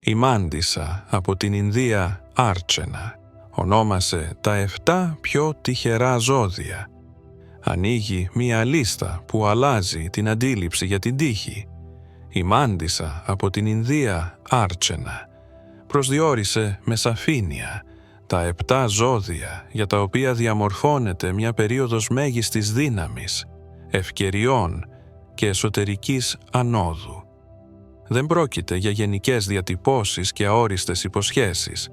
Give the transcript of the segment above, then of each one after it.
Η μάντισσα από την Ινδία Άρτσενα ονόμασε τα 7 πιο τυχερά ζώδια. Ανοίγει μία λίστα που αλλάζει την αντίληψη για την τύχη. Η μάντισσα από την Ινδία Άρτσενα προσδιορίσε με σαφήνεια τα 7 ζώδια για τα οποία διαμορφώνεται μια περίοδος μέγιστης δύναμης, ευκαιριών και εσωτερικής ανόδου. Δεν πρόκειται για γενικές διατυπώσεις και αόριστες υποσχέσεις,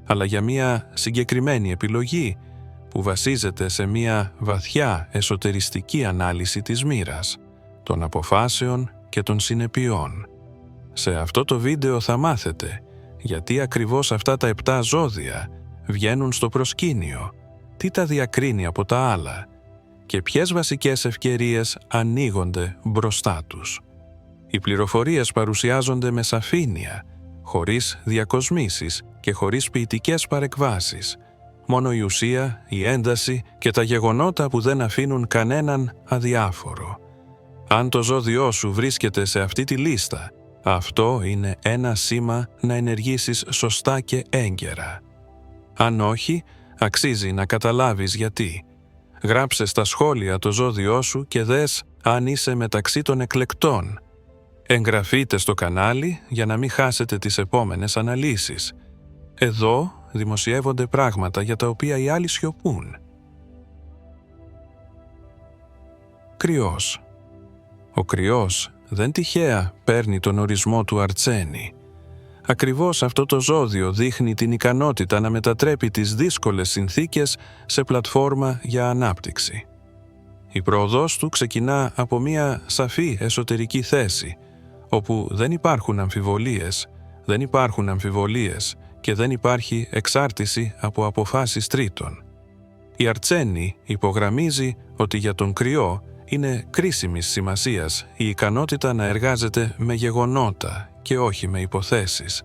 αλλά για μια συγκεκριμένη επιλογή που βασίζεται σε μια βαθιά εσωτεριστική ανάλυση της μοίρας, των αποφάσεων και των συνεπειών. Σε αυτό το βίντεο θα μάθετε γιατί ακριβώς αυτά τα 7 ζώδια βγαίνουν στο προσκήνιο, τι τα διακρίνει από τα άλλα και ποιες βασικές ευκαιρίες ανοίγονται μπροστά τους. Οι πληροφορίες παρουσιάζονται με σαφήνεια, χωρίς διακοσμήσεις και χωρίς ποιητικές παρεκβάσεις. Μόνο η ουσία, η ένταση και τα γεγονότα που δεν αφήνουν κανέναν αδιάφορο. Αν το ζώδιό σου βρίσκεται σε αυτή τη λίστα, αυτό είναι ένα σήμα να ενεργήσεις σωστά και έγκαιρα. Αν όχι, αξίζει να καταλάβεις γιατί. Γράψε στα σχόλια το ζώδιό σου και δες αν είσαι μεταξύ των εκλεκτών. Εγγραφείτε στο κανάλι για να μην χάσετε τις επόμενες αναλύσεις. Εδώ δημοσιεύονται πράγματα για τα οποία οι άλλοι σιωπούν. Κρυός. Ο Κρυός δεν τυχαία παίρνει τον ορισμό του Αρτσένη. Ακριβώς αυτό το ζώδιο δείχνει την ικανότητα να μετατρέπει τις δύσκολες συνθήκες σε πλατφόρμα για ανάπτυξη. Η πρόοδος του ξεκινά από μια σαφή εσωτερική θέση, όπου δεν υπάρχουν αμφιβολίες και δεν υπάρχει εξάρτηση από αποφάσεις τρίτων. Η Αρτσένη υπογραμμίζει ότι για τον Κρυό είναι κρίσιμης σημασίας η ικανότητα να εργάζεται με γεγονότα και όχι με υποθέσεις.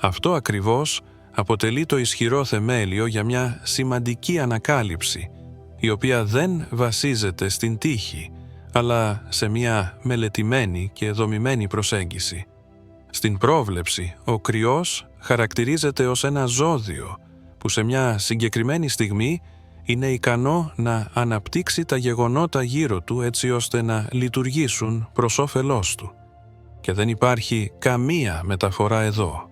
Αυτό ακριβώς αποτελεί το ισχυρό θεμέλιο για μια σημαντική ανακάλυψη, η οποία δεν βασίζεται στην τύχη, αλλά σε μια μελετημένη και δομημένη προσέγγιση. Στην πρόβλεψη, ο Κρυός χαρακτηρίζεται ως ένα ζώδιο που σε μια συγκεκριμένη στιγμή είναι ικανό να αναπτύξει τα γεγονότα γύρω του έτσι ώστε να λειτουργήσουν προς όφελός του. Και δεν υπάρχει καμία μεταφορά εδώ.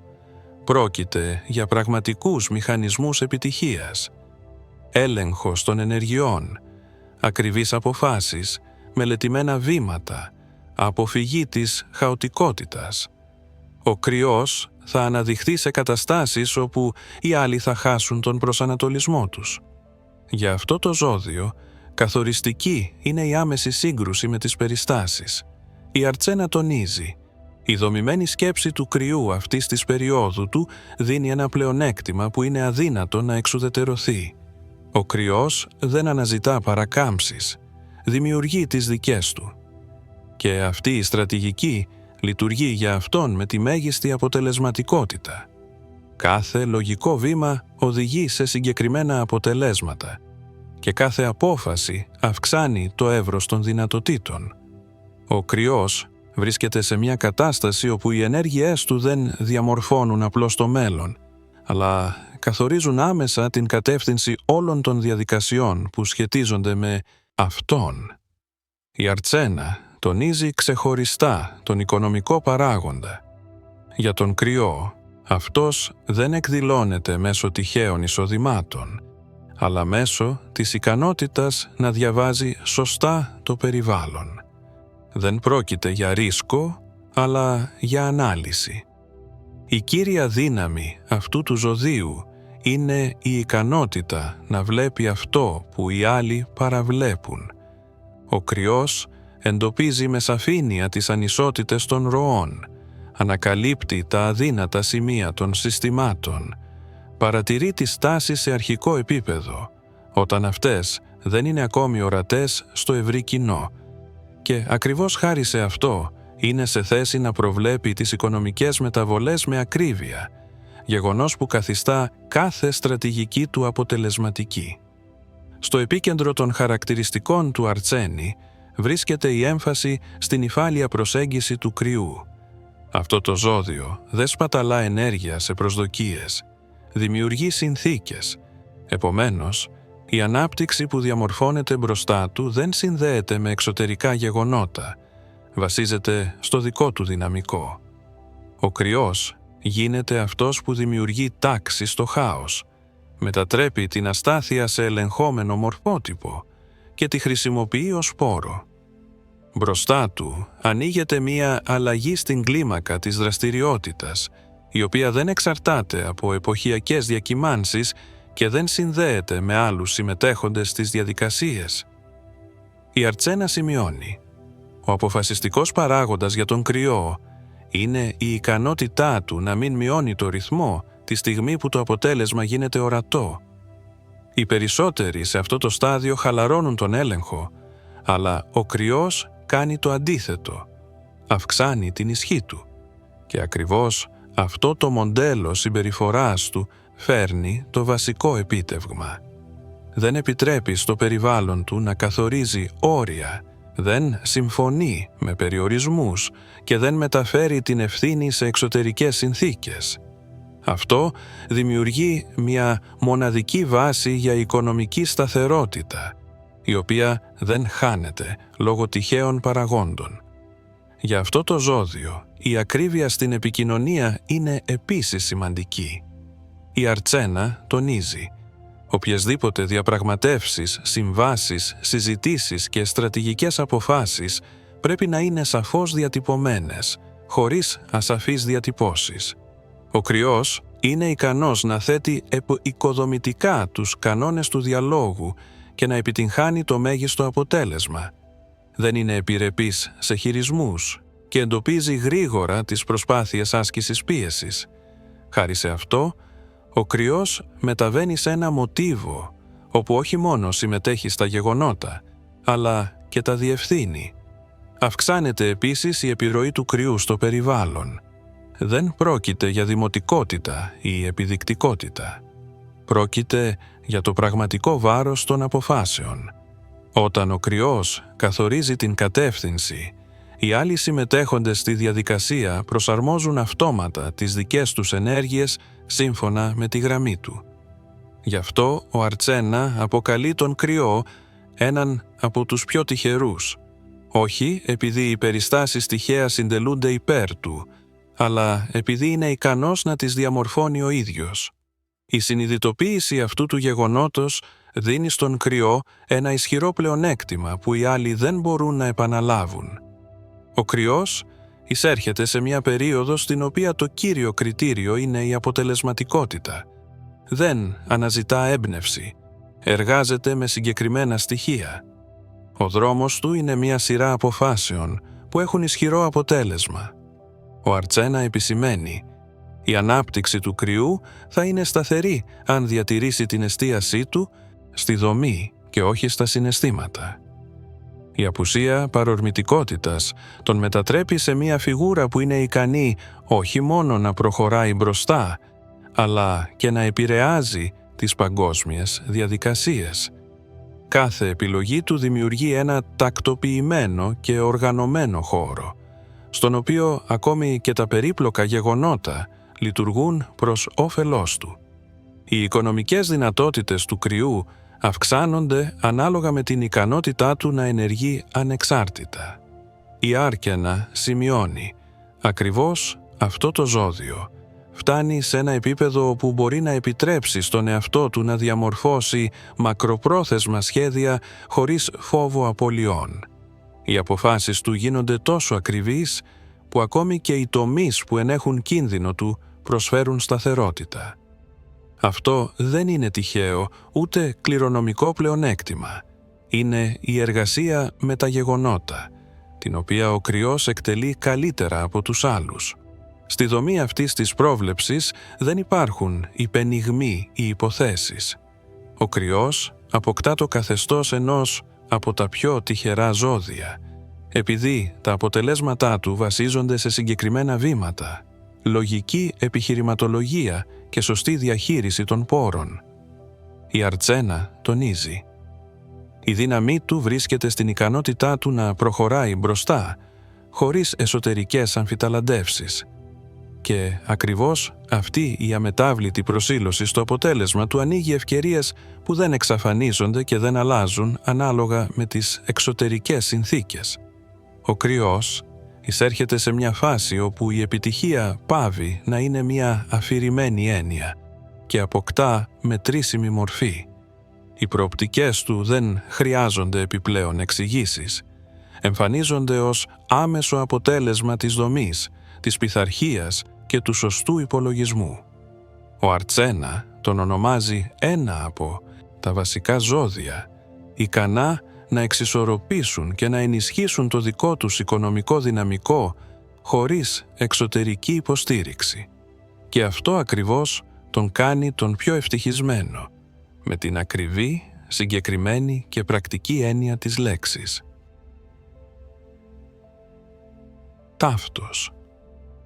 Πρόκειται για πραγματικούς μηχανισμούς επιτυχίας. Έλεγχος των ενεργειών, ακριβείς αποφάσεις, μελετημένα βήματα, αποφυγή της χαοτικότητας. Ο Κρυός θα αναδειχθεί σε καταστάσεις όπου οι άλλοι θα χάσουν τον προσανατολισμό τους. Για αυτό το ζώδιο, καθοριστική είναι η άμεση σύγκρουση με τις περιστάσεις. Η Αρτσένα τονίζει, η δομημένη σκέψη του Κρυού αυτής της περίοδου του δίνει ένα πλεονέκτημα που είναι αδύνατο να εξουδετερωθεί. Ο Κρυός δεν αναζητά παρακάμψεις, δημιουργεί τις δικές του. Και αυτή η στρατηγική λειτουργεί για αυτόν με τη μέγιστη αποτελεσματικότητα. Κάθε λογικό βήμα οδηγεί σε συγκεκριμένα αποτελέσματα και κάθε απόφαση αυξάνει το εύρος των δυνατοτήτων. Ο Κρυός βρίσκεται σε μια κατάσταση όπου οι ενέργειές του δεν διαμορφώνουν απλώς το μέλλον, αλλά καθορίζουν άμεσα την κατεύθυνση όλων των διαδικασιών που σχετίζονται με αυτόν. Η Αρτσένα τονίζει ξεχωριστά τον οικονομικό παράγοντα. Για τον Κρυό, αυτός δεν εκδηλώνεται μέσω τυχαίων εισοδημάτων, αλλά μέσω της ικανότητας να διαβάζει σωστά το περιβάλλον. Δεν πρόκειται για ρίσκο, αλλά για ανάλυση. Η κύρια δύναμη αυτού του ζωδίου είναι η ικανότητα να βλέπει αυτό που οι άλλοι παραβλέπουν. Ο Κρυός εντοπίζει με σαφήνεια τις ανισότητες των ροών, ανακαλύπτει τα αδύνατα σημεία των συστημάτων, παρατηρεί τις τάσεις σε αρχικό επίπεδο, όταν αυτές δεν είναι ακόμη ορατές στο ευρύ κοινό, και ακριβώς χάρη σε αυτό είναι σε θέση να προβλέπει τις οικονομικές μεταβολές με ακρίβεια, γεγονός που καθιστά κάθε στρατηγική του αποτελεσματική. Στο επίκεντρο των χαρακτηριστικών του Αρτσένη βρίσκεται η έμφαση στην υφάλια προσέγγιση του Κρυού. Αυτό το ζώδιο δεν σπαταλά ενέργεια σε προσδοκίες. Δημιουργεί συνθήκες. Επομένως, η ανάπτυξη που διαμορφώνεται μπροστά του δεν συνδέεται με εξωτερικά γεγονότα. Βασίζεται στο δικό του δυναμικό. Ο Κρυός γίνεται αυτός που δημιουργεί τάξη στο χάος. Μετατρέπει την αστάθεια σε ελεγχόμενο μορφότυπο και τη χρησιμοποιεί ως πόρο. Μπροστά του ανοίγεται μία αλλαγή στην κλίμακα της δραστηριότητας, η οποία δεν εξαρτάται από εποχιακές διακυμάνσεις και δεν συνδέεται με άλλους συμμετέχοντες στις διαδικασίες. Η Αρτσένα σημειώνει: ο αποφασιστικός παράγοντας για τον Κρυό είναι η ικανότητά του να μην μειώνει το ρυθμό τη στιγμή που το αποτέλεσμα γίνεται ορατό. Οι περισσότεροι σε αυτό το στάδιο χαλαρώνουν τον έλεγχο, αλλά ο Κρυός κάνει το αντίθετο, αυξάνει την ισχύ του. Και ακριβώς αυτό το μοντέλο συμπεριφοράς του φέρνει το βασικό επίτευγμα. Δεν επιτρέπει στο περιβάλλον του να καθορίζει όρια, δεν συμφωνεί με περιορισμούς και δεν μεταφέρει την ευθύνη σε εξωτερικές συνθήκες. Αυτό δημιουργεί μια μοναδική βάση για οικονομική σταθερότητα, η οποία δεν χάνεται λόγω τυχαίων παραγόντων. Για αυτό το ζώδιο, η ακρίβεια στην επικοινωνία είναι επίσης σημαντική. Η Αρτσένα τονίζει: οποιασδήποτε διαπραγματεύσεις, συμβάσεις, συζητήσεις και στρατηγικές αποφάσεις πρέπει να είναι σαφώς διατυπωμένες, χωρίς ασαφείς διατυπώσεις. Ο Κρυός είναι ικανός να θέτει οικοδομητικά τους κανόνες του διαλόγου και να επιτυγχάνει το μέγιστο αποτέλεσμα. Δεν είναι επιρρεπής σε χειρισμούς και εντοπίζει γρήγορα τις προσπάθειες άσκησης πίεσης. Χάρη σε αυτό, ο Κρυός μεταβαίνει σε ένα μοτίβο, όπου όχι μόνο συμμετέχει στα γεγονότα, αλλά και τα διευθύνει. Αυξάνεται επίσης η επιρροή του Κρυού στο περιβάλλον. Δεν πρόκειται για δημοτικότητα ή επιδεικτικότητα. Πρόκειται για το πραγματικό βάρος των αποφάσεων. Όταν ο Κρυός καθορίζει την κατεύθυνση, οι άλλοι συμμετέχοντες στη διαδικασία προσαρμόζουν αυτόματα τις δικές τους ενέργειες σύμφωνα με τη γραμμή του. Γι' αυτό ο Αρτσένα αποκαλεί τον Κρυό έναν από τους πιο τυχερούς, όχι επειδή οι περιστάσεις τυχαία συντελούνται υπέρ του, αλλά επειδή είναι ικανός να τις διαμορφώνει ο ίδιος. Η συνειδητοποίηση αυτού του γεγονότος δίνει στον Κρυό ένα ισχυρό πλεονέκτημα που οι άλλοι δεν μπορούν να επαναλάβουν. Ο Κρυός εισέρχεται σε μια περίοδο στην οποία το κύριο κριτήριο είναι η αποτελεσματικότητα. Δεν αναζητά έμπνευση, εργάζεται με συγκεκριμένα στοιχεία. Ο δρόμος του είναι μια σειρά αποφάσεων που έχουν ισχυρό αποτέλεσμα. Ο Αρτσένα επισημαίνει: η ανάπτυξη του Κρυού θα είναι σταθερή αν διατηρήσει την εστίασή του στη δομή και όχι στα συναισθήματα. Η απουσία παρορμητικότητας τον μετατρέπει σε μια φιγούρα που είναι ικανή όχι μόνο να προχωράει μπροστά, αλλά και να επηρεάζει τις παγκόσμιες διαδικασίες. Κάθε επιλογή του δημιουργεί ένα τακτοποιημένο και οργανωμένο χώρο, στον οποίο ακόμη και τα περίπλοκα γεγονότα λειτουργούν προς όφελός του. Οι οικονομικές δυνατότητες του Κρυού αυξάνονται ανάλογα με την ικανότητά του να ενεργεί ανεξάρτητα. Η Άρκαινα σημειώνει: ακριβώς αυτό το ζώδιο φτάνει σε ένα επίπεδο όπου μπορεί να επιτρέψει στον εαυτό του να διαμορφώσει μακροπρόθεσμα σχέδια χωρίς φόβο απολειών. Οι αποφάσεις του γίνονται τόσο ακριβείς που ακόμη και οι τομείς που ενέχουν κίνδυνο του προσφέρουν σταθερότητα. Αυτό δεν είναι τυχαίο ούτε κληρονομικό πλεονέκτημα. Είναι η εργασία με τα γεγονότα, την οποία ο Κρυός εκτελεί καλύτερα από τους άλλους. Στη δομή αυτής της πρόβλεψης δεν υπάρχουν υπενιγμοί ή υποθέσεις. Ο Κρυός αποκτά το καθεστώς ενός από τα πιο τυχερά ζώδια, επειδή τα αποτελέσματά του βασίζονται σε συγκεκριμένα βήματα, λογική επιχειρηματολογία και σωστή διαχείριση των πόρων. Η Αρτσένα τονίζει: η δύναμή του βρίσκεται στην ικανότητά του να προχωράει μπροστά, χωρίς εσωτερικές αμφιταλαντεύσεις. Και ακριβώς αυτή η αμετάβλητη προσήλωση στο αποτέλεσμα του ανοίγει ευκαιρίες που δεν εξαφανίζονται και δεν αλλάζουν ανάλογα με τις εξωτερικές συνθήκες. Ο κρυός εισέρχεται σε μια φάση όπου η επιτυχία πάβει να είναι μια αφηρημένη έννοια και αποκτά μετρήσιμη μορφή. Οι προοπτικές του δεν χρειάζονται επιπλέον εξηγήσεις. Εμφανίζονται ως άμεσο αποτέλεσμα της δομής, της πειθαρχίας και του σωστού υπολογισμού. Ο Αρτσένα τον ονομάζει ένα από τα βασικά ζώδια, ικανά να εξισορροπήσουν και να ενισχύσουν το δικό τους οικονομικό δυναμικό χωρίς εξωτερική υποστήριξη. Και αυτό ακριβώς τον κάνει τον πιο ευτυχισμένο, με την ακριβή, συγκεκριμένη και πρακτική έννοια της λέξης. Ταύτος.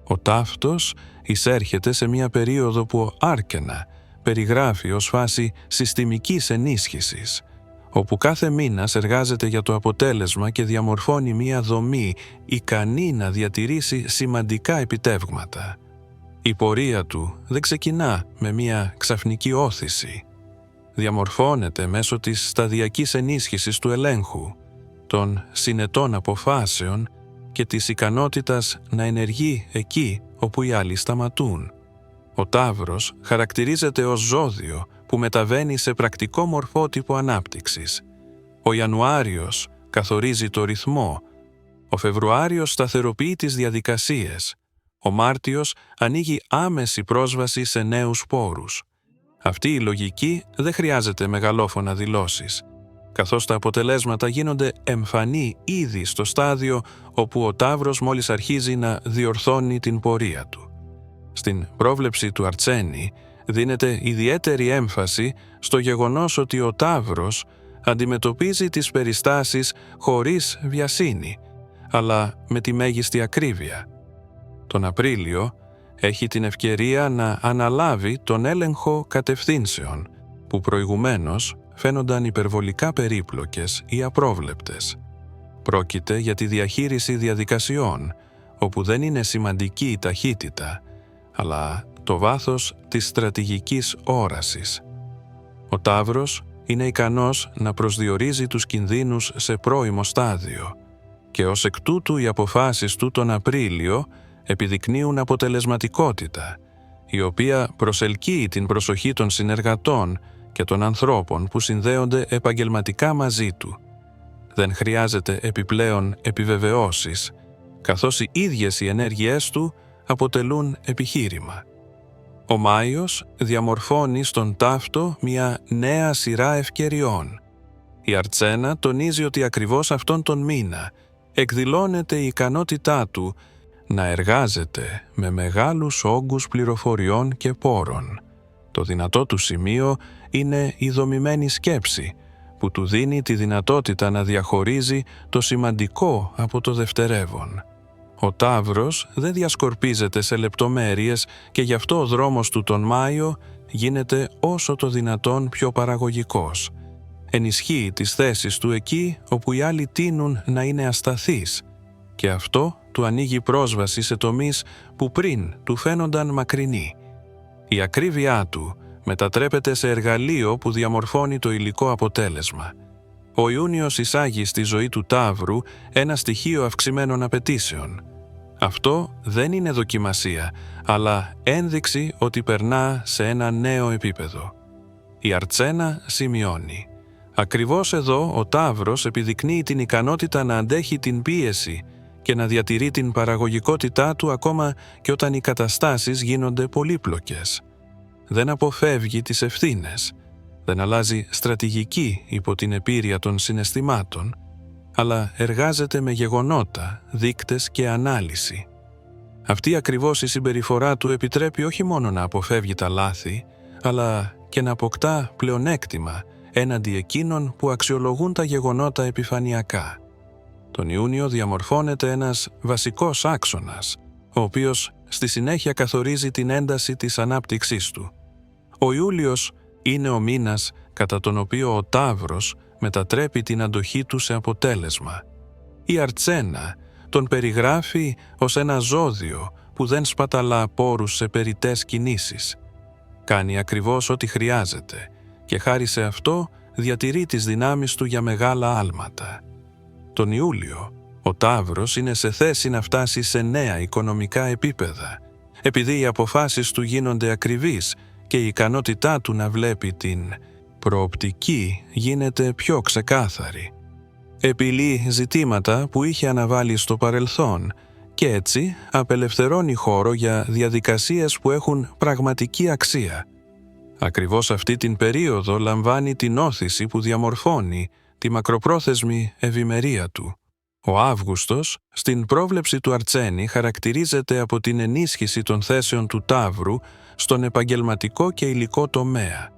Ο ταύτος εισέρχεται σε μια περίοδο που ο Άρκενα περιγράφει ως φάση συστημικής ενίσχυσης, όπου κάθε μήνας εργάζεται για το αποτέλεσμα και διαμορφώνει μια δομή ικανή να διατηρήσει σημαντικά επιτεύγματα. Η πορεία του δεν ξεκινά με μια ξαφνική όθηση. Διαμορφώνεται μέσω της σταδιακής ενίσχυσης του ελέγχου, των συνετών αποφάσεων και της ικανότητας να ενεργεί εκεί όπου οι άλλοι σταματούν. Ο Ταύρος χαρακτηρίζεται ως ζώδιο που μεταβαίνει σε πρακτικό μορφότυπο ανάπτυξης. Ο Ιανουάριος καθορίζει το ρυθμό, ο Φεβρουάριος σταθεροποιεί τις διαδικασίες, ο Μάρτιος ανοίγει άμεση πρόσβαση σε νέους πόρους. Αυτή η λογική δεν χρειάζεται μεγαλόφωνα δηλώσεις, καθώς τα αποτελέσματα γίνονται εμφανή ήδη στο στάδιο όπου ο Ταύρος μόλις αρχίζει να διορθώνει την πορεία του. Στην πρόβλεψη του Αρτσένη δίνεται ιδιαίτερη έμφαση στο γεγονός ότι ο Ταύρος αντιμετωπίζει τις περιστάσεις χωρίς βιασύνη, αλλά με τη μέγιστη ακρίβεια. Τον Απρίλιο έχει την ευκαιρία να αναλάβει τον έλεγχο κατευθύνσεων, που προηγουμένως φαίνονταν υπερβολικά περίπλοκες ή απρόβλεπτες. Πρόκειται για τη διαχείριση διαδικασιών, όπου δεν είναι σημαντική η ταχύτητα, αλλά το βάθος της στρατηγικής όρασης. Ο Ταύρος είναι ικανός να προσδιορίζει τους κινδύνους σε πρώιμο στάδιο και ως εκ τούτου οι αποφάσεις του τον Απρίλιο επιδεικνύουν αποτελεσματικότητα, η οποία προσελκύει την προσοχή των συνεργατών και των ανθρώπων που συνδέονται επαγγελματικά μαζί του. Δεν χρειάζεται επιπλέον επιβεβαιώσεις, καθώς οι ίδιες οι ενέργειές του αποτελούν επιχείρημα. Ο Μάιος διαμορφώνει στον ταύτο μια νέα σειρά ευκαιριών. Η Αρτσένα τονίζει ότι ακριβώς αυτόν τον μήνα εκδηλώνεται η ικανότητά του να εργάζεται με μεγάλους όγκους πληροφοριών και πόρων. Το δυνατό του σημείο είναι η δομημένη σκέψη, που του δίνει τη δυνατότητα να διαχωρίζει το σημαντικό από το δευτερεύον. Ο Ταύρος δεν διασκορπίζεται σε λεπτομέρειες και γι' αυτό ο δρόμος του τον Μάιο γίνεται όσο το δυνατόν πιο παραγωγικός. Ενισχύει τις θέσεις του εκεί όπου οι άλλοι τείνουν να είναι ασταθείς και αυτό του ανοίγει πρόσβαση σε τομείς που πριν του φαίνονταν μακρινοί. Η ακρίβειά του μετατρέπεται σε εργαλείο που διαμορφώνει το υλικό αποτέλεσμα. Ο Ιούνιος εισάγει στη ζωή του Ταύρου ένα στοιχείο αυξημένων απαιτήσεων. Αυτό δεν είναι δοκιμασία, αλλά ένδειξη ότι περνά σε ένα νέο επίπεδο. Η Αρτσένα σημειώνει: ακριβώς εδώ ο Ταύρος επιδεικνύει την ικανότητα να αντέχει την πίεση και να διατηρεί την παραγωγικότητά του ακόμα και όταν οι καταστάσεις γίνονται πολύπλοκες. Δεν αποφεύγει τις ευθύνες, δεν αλλάζει στρατηγική υπό την επίρρεια των συναισθημάτων, αλλά εργάζεται με γεγονότα, δείκτες και ανάλυση. Αυτή ακριβώς η συμπεριφορά του επιτρέπει όχι μόνο να αποφεύγει τα λάθη, αλλά και να αποκτά πλεονέκτημα έναντι εκείνων που αξιολογούν τα γεγονότα επιφανειακά. Τον Ιούνιο διαμορφώνεται ένας βασικός άξονας, ο οποίος στη συνέχεια καθορίζει την ένταση της ανάπτυξής του. Ο Ιούλιος είναι ο μήνας κατά τον οποίο ο Ταύρος μετατρέπει την αντοχή του σε αποτέλεσμα. Η Αρτσένα τον περιγράφει ως ένα ζώδιο που δεν σπαταλά πόρους σε περιττές κινήσεις. Κάνει ακριβώς ό,τι χρειάζεται και χάρη σε αυτό διατηρεί τις δυνάμεις του για μεγάλα άλματα. Τον Ιούλιο, ο Ταύρος είναι σε θέση να φτάσει σε νέα οικονομικά επίπεδα, επειδή οι αποφάσεις του γίνονται ακριβείς και η ικανότητά του να βλέπει την προοπτική γίνεται πιο ξεκάθαρη. Επιλύει ζητήματα που είχε αναβάλει στο παρελθόν και έτσι απελευθερώνει χώρο για διαδικασίες που έχουν πραγματική αξία. Ακριβώς αυτή την περίοδο λαμβάνει την όθηση που διαμορφώνει τη μακροπρόθεσμη ευημερία του. Ο Αύγουστος, στην πρόβλεψη του Αρτσένη, χαρακτηρίζεται από την ενίσχυση των θέσεων του Ταύρου στον επαγγελματικό και υλικό τομέα.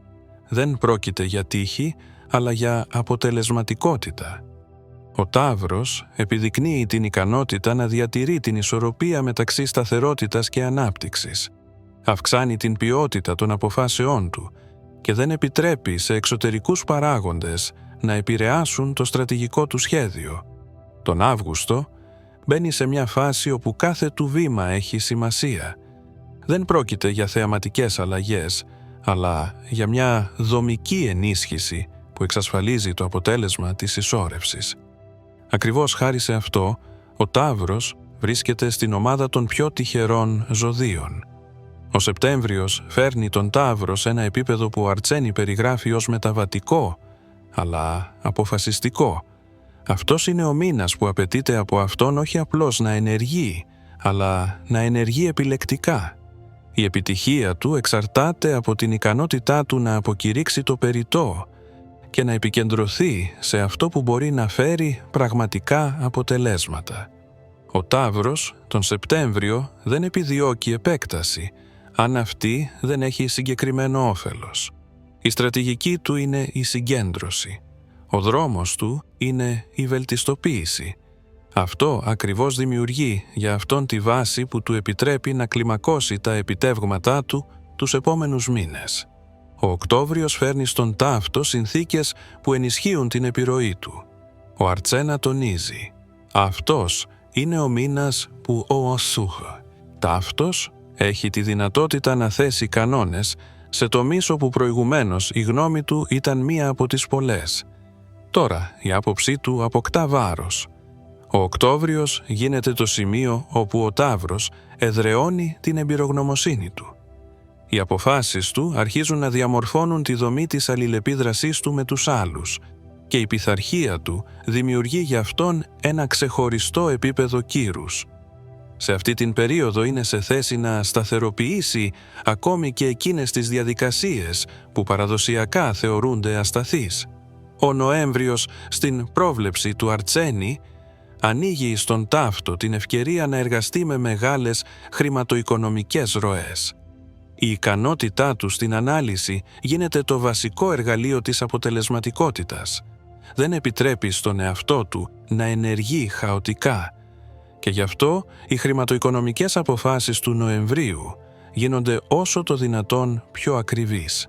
Δεν πρόκειται για τύχη, αλλά για αποτελεσματικότητα. Ο Ταύρος επιδεικνύει την ικανότητα να διατηρεί την ισορροπία μεταξύ σταθερότητας και ανάπτυξης. Αυξάνει την ποιότητα των αποφάσεών του και δεν επιτρέπει σε εξωτερικούς παράγοντες να επηρεάσουν το στρατηγικό του σχέδιο. Τον Αύγουστο μπαίνει σε μια φάση όπου κάθε του βήμα έχει σημασία. Δεν πρόκειται για θεαματικές αλλαγές, αλλά για μια δομική ενίσχυση που εξασφαλίζει το αποτέλεσμα της συσσόρευσης. Ακριβώς χάρη σε αυτό, ο Ταύρος βρίσκεται στην ομάδα των πιο τυχερών ζωδίων. Ο Σεπτέμβριος φέρνει τον Ταύρο σε ένα επίπεδο που ο Αρτσένη περιγράφει ως μεταβατικό, αλλά αποφασιστικό. Αυτός είναι ο μήνας που απαιτείται από αυτόν όχι απλώς να ενεργεί, αλλά να ενεργεί επιλεκτικά. Η επιτυχία του εξαρτάται από την ικανότητά του να αποκηρύξει το περιττό και να επικεντρωθεί σε αυτό που μπορεί να φέρει πραγματικά αποτελέσματα. Ο Ταύρος τον Σεπτέμβριο δεν επιδιώκει επέκταση, αν αυτή δεν έχει συγκεκριμένο όφελος. Η στρατηγική του είναι η συγκέντρωση. Ο δρόμος του είναι η βελτιστοποίηση. Αυτό ακριβώς δημιουργεί για αυτόν τη βάση που του επιτρέπει να κλιμακώσει τα επιτεύγματά του τους επόμενους μήνες. Ο Οκτώβριος φέρνει στον Ταύτο συνθήκες που ενισχύουν την επιρροή του. Ο Αρτσένα τονίζει «Αυτός είναι ο μήνας που ο Ασούχ». Ταύτος έχει τη δυνατότητα να θέσει κανόνες σε τομείς όπου προηγουμένως η γνώμη του ήταν μία από τις πολλές. Τώρα η άποψή του αποκτά βάρος. Ο Οκτώβριος γίνεται το σημείο όπου ο Ταύρος εδραιώνει την εμπειρογνωμοσύνη του. Οι αποφάσεις του αρχίζουν να διαμορφώνουν τη δομή της αλληλεπίδρασής του με τους άλλους και η πειθαρχία του δημιουργεί για αυτόν ένα ξεχωριστό επίπεδο κύρους. Σε αυτή την περίοδο είναι σε θέση να σταθεροποιήσει ακόμη και εκείνες τις διαδικασίες που παραδοσιακά θεωρούνται ασταθείς. Ο Νοέμβριος, στην πρόβλεψη του Αρτσένη, ανοίγει στον Ταύτο την ευκαιρία να εργαστεί με μεγάλες χρηματοοικονομικές ροές. Η ικανότητά του στην ανάλυση γίνεται το βασικό εργαλείο της αποτελεσματικότητας. Δεν επιτρέπει στον εαυτό του να ενεργεί χαοτικά και γι' αυτό οι χρηματοοικονομικές αποφάσεις του Νοεμβρίου γίνονται όσο το δυνατόν πιο ακριβείς.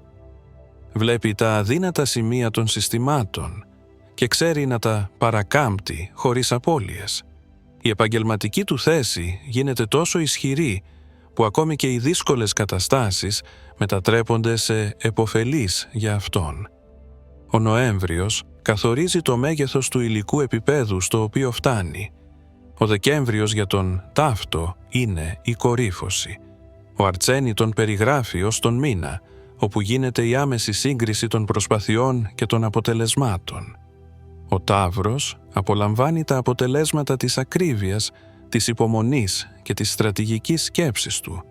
Βλέπει τα αδύνατα σημεία των συστημάτων και ξέρει να τα παρακάμπτει χωρίς απώλειες. Η επαγγελματική του θέση γίνεται τόσο ισχυρή που ακόμη και οι δύσκολες καταστάσεις μετατρέπονται σε επωφελείς για αυτόν. Ο Νοέμβριος καθορίζει το μέγεθος του υλικού επίπεδου στο οποίο φτάνει. Ο Δεκέμβριος για τον Ταύτο είναι η κορύφωση. Ο Αρτσένη τον περιγράφει ως τον μήνα, όπου γίνεται η άμεση σύγκριση των προσπαθειών και των αποτελεσμάτων. Ο Ταύρος απολαμβάνει τα αποτελέσματα της ακρίβειας, της υπομονής και της στρατηγικής σκέψης του.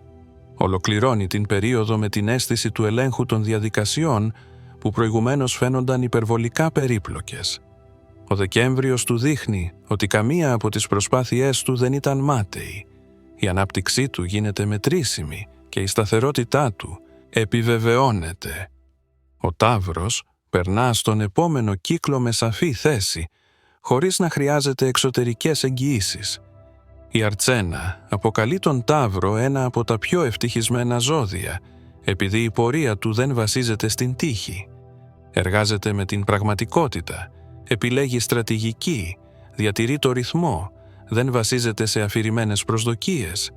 Ολοκληρώνει την περίοδο με την αίσθηση του ελέγχου των διαδικασιών που προηγουμένως φαίνονταν υπερβολικά περίπλοκες. Ο Δεκέμβριος του δείχνει ότι καμία από τις προσπάθειές του δεν ήταν μάταιη. Η ανάπτυξή του γίνεται μετρήσιμη και η σταθερότητά του επιβεβαιώνεται. Ο Ταύρος περνά στον επόμενο κύκλο με σαφή θέση, χωρίς να χρειάζεται εξωτερικές εγγυήσεις. Η Αρτσένα αποκαλεί τον Ταύρο ένα από τα πιο ευτυχισμένα ζώδια, επειδή η πορεία του δεν βασίζεται στην τύχη. Εργάζεται με την πραγματικότητα, επιλέγει στρατηγική, διατηρεί το ρυθμό, δεν βασίζεται σε αφηρημένες προσδοκίες.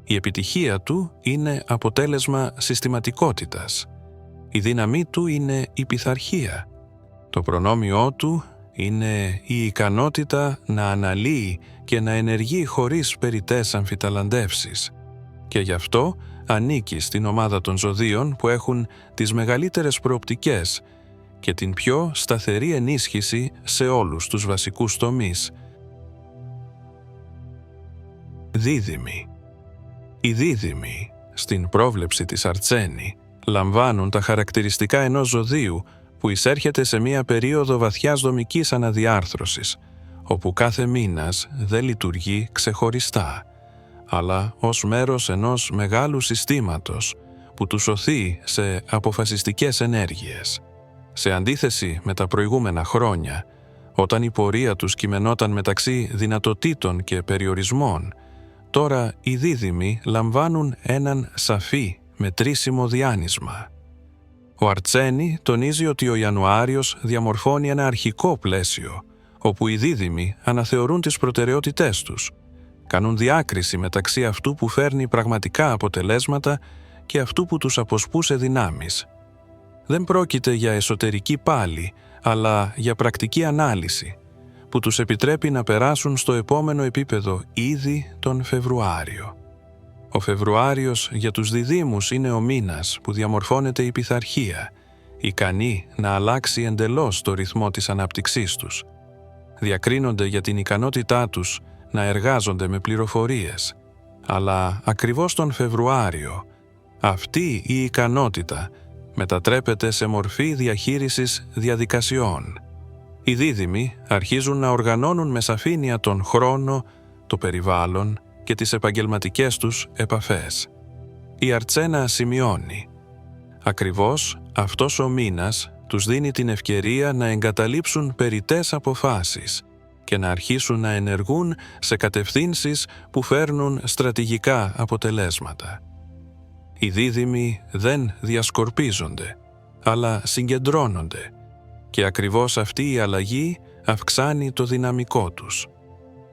Η επιτυχία του είναι αποτέλεσμα συστηματικότητας. Η δύναμή του είναι η πειθαρχία. Το προνόμιό του είναι η ικανότητα να αναλύει και να ενεργεί χωρίς περιττές αμφιταλαντεύσεις. Και γι' αυτό ανήκει στην ομάδα των ζωδίων που έχουν τις μεγαλύτερες προοπτικές και την πιο σταθερή ενίσχυση σε όλους τους βασικούς τομείς. Δίδυμοι. Οι δίδυμοι, στην πρόβλεψη της Αρτσένη, λαμβάνουν τα χαρακτηριστικά ενός ζωδίου που εισέρχεται σε μία περίοδο βαθιάς δομικής αναδιάρθρωσης, όπου κάθε μήνας δεν λειτουργεί ξεχωριστά, αλλά ως μέρος ενός μεγάλου συστήματος που τους οθεί σε αποφασιστικές ενέργειες. Σε αντίθεση με τα προηγούμενα χρόνια, όταν η πορεία τους κειμενόταν μεταξύ δυνατοτήτων και περιορισμών, τώρα οι δίδυμοι λαμβάνουν έναν σαφή, μετρήσιμο διάνυσμα. Ο Αρτσένη τονίζει ότι ο Ιανουάριος διαμορφώνει ένα αρχικό πλαίσιο, όπου οι δίδυμοι αναθεωρούν τις προτεραιότητές τους, κάνουν διάκριση μεταξύ αυτού που φέρνει πραγματικά αποτελέσματα και αυτού που τους αποσπούσε δυνάμεις. Δεν πρόκειται για εσωτερική πάλη, αλλά για πρακτική ανάλυση, που τους επιτρέπει να περάσουν στο επόμενο επίπεδο ήδη τον Φεβρουάριο. Ο Φεβρουάριος για τους διδύμους είναι ο μήνας που διαμορφώνεται η πειθαρχία, ικανή να αλλάξει εντελώς το ρυθμό της ανάπτυξής τους. Διακρίνονται για την ικανότητά τους να εργάζονται με πληροφορίες, αλλά ακριβώς τον Φεβρουάριο αυτή η ικανότητα μετατρέπεται σε μορφή διαχείρισης διαδικασιών. Οι δίδυμοι αρχίζουν να οργανώνουν με σαφήνεια τον χρόνο, το περιβάλλον και τις επαγγελματικές τους επαφές. Η Αρτσένα σημειώνει: ακριβώς αυτός ο μήνας τους δίνει την ευκαιρία να εγκαταλείψουν περιττές αποφάσεις και να αρχίσουν να ενεργούν σε κατευθύνσεις που φέρνουν στρατηγικά αποτελέσματα. Οι δίδυμοι δεν διασκορπίζονται, αλλά συγκεντρώνονται και ακριβώς αυτή η αλλαγή αυξάνει το δυναμικό τους.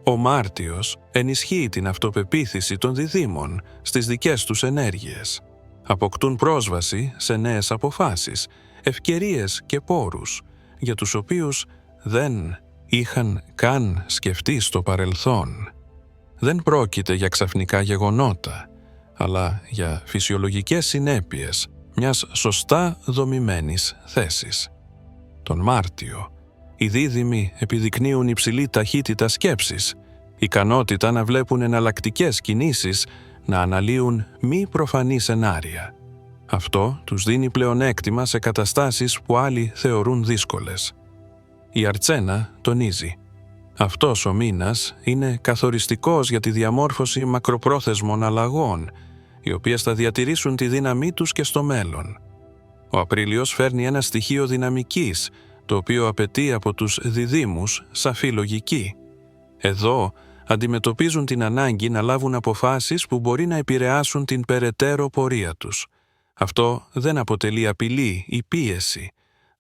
Ο Μάρτιος ενισχύει την αυτοπεποίθηση των διδύμων στις δικές τους ενέργειες. Αποκτούν πρόσβαση σε νέες αποφάσεις, ευκαιρίες και πόρους, για τους οποίους δεν είχαν καν σκεφτεί στο παρελθόν. Δεν πρόκειται για ξαφνικά γεγονότα, αλλά για φυσιολογικές συνέπειες μιας σωστά δομημένης θέσης. Τον Μάρτιο, οι δίδυμοι επιδεικνύουν υψηλή ταχύτητα σκέψης, ικανότητα να βλέπουν εναλλακτικές κινήσεις, να αναλύουν μη προφανή σενάρια. Αυτό τους δίνει πλεονέκτημα σε καταστάσεις που άλλοι θεωρούν δύσκολες. Η Αρτσένα τονίζει: αυτός ο μήνας είναι καθοριστικός για τη διαμόρφωση μακροπρόθεσμων αλλαγών, οι οποίες θα διατηρήσουν τη δύναμή τους και στο μέλλον. Ο Απρίλιος φέρνει ένα στοιχείο δυναμικής, το οποίο απαιτεί από τους διδύμους σαφή λογική. Εδώ αντιμετωπίζουν την ανάγκη να λάβουν αποφάσεις που μπορεί να επηρεάσουν την περαιτέρω πορεία τους. Αυτό δεν αποτελεί απειλή ή πίεση,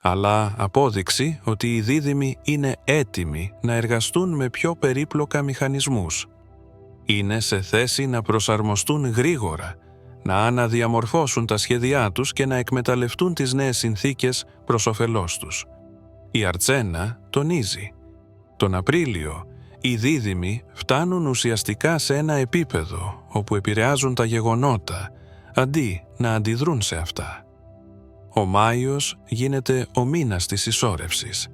αλλά απόδειξη ότι οι δίδυμοι είναι έτοιμοι να εργαστούν με πιο περίπλοκα μηχανισμούς. Είναι σε θέση να προσαρμοστούν γρήγορα, να αναδιαμορφώσουν τα σχέδιά τους και να εκμεταλλευτούν τις νέες συνθήκες προς όφελός τους. Η Αρτσένα τονίζει: τον Απρίλιο, οι δίδυμοι φτάνουν ουσιαστικά σε ένα επίπεδο όπου επηρεάζουν τα γεγονότα, αντί να αντιδρούν σε αυτά. Ο Μάιος γίνεται ο μήνας της ισόρευσης.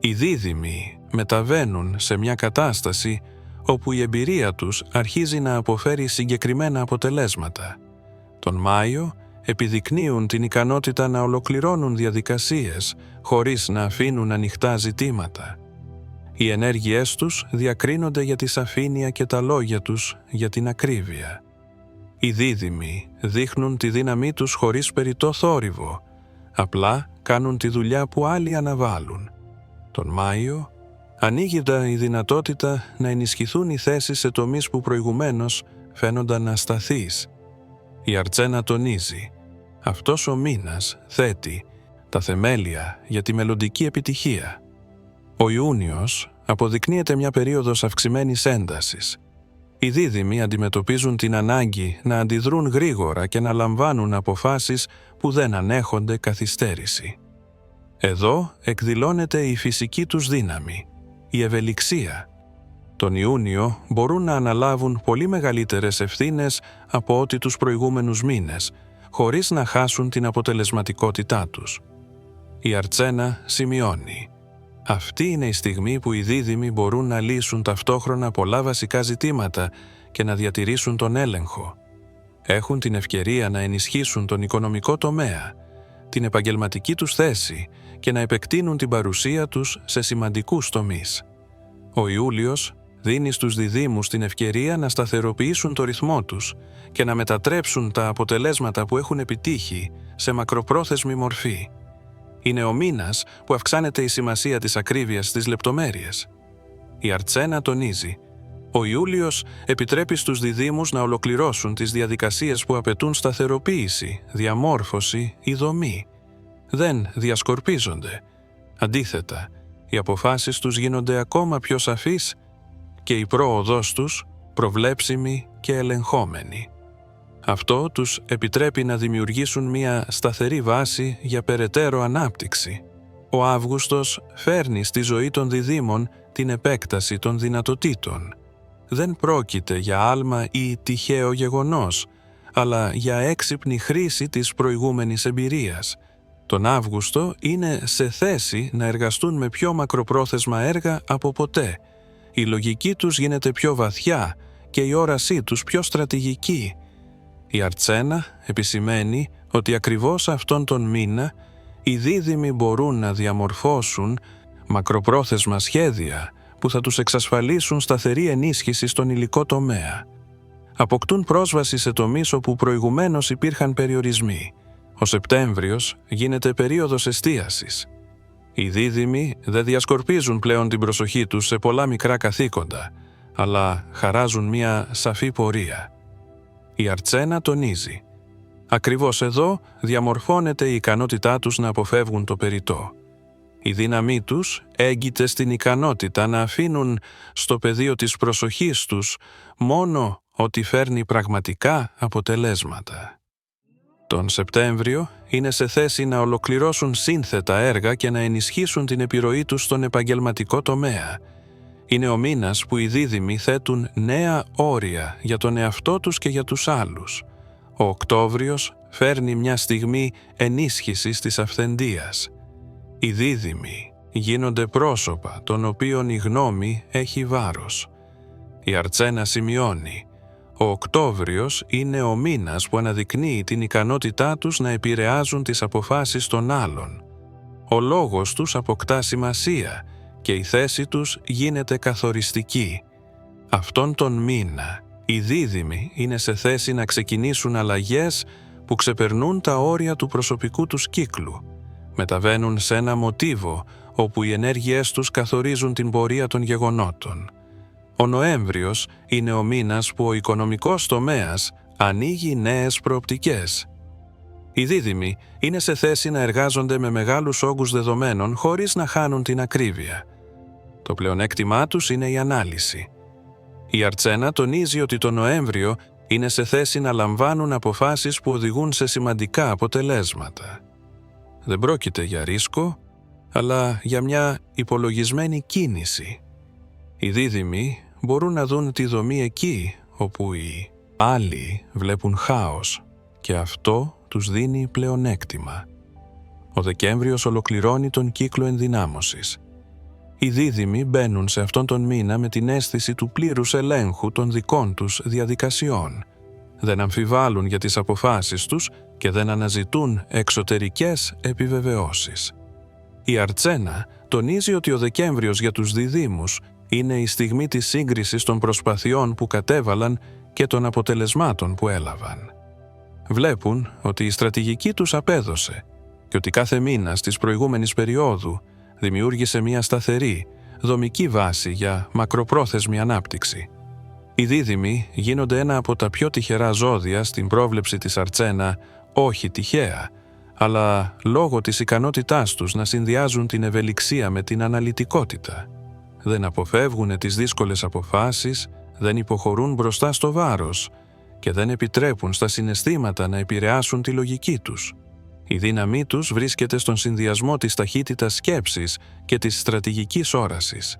Οι δίδυμοι μεταβαίνουν σε μια κατάσταση όπου η εμπειρία τους αρχίζει να αποφέρει συγκεκριμένα αποτελέσματα. Τον Μάιο επιδεικνύουν την ικανότητα να ολοκληρώνουν διαδικασίες χωρίς να αφήνουν ανοιχτά ζητήματα. Οι ενέργειές τους διακρίνονται για τη σαφήνεια και τα λόγια τους για την ακρίβεια. Οι δίδυμοι δείχνουν τη δύναμή τους χωρίς περιττό θόρυβο, απλά κάνουν τη δουλειά που άλλοι αναβάλουν. Τον Μάιο ανοίγεται η δυνατότητα να ενισχυθούν οι θέσεις σε τομείς που προηγουμένως φαίνονταν ασταθείς. Η Αρτσένα τονίζει: αυτός ο μήνας θέτει τα θεμέλια για τη μελλοντική επιτυχία. Ο Ιούνιος αποδεικνύεται μια περίοδος αυξημένης έντασης. Οι δίδυμοι αντιμετωπίζουν την ανάγκη να αντιδρούν γρήγορα και να λαμβάνουν αποφάσεις που δεν ανέχονται καθυστέρηση. Εδώ εκδηλώνεται η φυσική τους δύναμη, η ευελιξία. Τον Ιούνιο μπορούν να αναλάβουν πολύ μεγαλύτερες ευθύνες από ό,τι τους προηγούμενους μήνες, χωρίς να χάσουν την αποτελεσματικότητά τους. Η Αρτσένα σημειώνει: αυτή είναι η στιγμή που οι δίδυμοι μπορούν να λύσουν ταυτόχρονα πολλά βασικά ζητήματα και να διατηρήσουν τον έλεγχο. Έχουν την ευκαιρία να ενισχύσουν τον οικονομικό τομέα, την επαγγελματική τους θέση και να επεκτείνουν την παρουσία τους σε σημαντικούς τομείς. Ο Ιούλιος δίνει στους διδύμους την ευκαιρία να σταθεροποιήσουν το ρυθμό τους και να μετατρέψουν τα αποτελέσματα που έχουν επιτύχει σε μακροπρόθεσμη μορφή. Είναι ο μήνας που αυξάνεται η σημασία της ακρίβειας στις λεπτομέρειες. Η Αρτσένα τονίζει: ο Ιούλιος επιτρέπει στους διδύμους να ολοκληρώσουν τις διαδικασίες που απαιτούν σταθεροποίηση, διαμόρφωση ή δομή. Δεν διασκορπίζονται. Αντίθετα, οι αποφάσεις τους γίνονται ακόμα πιο σαφείς και η πρόοδός τους προβλέψιμη και ελεγχόμενη. Αυτό τους επιτρέπει να δημιουργήσουν μια σταθερή βάση για περαιτέρω ανάπτυξη. Ο Αύγουστος φέρνει στη ζωή των διδύμων την επέκταση των δυνατοτήτων. Δεν πρόκειται για άλμα ή τυχαίο γεγονός, αλλά για έξυπνη χρήση της προηγούμενης εμπειρίας. Τον Αύγουστο είναι σε θέση να εργαστούν με πιο μακροπρόθεσμα έργα από ποτέ. Η λογική τους γίνεται πιο βαθιά και η όρασή τους πιο στρατηγική. Η Αρτσένα επισημαίνει ότι ακριβώς αυτόν τον μήνα οι δίδυμοι μπορούν να διαμορφώσουν μακροπρόθεσμα σχέδια που θα τους εξασφαλίσουν σταθερή ενίσχυση στον υλικό τομέα. Αποκτούν πρόσβαση σε τομείς όπου προηγουμένως υπήρχαν περιορισμοί. Ο Σεπτέμβριος γίνεται περίοδος εστίασης. Οι δίδυμοι δεν διασκορπίζουν πλέον την προσοχή τους σε πολλά μικρά καθήκοντα, αλλά χαράζουν μια σαφή πορεία. Η Αρτσένα τονίζει: ακριβώς εδώ διαμορφώνεται η ικανότητά τους να αποφεύγουν το περιττό. Η δύναμή τους έγκυται στην ικανότητα να αφήνουν στο πεδίο της προσοχής τους μόνο ό,τι φέρνει πραγματικά αποτελέσματα. Τον Σεπτέμβριο είναι σε θέση να ολοκληρώσουν σύνθετα έργα και να ενισχύσουν την επιρροή τους στον επαγγελματικό τομέα. Είναι ο μήνας που οι δίδυμοι θέτουν νέα όρια για τον εαυτό τους και για τους άλλους. Ο Οκτώβριος φέρνει μια στιγμή ενίσχυσης της αυθεντίας. Οι δίδυμοι γίνονται πρόσωπα των οποίων η γνώμη έχει βάρος. Η Αρτσένα σημειώνει: ο Οκτώβριος είναι ο μήνας που αναδεικνύει την ικανότητά τους να επηρεάζουν τις αποφάσεις των άλλων. Ο λόγος τους αποκτά σημασία και η θέση τους γίνεται καθοριστική. Αυτόν τον μήνα, οι δίδυμοι είναι σε θέση να ξεκινήσουν αλλαγές που ξεπερνούν τα όρια του προσωπικού τους κύκλου. Μεταβαίνουν σε ένα μοτίβο όπου οι ενέργειές τους καθορίζουν την πορεία των γεγονότων. Ο Νοέμβριος είναι ο μήνας που ο οικονομικός τομέας ανοίγει νέες προοπτικές. Οι δίδυμοι είναι σε θέση να εργάζονται με μεγάλους όγκους δεδομένων χωρίς να χάνουν την ακρίβεια. Το πλεονέκτημά τους είναι η ανάλυση. Η Αρτσένα τονίζει ότι το Νοέμβριο είναι σε θέση να λαμβάνουν αποφάσεις που οδηγούν σε σημαντικά αποτελέσματα. Δεν πρόκειται για ρίσκο, αλλά για μια υπολογισμένη κίνηση. Οι δίδυμοι μπορούν να δουν τη δομή εκεί όπου οι άλλοι βλέπουν χάος και αυτό τους δίνει πλεονέκτημα. Ο Δεκέμβριος ολοκληρώνει τον κύκλο ενδυνάμωσης. Οι δίδυμοι μπαίνουν σε αυτόν τον μήνα με την αίσθηση του πλήρους ελέγχου των δικών τους διαδικασιών. Δεν αμφιβάλλουν για τις αποφάσεις τους και δεν αναζητούν εξωτερικές επιβεβαιώσεις. Η Αρτσένα τονίζει ότι ο Δεκέμβριος για τους διδύμους είναι η στιγμή της σύγκρισης των προσπαθειών που κατέβαλαν και των αποτελεσμάτων που έλαβαν. Βλέπουν ότι η στρατηγική τους απέδωσε και ότι κάθε μήνας της προηγούμενης περίοδου δημιούργησε μια σταθερή, δομική βάση για μακροπρόθεσμη ανάπτυξη. Οι δίδυμοι γίνονται ένα από τα πιο τυχερά ζώδια στην πρόβλεψη της Αρτσένα, όχι τυχαία, αλλά λόγω της ικανότητάς τους να συνδυάζουν την ευελιξία με την αναλυτικότητα. δεν αποφεύγουν τις δύσκολες αποφάσεις, δεν υποχωρούν μπροστά στο βάρος και δεν επιτρέπουν στα συναισθήματα να επηρεάσουν τη λογική τους. Η δύναμή τους βρίσκεται στον συνδυασμό της ταχύτητας σκέψης και της στρατηγικής όρασης.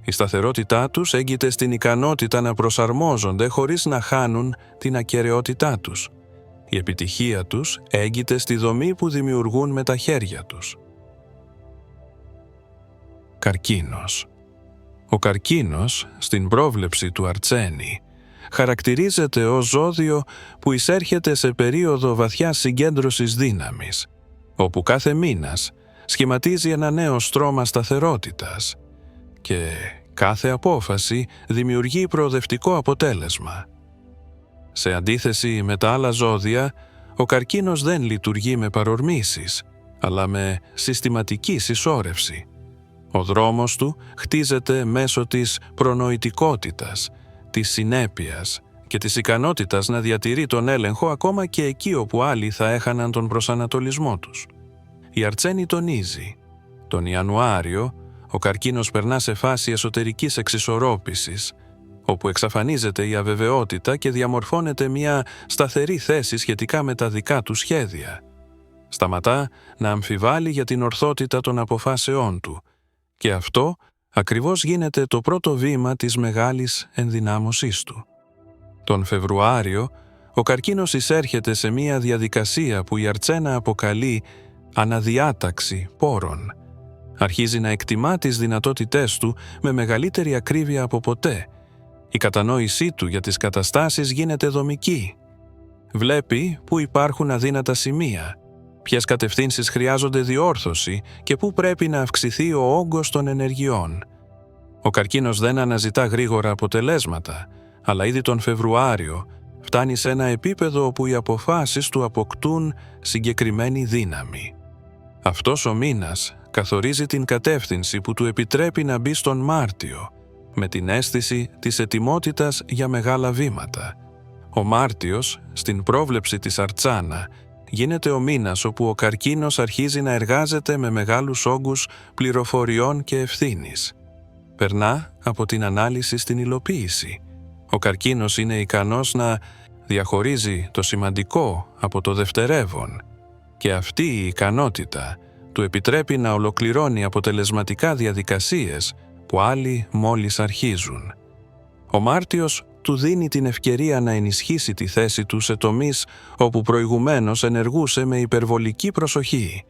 Η σταθερότητά τους έγκυται στην ικανότητα να προσαρμόζονται χωρίς να χάνουν την ακεραιότητά τους. Η επιτυχία τους έγκυται στη δομή που δημιουργούν με τα χέρια τους. Καρκίνος. Ο καρκίνος, στην πρόβλεψη του Αρτσένη, χαρακτηρίζεται ως ζώδιο που εισέρχεται σε περίοδο βαθιάς συγκέντρωσης δύναμης, όπου κάθε μήνας σχηματίζει ένα νέο στρώμα σταθερότητας και κάθε απόφαση δημιουργεί προοδευτικό αποτέλεσμα. Σε αντίθεση με τα άλλα ζώδια, ο καρκίνος δεν λειτουργεί με παρορμήσεις, αλλά με συστηματική συσσόρευση. Ο δρόμος του χτίζεται μέσω της προνοητικότητας, της συνέπειας και της ικανότητας να διατηρεί τον έλεγχο ακόμα και εκεί όπου άλλοι θα έχαναν τον προσανατολισμό τους. Η Αρτσένη τονίζει, τον Ιανουάριο ο καρκίνος περνά σε φάση εσωτερικής εξισορρόπησης, όπου εξαφανίζεται η αβεβαιότητα και διαμορφώνεται μια σταθερή θέση σχετικά με τα δικά του σχέδια. Σταματά να αμφιβάλλει για την ορθότητα των αποφάσεών του και αυτό ακριβώς γίνεται το πρώτο βήμα της μεγάλης ενδυνάμωσής του. Τον Φεβρουάριο, ο καρκίνος εισέρχεται σε μια διαδικασία που η Αρτσένα αποκαλεί αναδιάταξη πόρων. Αρχίζει να εκτιμά τις δυνατότητές του με μεγαλύτερη ακρίβεια από ποτέ. Η κατανόησή του για τις καταστάσεις γίνεται δομική. Βλέπει πού υπάρχουν αδύνατα σημεία, ποιες κατευθύνσεις χρειάζονται διόρθωση και πού πρέπει να αυξηθεί ο όγκος των ενεργειών. Ο καρκίνος δεν αναζητά γρήγορα αποτελέσματα, αλλά ήδη τον Φεβρουάριο φτάνει σε ένα επίπεδο όπου οι αποφάσεις του αποκτούν συγκεκριμένη δύναμη. Αυτός ο μήνας καθορίζει την κατεύθυνση που του επιτρέπει να μπει στον Μάρτιο, με την αίσθηση της ετοιμότητας για μεγάλα βήματα. Ο Μάρτιος, στην πρόβλεψη της Αρτσάνα, γίνεται ο μήνας όπου ο καρκίνος αρχίζει να εργάζεται με μεγάλους όγκους πληροφοριών και ευθύνης. Περνά από την ανάλυση στην υλοποίηση. Ο καρκίνος είναι ικανός να διαχωρίζει το σημαντικό από το δευτερεύον και αυτή η ικανότητα του επιτρέπει να ολοκληρώνει αποτελεσματικά διαδικασίες που άλλοι μόλις αρχίζουν. Ο Μάρτιος του δίνει την ευκαιρία να ενισχύσει τη θέση του σε τομείς όπου προηγουμένως ενεργούσε με υπερβολική προσοχή.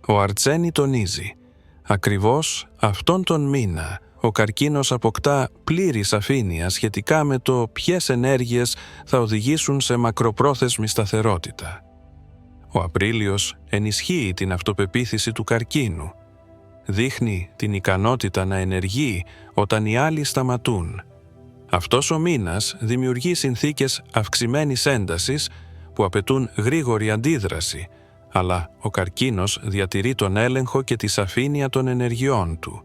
Ο Αρτσένη τονίζει, ακριβώς αυτόν τον μήνα ο καρκίνος αποκτά πλήρη σαφήνεια σχετικά με το ποιες ενέργειες θα οδηγήσουν σε μακροπρόθεσμη σταθερότητα. Ο Απρίλιος ενισχύει την αυτοπεποίθηση του καρκίνου. Δείχνει την ικανότητα να ενεργεί όταν οι άλλοι σταματούν. Αυτός ο μήνας δημιουργεί συνθήκες αυξημένης έντασης που απαιτούν γρήγορη αντίδραση, αλλά ο καρκίνος διατηρεί τον έλεγχο και τη σαφήνεια των ενεργειών του.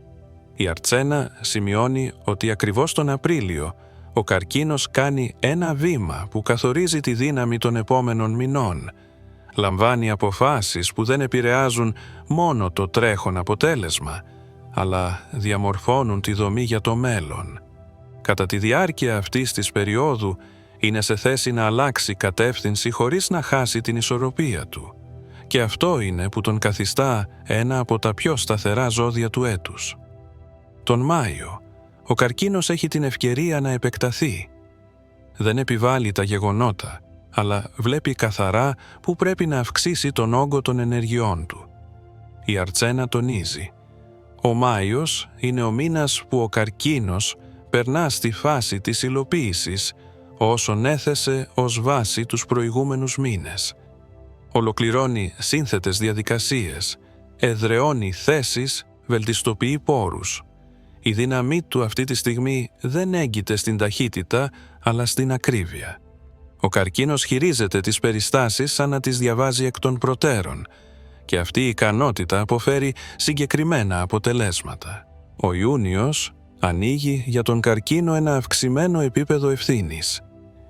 Η Αρτσένα σημειώνει ότι ακριβώς τον Απρίλιο ο καρκίνος κάνει ένα βήμα που καθορίζει τη δύναμη των επόμενων μηνών. Λαμβάνει αποφάσεις που δεν επηρεάζουν μόνο το τρέχον αποτέλεσμα, αλλά διαμορφώνουν τη δομή για το μέλλον. Κατά τη διάρκεια αυτής της περίοδου είναι σε θέση να αλλάξει κατεύθυνση χωρίς να χάσει την ισορροπία του. Και αυτό είναι που τον καθιστά ένα από τα πιο σταθερά ζώδια του έτους. Τον Μάιο, ο καρκίνος έχει την ευκαιρία να επεκταθεί. Δεν επιβάλλει τα γεγονότα, αλλά βλέπει καθαρά που πρέπει να αυξήσει τον όγκο των ενεργειών του. Η Αρτσένα τονίζει, ο Μάιος είναι ο μήνας που ο καρκίνος περνά στη φάση της υλοποίησης όσον έθεσε ως βάση τους προηγούμενους μήνες. Ολοκληρώνει σύνθετες διαδικασίες, εδραιώνει θέσεις, βελτιστοποιεί πόρους. Η δύναμή του αυτή τη στιγμή δεν έγκυται στην ταχύτητα, αλλά στην ακρίβεια. Ο καρκίνος χειρίζεται τις περιστάσεις σαν να τις διαβάζει εκ των προτέρων και αυτή η ικανότητα αποφέρει συγκεκριμένα αποτελέσματα. Ο Ιούνιος ανοίγει για τον καρκίνο ένα αυξημένο επίπεδο ευθύνης.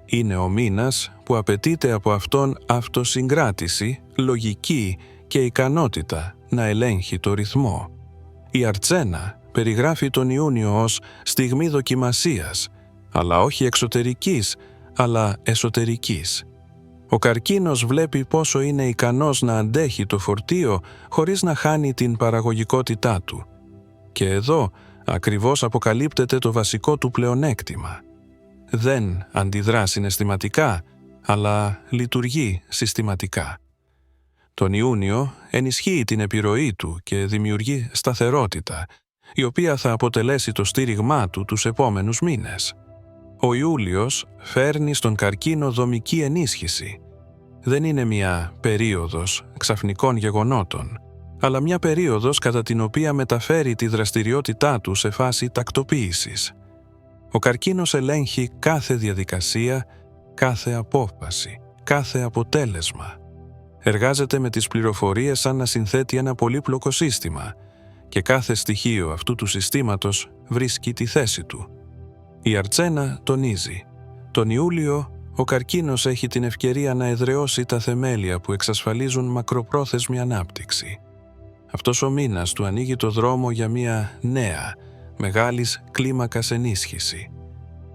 Είναι ο μήνας που απαιτείται από αυτόν αυτοσυγκράτηση, λογική και ικανότητα να ελέγχει το ρυθμό. Η Αρτσένα περιγράφει τον Ιούνιο ως στιγμή δοκιμασίας, αλλά όχι εξωτερικής, αλλά εσωτερικής. Ο καρκίνος βλέπει πόσο είναι ικανός να αντέχει το φορτίο χωρίς να χάνει την παραγωγικότητά του. Και εδώ ακριβώς αποκαλύπτεται το βασικό του πλεονέκτημα. Δεν αντιδρά συναισθηματικά, αλλά λειτουργεί συστηματικά. Τον Ιούνιο ενισχύει την επιρροή του και δημιουργεί σταθερότητα, η οποία θα αποτελέσει το στήριγμά του τους επόμενους μήνες. Ο Ιούλιος φέρνει στον καρκίνο δομική ενίσχυση. Δεν είναι μια περίοδος ξαφνικών γεγονότων, αλλά μια περίοδος κατά την οποία μεταφέρει τη δραστηριότητά του σε φάση τακτοποίησης. Ο καρκίνος ελέγχει κάθε διαδικασία, κάθε απόφαση, κάθε αποτέλεσμα. Εργάζεται με τις πληροφορίες σαν να συνθέτει ένα πολύπλοκο σύστημα και κάθε στοιχείο αυτού του συστήματος βρίσκει τη θέση του. Η Αρτσένα τονίζει: τον Ιούλιο ο καρκίνος έχει την ευκαιρία να εδραιώσει τα θεμέλια που εξασφαλίζουν μακροπρόθεσμη ανάπτυξη. Αυτός ο μήνας του ανοίγει το δρόμο για μια νέα, μεγάλης κλίμακας ενίσχυση.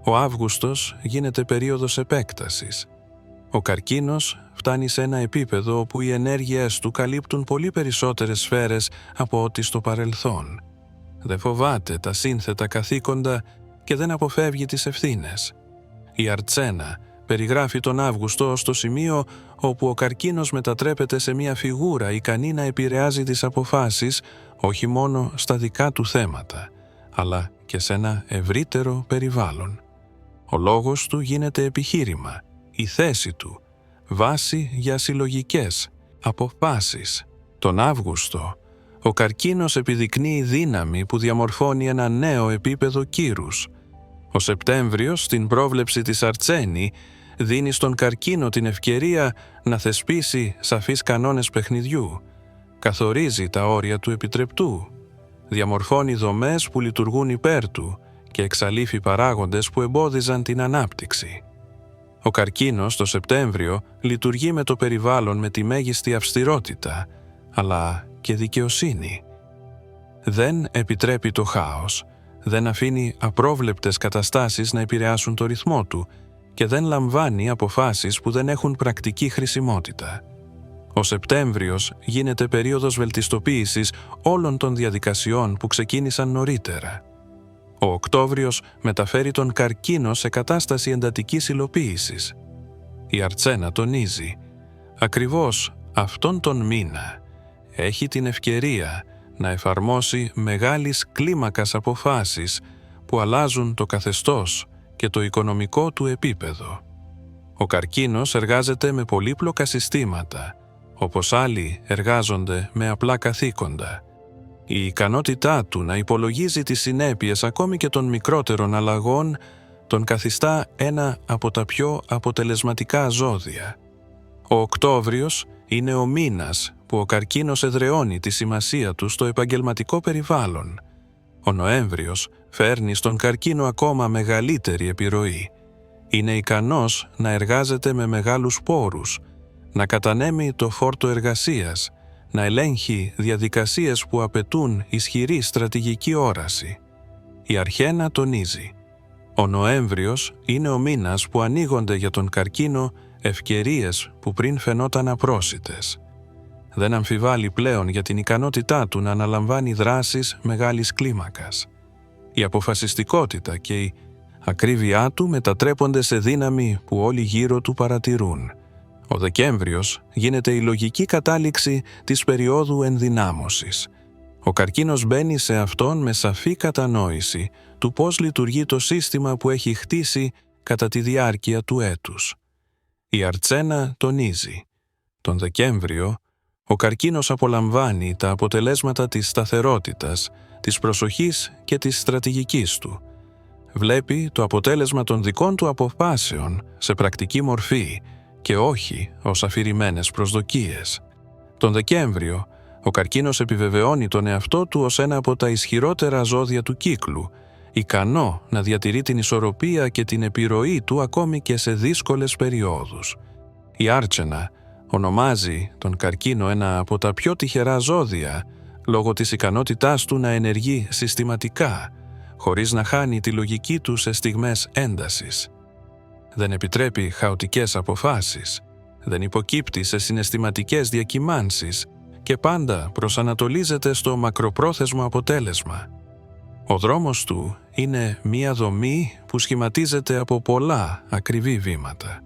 Ο Αύγουστος γίνεται περίοδος επέκτασης. Ο καρκίνος φτάνει σε ένα επίπεδο όπου οι ενέργειές του καλύπτουν πολύ περισσότερες σφαίρες από ό,τι στο παρελθόν. Δεν φοβάται τα σύνθετα καθήκοντα και δεν αποφεύγει τις ευθύνες. Η Αρτσένα περιγράφει τον Αύγουστο στο σημείο όπου ο καρκίνος μετατρέπεται σε μια φιγούρα ικανή να επηρεάζει τις αποφάσεις όχι μόνο στα δικά του θέματα, αλλά και σε ένα ευρύτερο περιβάλλον. Ο λόγος του γίνεται επιχείρημα, η θέση του, βάση για συλλογικές αποφάσεις. Τον Αύγουστο, ο καρκίνος επιδεικνύει δύναμη που διαμορφώνει ένα νέο επίπεδο κύρους. Ο Σεπτέμβριος, στην πρόβλεψη της Αρτσένη, δίνει στον καρκίνο την ευκαιρία να θεσπίσει σαφείς κανόνες παιχνιδιού, καθορίζει τα όρια του επιτρεπτού, διαμορφώνει δομές που λειτουργούν υπέρ του και εξαλείφει παράγοντες που εμπόδιζαν την ανάπτυξη. Ο καρκίνος το Σεπτέμβριο λειτουργεί με το περιβάλλον με τη μέγιστη αυστηρότητα, αλλά και δικαιοσύνη. Δεν επιτρέπει το χάος, δεν αφήνει απρόβλεπτες καταστάσεις να επηρεάσουν το ρυθμό του και δεν λαμβάνει αποφάσεις που δεν έχουν πρακτική χρησιμότητα. Ο Σεπτέμβριος γίνεται περίοδος βελτιστοποίησης όλων των διαδικασιών που ξεκίνησαν νωρίτερα. Ο Οκτώβριος μεταφέρει τον καρκίνο σε κατάσταση εντατικής υλοποίησης. Η Αρτσένα τονίζει: ακριβώς αυτόν τον μήνα έχει την ευκαιρία να εφαρμόσει μεγάλης κλίμακας αποφάσεις που αλλάζουν το καθεστώς και το οικονομικό του επίπεδο. Ο καρκίνος εργάζεται με πολύπλοκα συστήματα, όπως άλλοι εργάζονται με απλά καθήκοντα. Η ικανότητά του να υπολογίζει τις συνέπειες ακόμη και των μικρότερων αλλαγών τον καθιστά ένα από τα πιο αποτελεσματικά ζώδια. Ο Οκτώβριος είναι ο μήνας που ο καρκίνος εδραιώνει τη σημασία του στο επαγγελματικό περιβάλλον. Ο Νοέμβριος φέρνει στον καρκίνο ακόμα μεγαλύτερη επιρροή. Είναι ικανός να εργάζεται με μεγάλους πόρους, να κατανέμει το φόρτο εργασίας, να ελέγχει διαδικασίες που απαιτούν ισχυρή στρατηγική όραση. Η Αρχένα τονίζει: ο Νοέμβριος είναι ο μήνας που ανοίγονται για τον καρκίνο ευκαιρίες που πριν φαινόταν απρόσιτες. Δεν αμφιβάλλει πλέον για την ικανότητά του να αναλαμβάνει δράσεις μεγάλης κλίμακας. Η αποφασιστικότητα και η ακρίβειά του μετατρέπονται σε δύναμη που όλοι γύρω του παρατηρούν. Ο Δεκέμβριος γίνεται η λογική κατάληξη της περίοδου ενδυνάμωσης. Ο καρκίνος μπαίνει σε αυτόν με σαφή κατανόηση του πώς λειτουργεί το σύστημα που έχει χτίσει κατά τη διάρκεια του έτους. Η Αρτσένα τονίζει: τον Δεκέμβριο ο καρκίνος απολαμβάνει τα αποτελέσματα της σταθερότητας, της προσοχής και της στρατηγικής του. Βλέπει το αποτέλεσμα των δικών του αποφάσεων σε πρακτική μορφή και όχι ως αφηρημένες προσδοκίες. Τον Δεκέμβριο, ο καρκίνος επιβεβαιώνει τον εαυτό του ως ένα από τα ισχυρότερα ζώδια του κύκλου, ικανό να διατηρεί την ισορροπία και την επιρροή του ακόμη και σε δύσκολες περιόδους. Η Άρτσενα ονομάζει τον καρκίνο ένα από τα πιο τυχερά ζώδια, λόγω της ικανότητάς του να ενεργεί συστηματικά, χωρίς να χάνει τη λογική του σε στιγμές έντασης. Δεν επιτρέπει χαοτικές αποφάσεις, δεν υποκύπτει σε συναισθηματικές διακυμάνσεις και πάντα προσανατολίζεται στο μακροπρόθεσμο αποτέλεσμα. Ο δρόμος του είναι μία δομή που σχηματίζεται από πολλά ακριβή βήματα.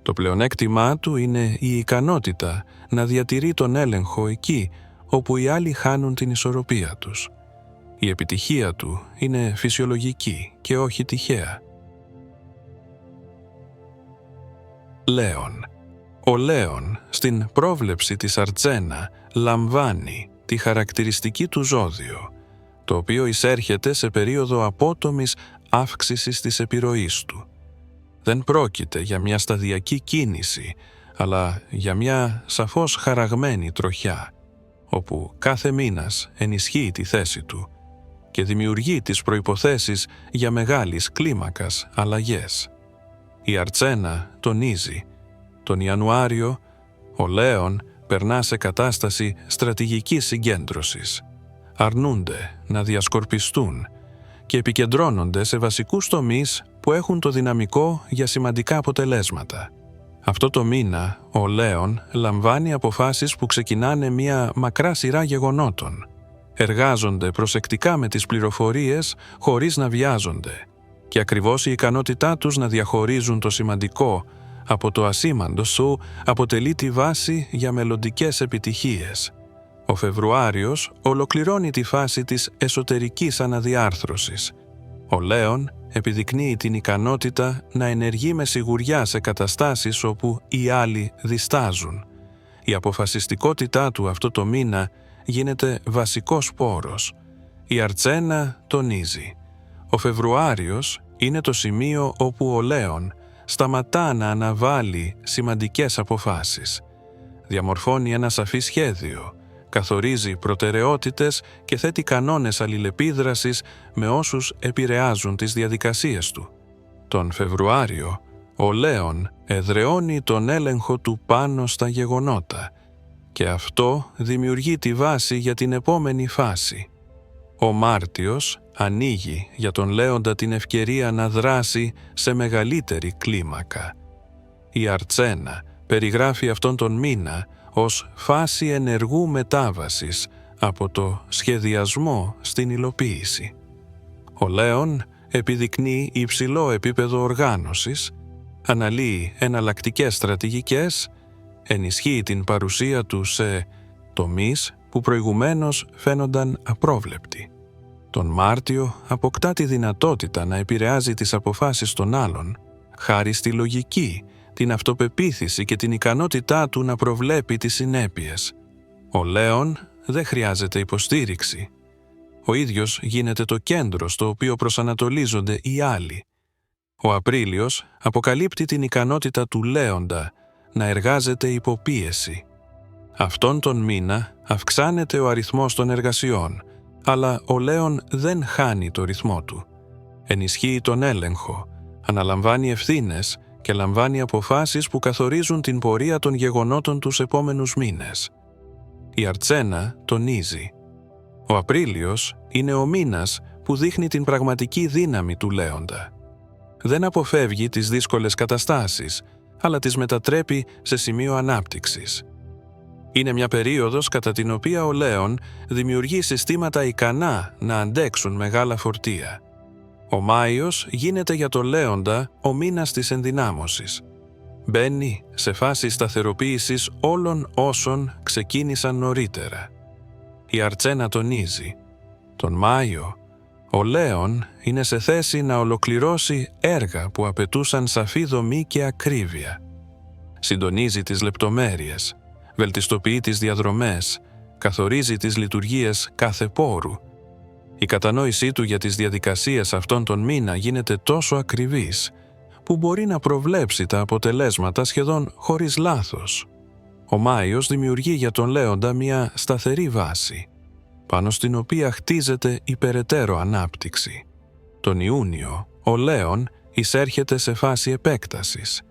Το πλεονέκτημά του είναι η ικανότητα να διατηρεί τον έλεγχο εκεί όπου οι άλλοι χάνουν την ισορροπία τους. Η επιτυχία του είναι φυσιολογική και όχι τυχαία. Λέων. Ο Λέων στην πρόβλεψη της Αρτσένα λαμβάνει τη χαρακτηριστική του ζώδιο, το οποίο εισέρχεται σε περίοδο απότομης αύξησης της επιρροής του. Δεν πρόκειται για μια σταδιακή κίνηση, αλλά για μια σαφώς χαραγμένη τροχιά, όπου κάθε μήνας ενισχύει τη θέση του και δημιουργεί τις προϋποθέσεις για μεγάλης κλίμακας αλλαγές. Η Αρτσένα τονίζει. Τον Ιανουάριο, ο Λέων περνά σε κατάσταση στρατηγικής συγκέντρωσης. Αρνούνται να διασκορπιστούν και επικεντρώνονται σε βασικούς τομείς που έχουν το δυναμικό για σημαντικά αποτελέσματα. Αυτό το μήνα, ο Λέων λαμβάνει αποφάσεις που ξεκινάνε μια μακρά σειρά γεγονότων. Εργάζονται προσεκτικά με τις πληροφορίες χωρίς να βιάζονται και ακριβώς η ικανότητά τους να διαχωρίζουν το σημαντικό από το ασήμαντο σου αποτελεί τη βάση για μελλοντικές επιτυχίες. Ο Φεβρουάριος ολοκληρώνει τη φάση της εσωτερικής αναδιάρθρωσης. Ο Λέων επιδεικνύει την ικανότητα να ενεργεί με σιγουριά σε καταστάσεις όπου οι άλλοι διστάζουν. Η αποφασιστικότητά του αυτό το μήνα γίνεται βασικός πόρος. Η Αρτσένα τονίζει. Ο Φεβρουάριος είναι το σημείο όπου ο Λέων σταματά να αναβάλει σημαντικές αποφάσεις. Διαμορφώνει ένα σαφή σχέδιο, καθορίζει προτεραιότητες και θέτει κανόνες αλληλεπίδρασης με όσους επηρεάζουν τις διαδικασίες του. Τον Φεβρουάριο, ο Λέων εδραιώνει τον έλεγχο του πάνω στα γεγονότα και αυτό δημιουργεί τη βάση για την επόμενη φάση. Ο Μάρτιος ανοίγει για τον Λέοντα την ευκαιρία να δράσει σε μεγαλύτερη κλίμακα. Η Αρτσένα περιγράφει αυτόν τον μήνα ως φάση ενεργού μετάβασης από το σχεδιασμό στην υλοποίηση. Ο Λέων επιδεικνύει υψηλό επίπεδο οργάνωσης, αναλύει εναλλακτικές στρατηγικές, ενισχύει την παρουσία του σε τομείς που προηγουμένως φαίνονταν απρόβλεπτοι. Τον Μάρτιο αποκτά τη δυνατότητα να επηρεάζει τις αποφάσεις των άλλων, χάρη στη λογική, την αυτοπεποίθηση και την ικανότητά του να προβλέπει τις συνέπειες. Ο Λέων δεν χρειάζεται υποστήριξη. Ο ίδιος γίνεται το κέντρο στο οποίο προσανατολίζονται οι άλλοι. Ο Απρίλιος αποκαλύπτει την ικανότητα του Λέοντα να εργάζεται υπό πίεση. Αυτόν τον μήνα αυξάνεται ο αριθμός των εργασιών, αλλά ο Λέων δεν χάνει το ρυθμό του. Ενισχύει τον έλεγχο, αναλαμβάνει ευθύνες και λαμβάνει αποφάσεις που καθορίζουν την πορεία των γεγονότων τους επόμενους μήνες. Η Αρτσένα τονίζει. Ο Απρίλιος είναι ο μήνας που δείχνει την πραγματική δύναμη του Λέοντα. Δεν αποφεύγει τις δύσκολες καταστάσεις, αλλά τις μετατρέπει σε σημείο ανάπτυξης. Είναι μια περίοδος κατά την οποία ο Λέων δημιουργεί συστήματα ικανά να αντέξουν μεγάλα φορτία. Ο Μάιος γίνεται για το Λέοντα ο μήνας της ενδυνάμωσης. Μπαίνει σε φάση σταθεροποίησης όλων όσων ξεκίνησαν νωρίτερα. Η Αρτσένα τονίζει. Τον Μάιο, ο Λέων είναι σε θέση να ολοκληρώσει έργα που απαιτούσαν σαφή δομή και ακρίβεια. Συντονίζει τις λεπτομέρειες, βελτιστοποιεί τις διαδρομές, καθορίζει τις λειτουργίες κάθε πόρου. Η κατανόησή του για τις διαδικασίες αυτόν τον μήνα γίνεται τόσο ακριβής, που μπορεί να προβλέψει τα αποτελέσματα σχεδόν χωρίς λάθος. Ο Μάιος δημιουργεί για τον Λέοντα μια σταθερή βάση, πάνω στην οποία χτίζεται η περαιτέρω ανάπτυξη. Τον Ιούνιο, ο Λέων εισέρχεται σε φάση επέκτασης.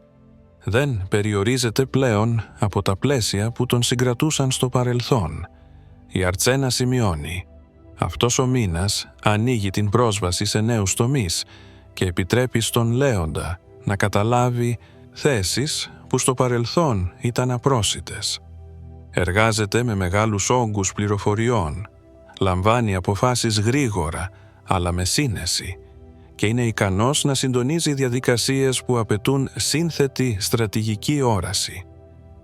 Δεν περιορίζεται πλέον από τα πλαίσια που τον συγκρατούσαν στο παρελθόν. Η Αρτσένα σημειώνει: αυτός ο μήνας ανοίγει την πρόσβαση σε νέους τομείς και επιτρέπει στον Λέοντα να καταλάβει θέσεις που στο παρελθόν ήταν απρόσιτες. Εργάζεται με μεγάλους όγκους πληροφοριών, λαμβάνει αποφάσεις γρήγορα αλλά με σύνεση και είναι ικανός να συντονίζει διαδικασίες που απαιτούν σύνθετη στρατηγική όραση.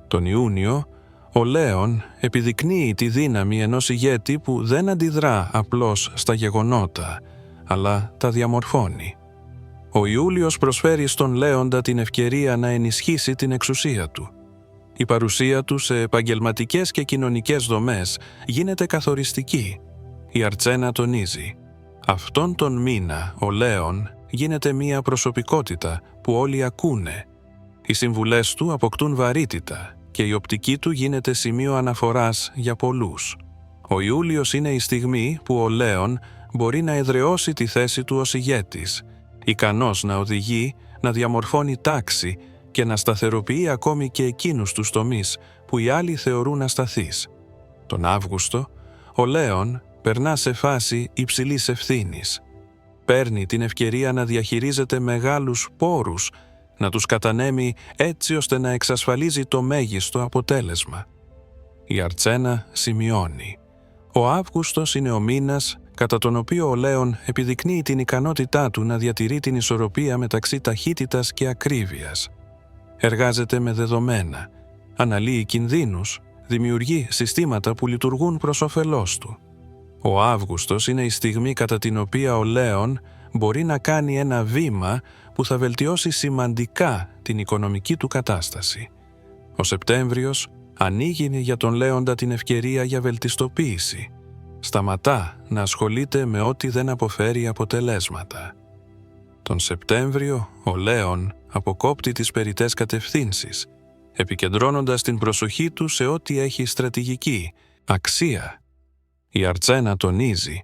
Τον Ιούνιο, ο Λέων επιδεικνύει τη δύναμη ενός ηγέτη που δεν αντιδρά απλώς στα γεγονότα, αλλά τα διαμορφώνει. Ο Ιούλιος προσφέρει στον Λέοντα την ευκαιρία να ενισχύσει την εξουσία του. Η παρουσία του σε επαγγελματικές και κοινωνικές δομές γίνεται καθοριστική. Η Αρτσένα τονίζει: αυτόν τον μήνα ο Λέων γίνεται μία προσωπικότητα που όλοι ακούνε. Οι συμβουλές του αποκτούν βαρύτητα και η οπτική του γίνεται σημείο αναφοράς για πολλούς. Ο Ιούλιος είναι η στιγμή που ο Λέων μπορεί να εδραιώσει τη θέση του ως ηγέτης, ικανός να οδηγεί, να διαμορφώνει τάξη και να σταθεροποιεί ακόμη και εκείνους τους τομείς που οι άλλοι θεωρούν ασταθείς. Τον Αύγουστο, ο Λέων περνά σε φάση υψηλής ευθύνης. Παίρνει την ευκαιρία να διαχειρίζεται μεγάλους πόρους, να τους κατανέμει έτσι ώστε να εξασφαλίζει το μέγιστο αποτέλεσμα. Η Αρτσένα σημειώνει: ο Αύγουστος είναι ο μήνας κατά τον οποίο ο Λέων επιδεικνύει την ικανότητά του να διατηρεί την ισορροπία μεταξύ ταχύτητας και ακρίβειας. Εργάζεται με δεδομένα, αναλύει κινδύνους, δημιουργεί συστήματα που λειτουργούν προς όφελός του. Ο Αύγουστος είναι η στιγμή κατά την οποία ο Λέων μπορεί να κάνει ένα βήμα που θα βελτιώσει σημαντικά την οικονομική του κατάσταση. Ο Σεπτέμβριος ανοίγει για τον Λέοντα την ευκαιρία για βελτιστοποίηση. Σταματά να ασχολείται με ό,τι δεν αποφέρει αποτελέσματα. Τον Σεπτέμβριο ο Λέων αποκόπτει τις περιττές κατευθύνσεις, επικεντρώνοντας την προσοχή του σε ό,τι έχει στρατηγική αξία. Η Αρτσένα τονίζει: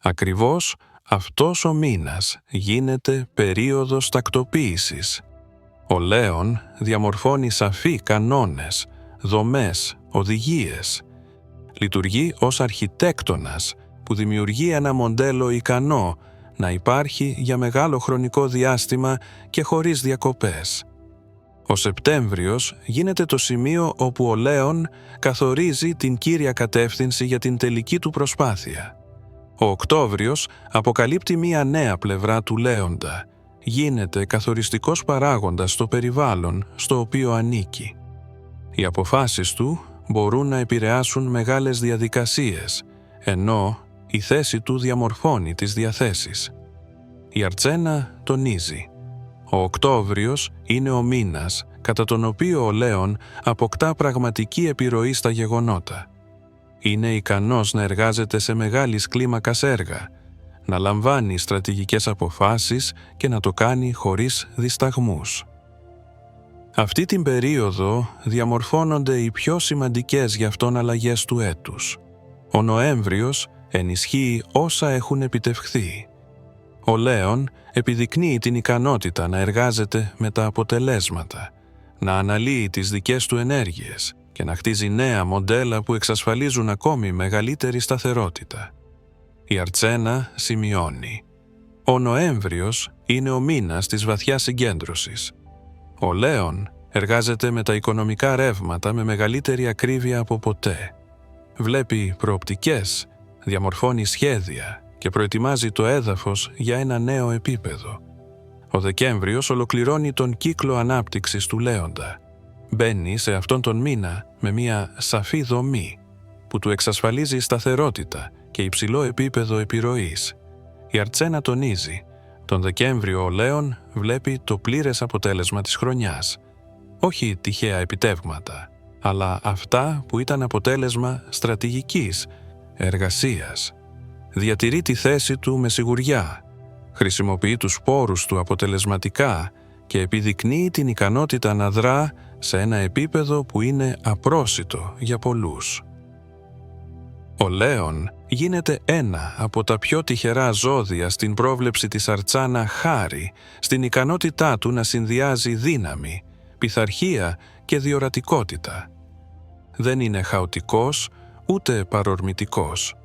ακριβώς αυτός ο μήνας γίνεται περίοδος τακτοποίησης. Ο Λέων διαμορφώνει σαφή κανόνες, δομές, οδηγίες. Λειτουργεί ως αρχιτέκτονας που δημιουργεί ένα μοντέλο ικανό να υπάρχει για μεγάλο χρονικό διάστημα και χωρίς διακοπές. Ο Σεπτέμβριος γίνεται το σημείο όπου ο Λέων καθορίζει την κύρια κατεύθυνση για την τελική του προσπάθεια. Ο Οκτώβριος αποκαλύπτει μία νέα πλευρά του Λέοντα. Γίνεται καθοριστικός παράγοντας στο περιβάλλον στο οποίο ανήκει. Οι αποφάσεις του μπορούν να επηρεάσουν μεγάλες διαδικασίες, ενώ η θέση του διαμορφώνει τις διαθέσεις. Η Αρτσένα τονίζει: ο Οκτώβριος είναι ο μήνας κατά τον οποίο ο Λέων αποκτά πραγματική επιρροή στα γεγονότα. Είναι ικανός να εργάζεται σε μεγάλης κλίμακας έργα, να λαμβάνει στρατηγικές αποφάσεις και να το κάνει χωρίς δισταγμούς. Αυτή την περίοδο διαμορφώνονται οι πιο σημαντικές για αυτόν αλλαγές του έτους. Ο Νοέμβριος ενισχύει όσα έχουν επιτευχθεί. Ο Λέων επιδεικνύει την ικανότητα να εργάζεται με τα αποτελέσματα, να αναλύει τις δικές του ενέργειες και να χτίζει νέα μοντέλα που εξασφαλίζουν ακόμη μεγαλύτερη σταθερότητα. Η Αρτσένα σημειώνει: ο Νοέμβριος είναι ο μήνας της βαθιάς συγκέντρωσης. Ο Λέων εργάζεται με τα οικονομικά ρεύματα με μεγαλύτερη ακρίβεια από ποτέ. Βλέπει προοπτικές, διαμορφώνει σχέδια και προετοιμάζει το έδαφος για ένα νέο επίπεδο. Ο Δεκέμβριος ολοκληρώνει τον κύκλο ανάπτυξης του Λέοντα. Μπαίνει σε αυτόν τον μήνα με μια σαφή δομή που του εξασφαλίζει σταθερότητα και υψηλό επίπεδο επιρροής. Η Αρτσένα τονίζει: τον Δεκέμβριο ο Λέων βλέπει το πλήρες αποτέλεσμα της χρονιάς. Όχι τυχαία επιτεύγματα, αλλά αυτά που ήταν αποτέλεσμα στρατηγικής εργασίας. Διατηρεί τη θέση του με σιγουριά, χρησιμοποιεί τους πόρους του αποτελεσματικά και επιδεικνύει την ικανότητα να δρά σε ένα επίπεδο που είναι απρόσιτο για πολλούς. Ο Λέων γίνεται ένα από τα πιο τυχερά ζώδια στην πρόβλεψη της Αρτσάνα χάρη στην ικανότητά του να συνδυάζει δύναμη, πειθαρχία και διορατικότητα. Δεν είναι χαοτικός, ούτε παρορμητικός.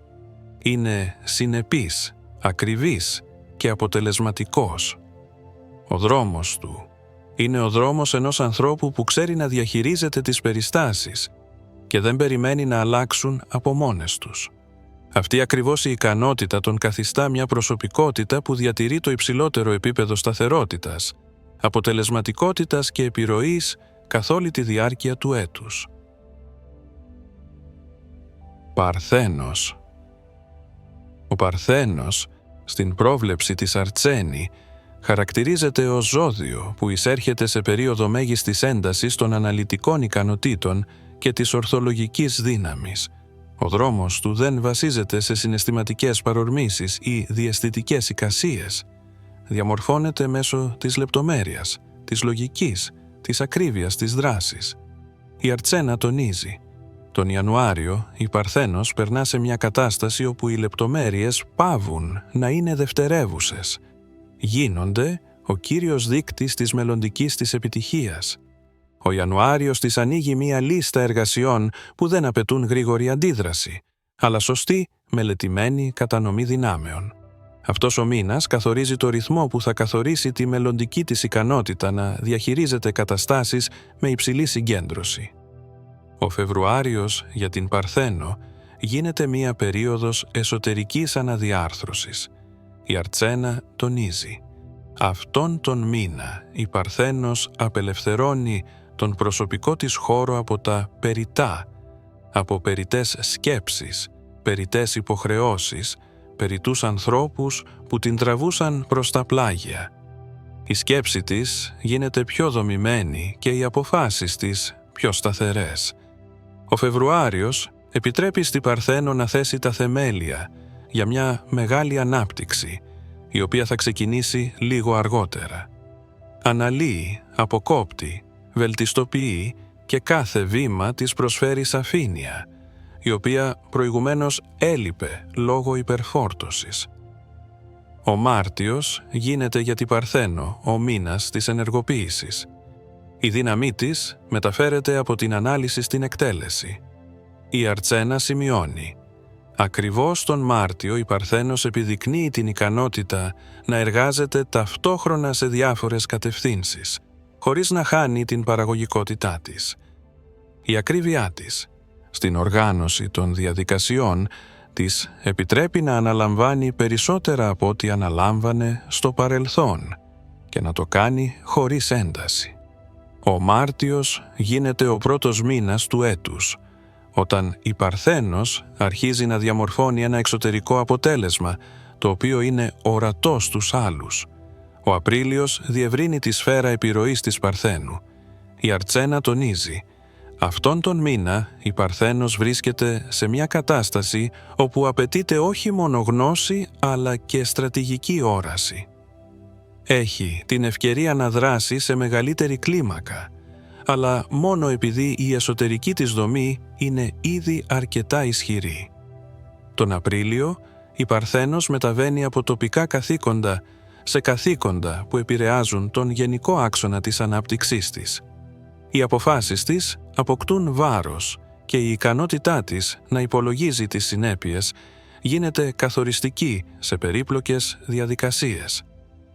Είναι συνεπής, ακριβής και αποτελεσματικός. Ο δρόμος του είναι ο δρόμος ενός ανθρώπου που ξέρει να διαχειρίζεται τις περιστάσεις και δεν περιμένει να αλλάξουν από μόνες τους. Αυτή ακριβώς η ικανότητα τον καθιστά μια προσωπικότητα που διατηρεί το υψηλότερο επίπεδο σταθερότητας, αποτελεσματικότητας και επιρροής καθ' όλη τη διάρκεια του έτους. Παρθένος. Ο Παρθένος, στην πρόβλεψη της Αρτσένη, χαρακτηρίζεται ως ζώδιο που εισέρχεται σε περίοδο μέγιστης έντασης των αναλυτικών ικανοτήτων και της ορθολογικής δύναμης. Ο δρόμος του δεν βασίζεται σε συναισθηματικές παρορμήσεις ή διαισθητικές εικασίες. Διαμορφώνεται μέσω της λεπτομέρειας, της λογικής, της ακρίβειας της δράσης. Η Αρτσένα τονίζει: τον Ιανουάριο η Παρθένος περνά σε μια κατάσταση όπου οι λεπτομέρειες πάβουν να είναι δευτερεύουσες. Γίνονται ο κύριος δείκτης της μελλοντικής της επιτυχίας. Ο Ιανουάριος της ανοίγει μία λίστα εργασιών που δεν απαιτούν γρήγορη αντίδραση, αλλά σωστή, μελετημένη κατανομή δυνάμεων. Αυτός ο μήνας καθορίζει το ρυθμό που θα καθορίσει τη μελλοντική της ικανότητα να διαχειρίζεται καταστάσεις με υψηλή συγκέντρωση. Ο Φεβρουάριος για την Παρθένο γίνεται μία περίοδος εσωτερικής αναδιάρθρωσης. Η Αρτσένα τονίζει: αυτόν τον μήνα η Παρθένος απελευθερώνει τον προσωπικό της χώρο από τα περιτά, από περιτές σκέψεις, περιτές υποχρεώσεις, περιτούς ανθρώπους που την τραβούσαν προς τα πλάγια. Η σκέψη της γίνεται πιο δομημένη και οι αποφάσεις της πιο σταθερές. Ο Φεβρουάριος επιτρέπει στη Παρθένο να θέσει τα θεμέλια για μια μεγάλη ανάπτυξη, η οποία θα ξεκινήσει λίγο αργότερα. Αναλύει, αποκόπτει, βελτιστοποιεί και κάθε βήμα της προσφέρει σαφήνεια, η οποία προηγουμένως έλειπε λόγω υπερφόρτωσης. Ο Μάρτιος γίνεται για την Παρθένο ο μήνας της ενεργοποίησης. Η δύναμή της μεταφέρεται από την ανάλυση στην εκτέλεση. Η Αρτσένα σημειώνει: ακριβώς τον Μάρτιο η Παρθένος επιδεικνύει την ικανότητα να εργάζεται ταυτόχρονα σε διάφορες κατευθύνσεις, χωρίς να χάνει την παραγωγικότητά της. Η ακρίβειά της στην οργάνωση των διαδικασιών της επιτρέπει να αναλαμβάνει περισσότερα από ό,τι αναλάμβανε στο παρελθόν και να το κάνει χωρίς ένταση. Ο Μάρτιος γίνεται ο πρώτος μήνας του έτους, όταν η Παρθένος αρχίζει να διαμορφώνει ένα εξωτερικό αποτέλεσμα, το οποίο είναι ορατό στους άλλους. Ο Απρίλιος διευρύνει τη σφαίρα επιρροής της Παρθένου. Η Αρτσένα τονίζει: αυτόν τον μήνα η Παρθένος βρίσκεται σε μια κατάσταση όπου απαιτείται όχι μόνο γνώση, αλλά και στρατηγική όραση. Έχει την ευκαιρία να δράσει σε μεγαλύτερη κλίμακα, αλλά μόνο επειδή η εσωτερική της δομή είναι ήδη αρκετά ισχυρή. Τον Απρίλιο, η Παρθένος μεταβαίνει από τοπικά καθήκοντα σε καθήκοντα που επηρεάζουν τον γενικό άξονα της ανάπτυξής της. Οι αποφάσεις της αποκτούν βάρος και η ικανότητά της να υπολογίζει τις συνέπειες γίνεται καθοριστική σε περίπλοκες διαδικασίες.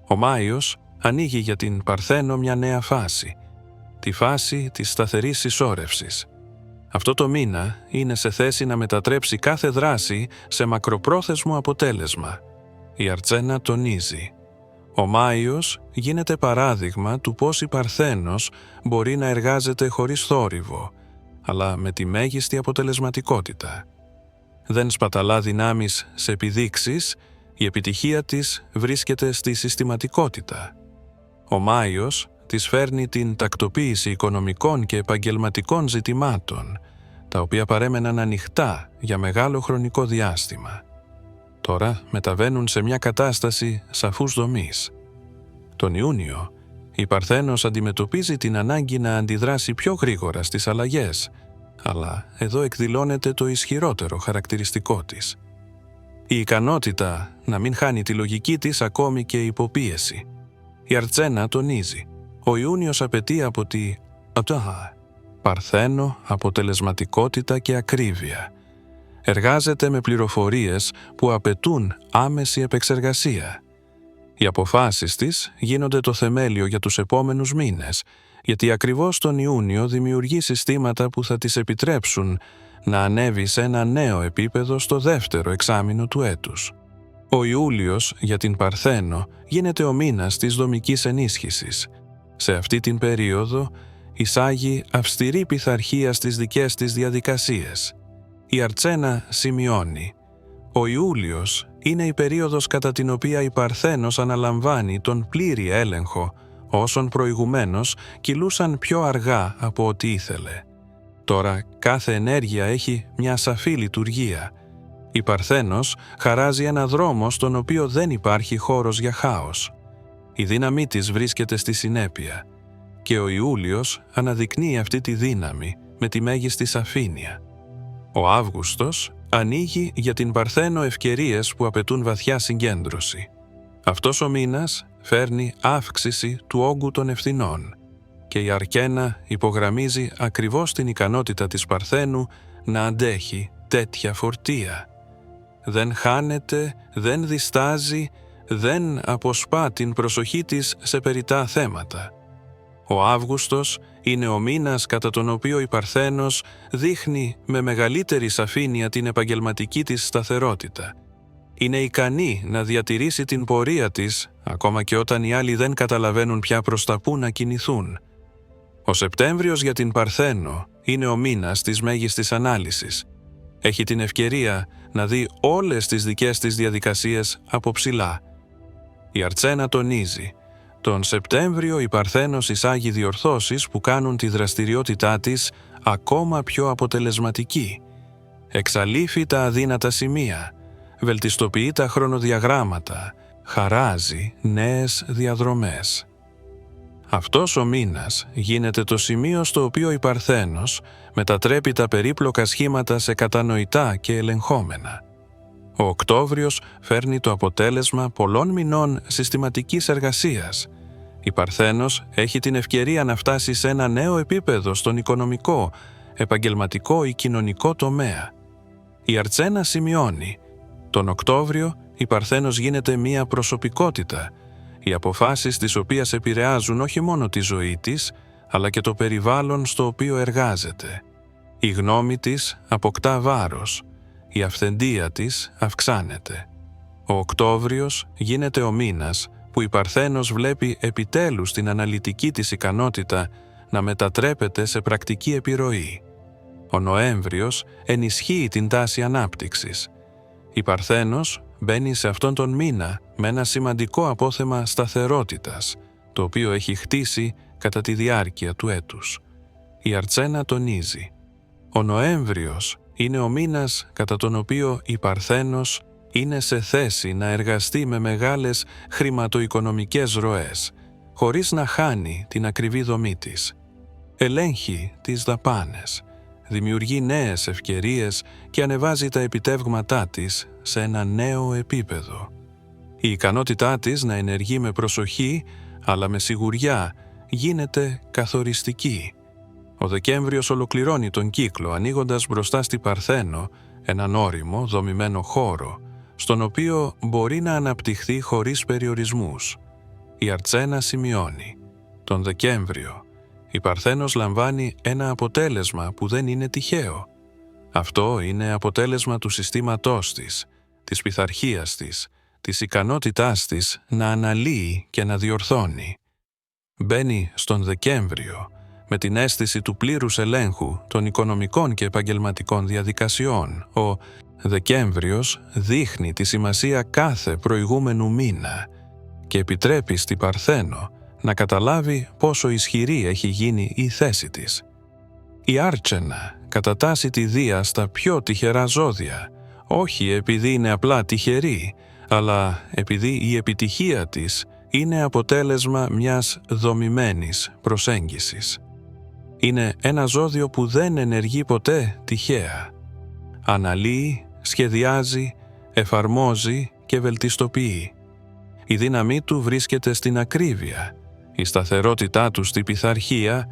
Ο Μάιος ανοίγει για την Παρθένο μια νέα φάση, τη φάση της σταθερής συσσόρευσης. Αυτό το μήνα είναι σε θέση να μετατρέψει κάθε δράση σε μακροπρόθεσμο αποτέλεσμα. Η Αρτσένα τονίζει: ο Μάιος γίνεται παράδειγμα του πώς η Παρθένος μπορεί να εργάζεται χωρίς θόρυβο, αλλά με τη μέγιστη αποτελεσματικότητα. Δεν σπαταλά δυνάμεις σε επιδείξεις, η επιτυχία της βρίσκεται στη συστηματικότητα. Ο Μάιος της φέρνει την τακτοποίηση οικονομικών και επαγγελματικών ζητημάτων, τα οποία παρέμεναν ανοιχτά για μεγάλο χρονικό διάστημα. Τώρα μεταβαίνουν σε μια κατάσταση σαφούς δομής. Τον Ιούνιο, η Παρθένος αντιμετωπίζει την ανάγκη να αντιδράσει πιο γρήγορα στις αλλαγές, αλλά εδώ εκδηλώνεται το ισχυρότερο χαρακτηριστικό της. Η ικανότητα να μην χάνει τη λογική της ακόμη και υποπίεση. Η Αρτσένα τονίζει: ο Ιούνιος απαιτεί από τη Παρθένο αποτελεσματικότητα και ακρίβεια. Εργάζεται με πληροφορίες που απαιτούν άμεση επεξεργασία. Οι αποφάσεις της γίνονται το θεμέλιο για τους επόμενους μήνες, γιατί ακριβώς τον Ιούνιο δημιουργεί συστήματα που θα της επιτρέψουν να ανέβει σε ένα νέο επίπεδο στο δεύτερο εξάμηνο του έτους. Ο Ιούλιος για την Παρθένο γίνεται ο μήνας της δομικής ενίσχυσης. Σε αυτή την περίοδο εισάγει αυστηρή πειθαρχία στις δικές της διαδικασίες. Η Αρτσένα σημειώνει: «Ο Ιούλιος είναι η περίοδος κατά την οποία η Παρθένος αναλαμβάνει τον πλήρη έλεγχο όσων προηγουμένως κυλούσαν πιο αργά από ό,τι ήθελε. Τώρα κάθε ενέργεια έχει μια σαφή λειτουργία. Η Παρθένος χαράζει ένα δρόμο στον οποίο δεν υπάρχει χώρος για χάος. Η δύναμή της βρίσκεται στη συνέπεια και ο Ιούλιος αναδεικνύει αυτή τη δύναμη με τη μέγιστη σαφήνεια. Ο Αύγουστος ανοίγει για την Παρθένο ευκαιρίες που απαιτούν βαθιά συγκέντρωση. Αυτός ο μήνας φέρνει αύξηση του όγκου των ευθυνών και η Αρκένα υπογραμμίζει ακριβώς την ικανότητα της Παρθένου να αντέχει τέτοια φορτία. Δεν χάνεται, δεν διστάζει, δεν αποσπά την προσοχή της σε περιττά θέματα. Ο Αύγουστος είναι ο μήνας κατά τον οποίο η Παρθένος δείχνει με μεγαλύτερη σαφήνεια την επαγγελματική της σταθερότητα. Είναι ικανή να διατηρήσει την πορεία της, ακόμα και όταν οι άλλοι δεν καταλαβαίνουν πια προς τα πού να κινηθούν. Ο Σεπτέμβριος για την Παρθένο είναι ο μήνας της μέγιστης ανάλυσης. Έχει την ευκαιρία να δει όλες τις δικές της διαδικασίες από ψηλά. Η Αρτσένα τονίζει: τον Σεπτέμβριο η Παρθένος εισάγει διορθώσεις που κάνουν τη δραστηριότητά της ακόμα πιο αποτελεσματική. Εξαλείφει τα αδύνατα σημεία, βελτιστοποιεί τα χρονοδιαγράμματα, χαράζει νέες διαδρομές. Αυτός ο μήνας γίνεται το σημείο στο οποίο η Παρθένος μετατρέπει τα περίπλοκα σχήματα σε κατανοητά και ελεγχόμενα. Ο Οκτώβριος φέρνει το αποτέλεσμα πολλών μηνών συστηματικής εργασίας. Η Παρθένος έχει την ευκαιρία να φτάσει σε ένα νέο επίπεδο στον οικονομικό, επαγγελματικό ή κοινωνικό τομέα. Η Αρτσένα σημειώνει: τον Οκτώβριο η Παρθένος γίνεται μία προσωπικότητα, οι αποφάσεις τις οποίες επηρεάζουν όχι μόνο τη ζωή της, αλλά και το περιβάλλον στο οποίο εργάζεται. Η γνώμη της αποκτά βάρος, η αυθεντία της αυξάνεται. Ο Οκτώβριος γίνεται ο μήνας που η Παρθένος βλέπει επιτέλους την αναλυτική της ικανότητα να μετατρέπεται σε πρακτική επιρροή. Ο Νοέμβριος ενισχύει την τάση ανάπτυξης. Η Παρθένος μπαίνει σε αυτόν τον μήνα με ένα σημαντικό απόθεμα σταθερότητας, το οποίο έχει χτίσει κατά τη διάρκεια του έτους. Η Αρτσένα τονίζει: ο Νοέμβριος είναι ο μήνας κατά τον οποίο η Παρθένος είναι σε θέση να εργαστεί με μεγάλες χρηματοοικονομικές ροές, χωρίς να χάνει την ακριβή δομή της. Ελέγχει τις δαπάνες, δημιουργεί νέες ευκαιρίες και ανεβάζει τα επιτεύγματά της σε ένα νέο επίπεδο. Η ικανότητά της να ενεργεί με προσοχή, αλλά με σιγουριά, γίνεται καθοριστική. Ο Δεκέμβριος ολοκληρώνει τον κύκλο ανοίγοντας μπροστά στη Παρθένο έναν ώριμο, δομημένο χώρο, στον οποίο μπορεί να αναπτυχθεί χωρίς περιορισμούς. Η Αρτσένα σημειώνει: τον Δεκέμβριο η Παρθένος λαμβάνει ένα αποτέλεσμα που δεν είναι τυχαίο. Αυτό είναι αποτέλεσμα του συστήματός της πειθαρχίας της ικανότητάς της να αναλύει και να διορθώνει. Μπαίνει στον Δεκέμβριο με την αίσθηση του πλήρους ελέγχου των οικονομικών και επαγγελματικών διαδικασιών. Ο Δεκέμβριος δείχνει τη σημασία κάθε προηγούμενου μήνα και επιτρέπει στη Παρθένο να καταλάβει πόσο ισχυρή έχει γίνει η θέση της. Η Άρτσενα κατατάσσει τη Δία στα πιο τυχερά ζώδια, όχι επειδή είναι απλά τυχερή, αλλά επειδή η επιτυχία της είναι αποτέλεσμα μιας δομημένης προσέγγισης. Είναι ένα ζώδιο που δεν ενεργεί ποτέ τυχαία. Αναλύει, σχεδιάζει, εφαρμόζει και βελτιστοποιεί. Η δύναμή του βρίσκεται στην ακρίβεια, η σταθερότητά του στη πειθαρχία,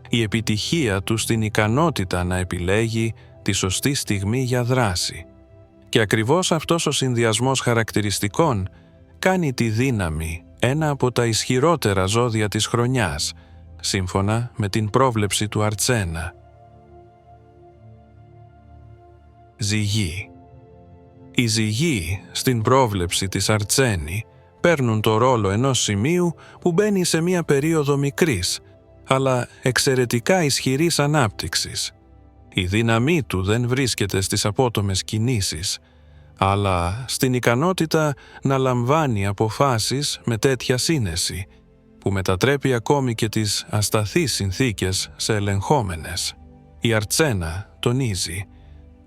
η επιτυχία του στην ικανότητα να επιλέγει, τη σωστή στιγμή για δράση. Και ακριβώς αυτός ο συνδυασμός χαρακτηριστικών κάνει τη δύναμη ένα από τα ισχυρότερα ζώδια της χρονιάς, σύμφωνα με την πρόβλεψη του Αρτσένα. Ζυγή. Οι ζυγοί στην πρόβλεψη της Αρτσένη παίρνουν το ρόλο ενός σημείου που μπαίνει σε μία περίοδο μικρής, αλλά εξαιρετικά ισχυρής ανάπτυξης. Η δύναμή του δεν βρίσκεται στις απότομες κινήσεις, αλλά στην ικανότητα να λαμβάνει αποφάσεις με τέτοια σύνεση, που μετατρέπει ακόμη και τις ασταθείς συνθήκες σε ελεγχόμενες. Η Αρτσένα τονίζει: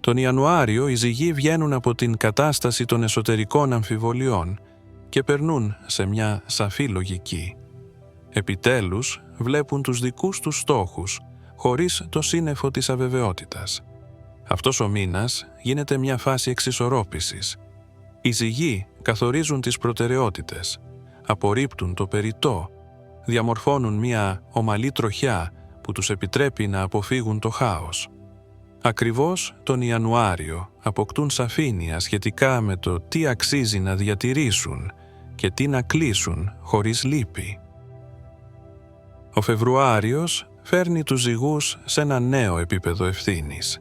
τον Ιανουάριο οι ζυγοί βγαίνουν από την κατάσταση των εσωτερικών αμφιβολιών και περνούν σε μια σαφή λογική. Επιτέλους βλέπουν τους δικούς τους στόχους, χωρίς το σύννεφο της αβεβαιότητας. Αυτός ο μήνας γίνεται μια φάση εξισορρόπησης. Οι ζυγοί καθορίζουν τις προτεραιότητες, απορρίπτουν το περιττό, διαμορφώνουν μια ομαλή τροχιά που τους επιτρέπει να αποφύγουν το χάος. Ακριβώς τον Ιανουάριο αποκτούν σαφήνεια σχετικά με το τι αξίζει να διατηρήσουν και τι να κλείσουν χωρίς λύπη. Ο Φεβρουάριος φέρνει τους ζυγούς σε ένα νέο επίπεδο ευθύνης.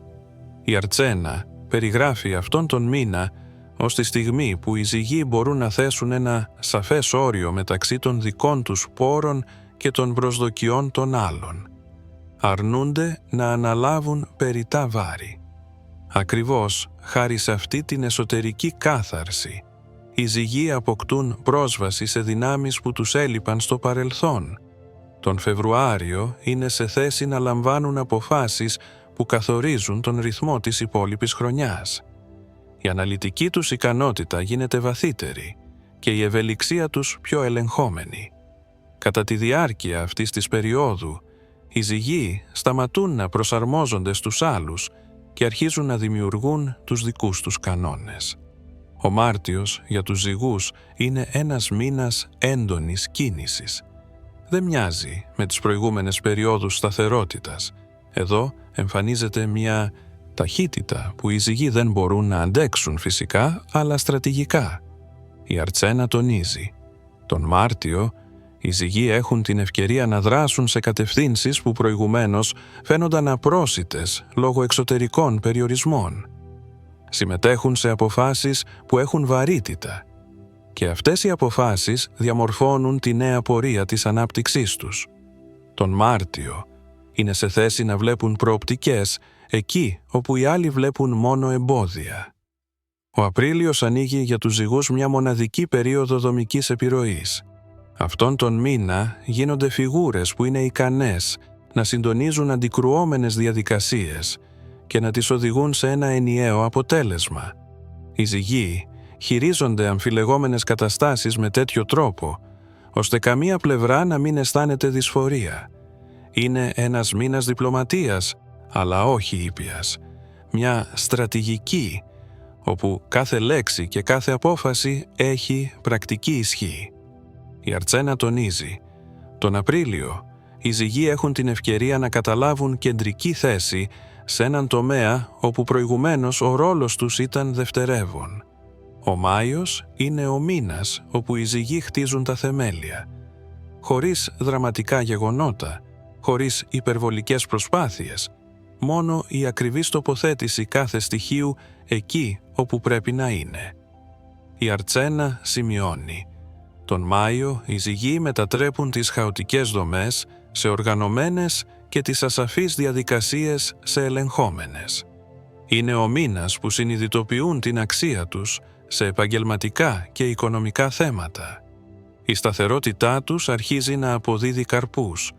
Η Αρτσένα περιγράφει αυτόν τον μήνα ως τη στιγμή που οι ζυγοί μπορούν να θέσουν ένα σαφές όριο μεταξύ των δικών τους πόρων και των προσδοκιών των άλλων. Αρνούνται να αναλάβουν περιττά βάρη. Ακριβώς χάρη σε αυτή την εσωτερική κάθαρση, οι ζυγοί αποκτούν πρόσβαση σε δυνάμεις που τους έλειπαν στο παρελθόν. Τον Φεβρουάριο είναι σε θέση να λαμβάνουν αποφάσεις που καθορίζουν τον ρυθμό της υπόλοιπης χρονιάς. Η αναλυτική τους ικανότητα γίνεται βαθύτερη και η ευελιξία τους πιο ελεγχόμενη. Κατά τη διάρκεια αυτής της περίοδου, οι ζυγοί σταματούν να προσαρμόζονται στους άλλους και αρχίζουν να δημιουργούν τους δικούς τους κανόνες. Ο Μάρτιος για τους ζυγούς είναι ένας μήνας έντονης κίνησης. Δεν μοιάζει με τις προηγούμενες περιόδους σταθερότητας. Εδώ εμφανίζεται μια ταχύτητα που οι ζυγοί δεν μπορούν να αντέξουν φυσικά, αλλά στρατηγικά. Η Αρτσένα τονίζει: τον Μάρτιο οι ζυγοί έχουν την ευκαιρία να δράσουν σε κατευθύνσεις που προηγουμένως φαίνονταν απρόσιτες λόγω εξωτερικών περιορισμών. Συμμετέχουν σε αποφάσεις που έχουν βαρύτητα και αυτές οι αποφάσεις διαμορφώνουν τη νέα πορεία της ανάπτυξής τους. Τον Μάρτιο είναι σε θέση να βλέπουν προοπτικές εκεί όπου οι άλλοι βλέπουν μόνο εμπόδια. Ο Απρίλιος ανοίγει για τους ζυγούς μια μοναδική περίοδο δομικής επιρροής. Αυτόν τον μήνα γίνονται φιγούρες που είναι ικανές να συντονίζουν αντικρουόμενες διαδικασίες και να τις οδηγούν σε ένα ενιαίο αποτέλεσμα. Οι ζυγοί χειρίζονται αμφιλεγόμενες καταστάσεις με τέτοιο τρόπο, ώστε καμία πλευρά να μην αισθάνεται δυσφορία. Είναι ένας μήνας διπλωματίας, αλλά όχι ήπιας. Μια στρατηγική, όπου κάθε λέξη και κάθε απόφαση έχει πρακτική ισχύ. Η Αρτσένα τονίζει: τον Απρίλιο οι ζυγοί έχουν την ευκαιρία να καταλάβουν κεντρική θέση σε έναν τομέα όπου προηγουμένως ο ρόλος τους ήταν δευτερεύον. Ο Μάιος είναι ο μήνας όπου οι ζυγοί χτίζουν τα θεμέλια. Χωρίς δραματικά γεγονότα, χωρίς υπερβολικές προσπάθειες, μόνο η ακριβής τοποθέτηση κάθε στοιχείου εκεί όπου πρέπει να είναι. Η Αρτσένα σημειώνει: τον Μάιο οι ζυγοί μετατρέπουν τις χαοτικές δομές σε οργανωμένες και τις ασαφείς διαδικασίες σε ελεγχόμενες. Είναι ο μήνας που συνειδητοποιούν την αξία τους σε επαγγελματικά και οικονομικά θέματα. Η σταθερότητά τους αρχίζει να αποδίδει καρπούς.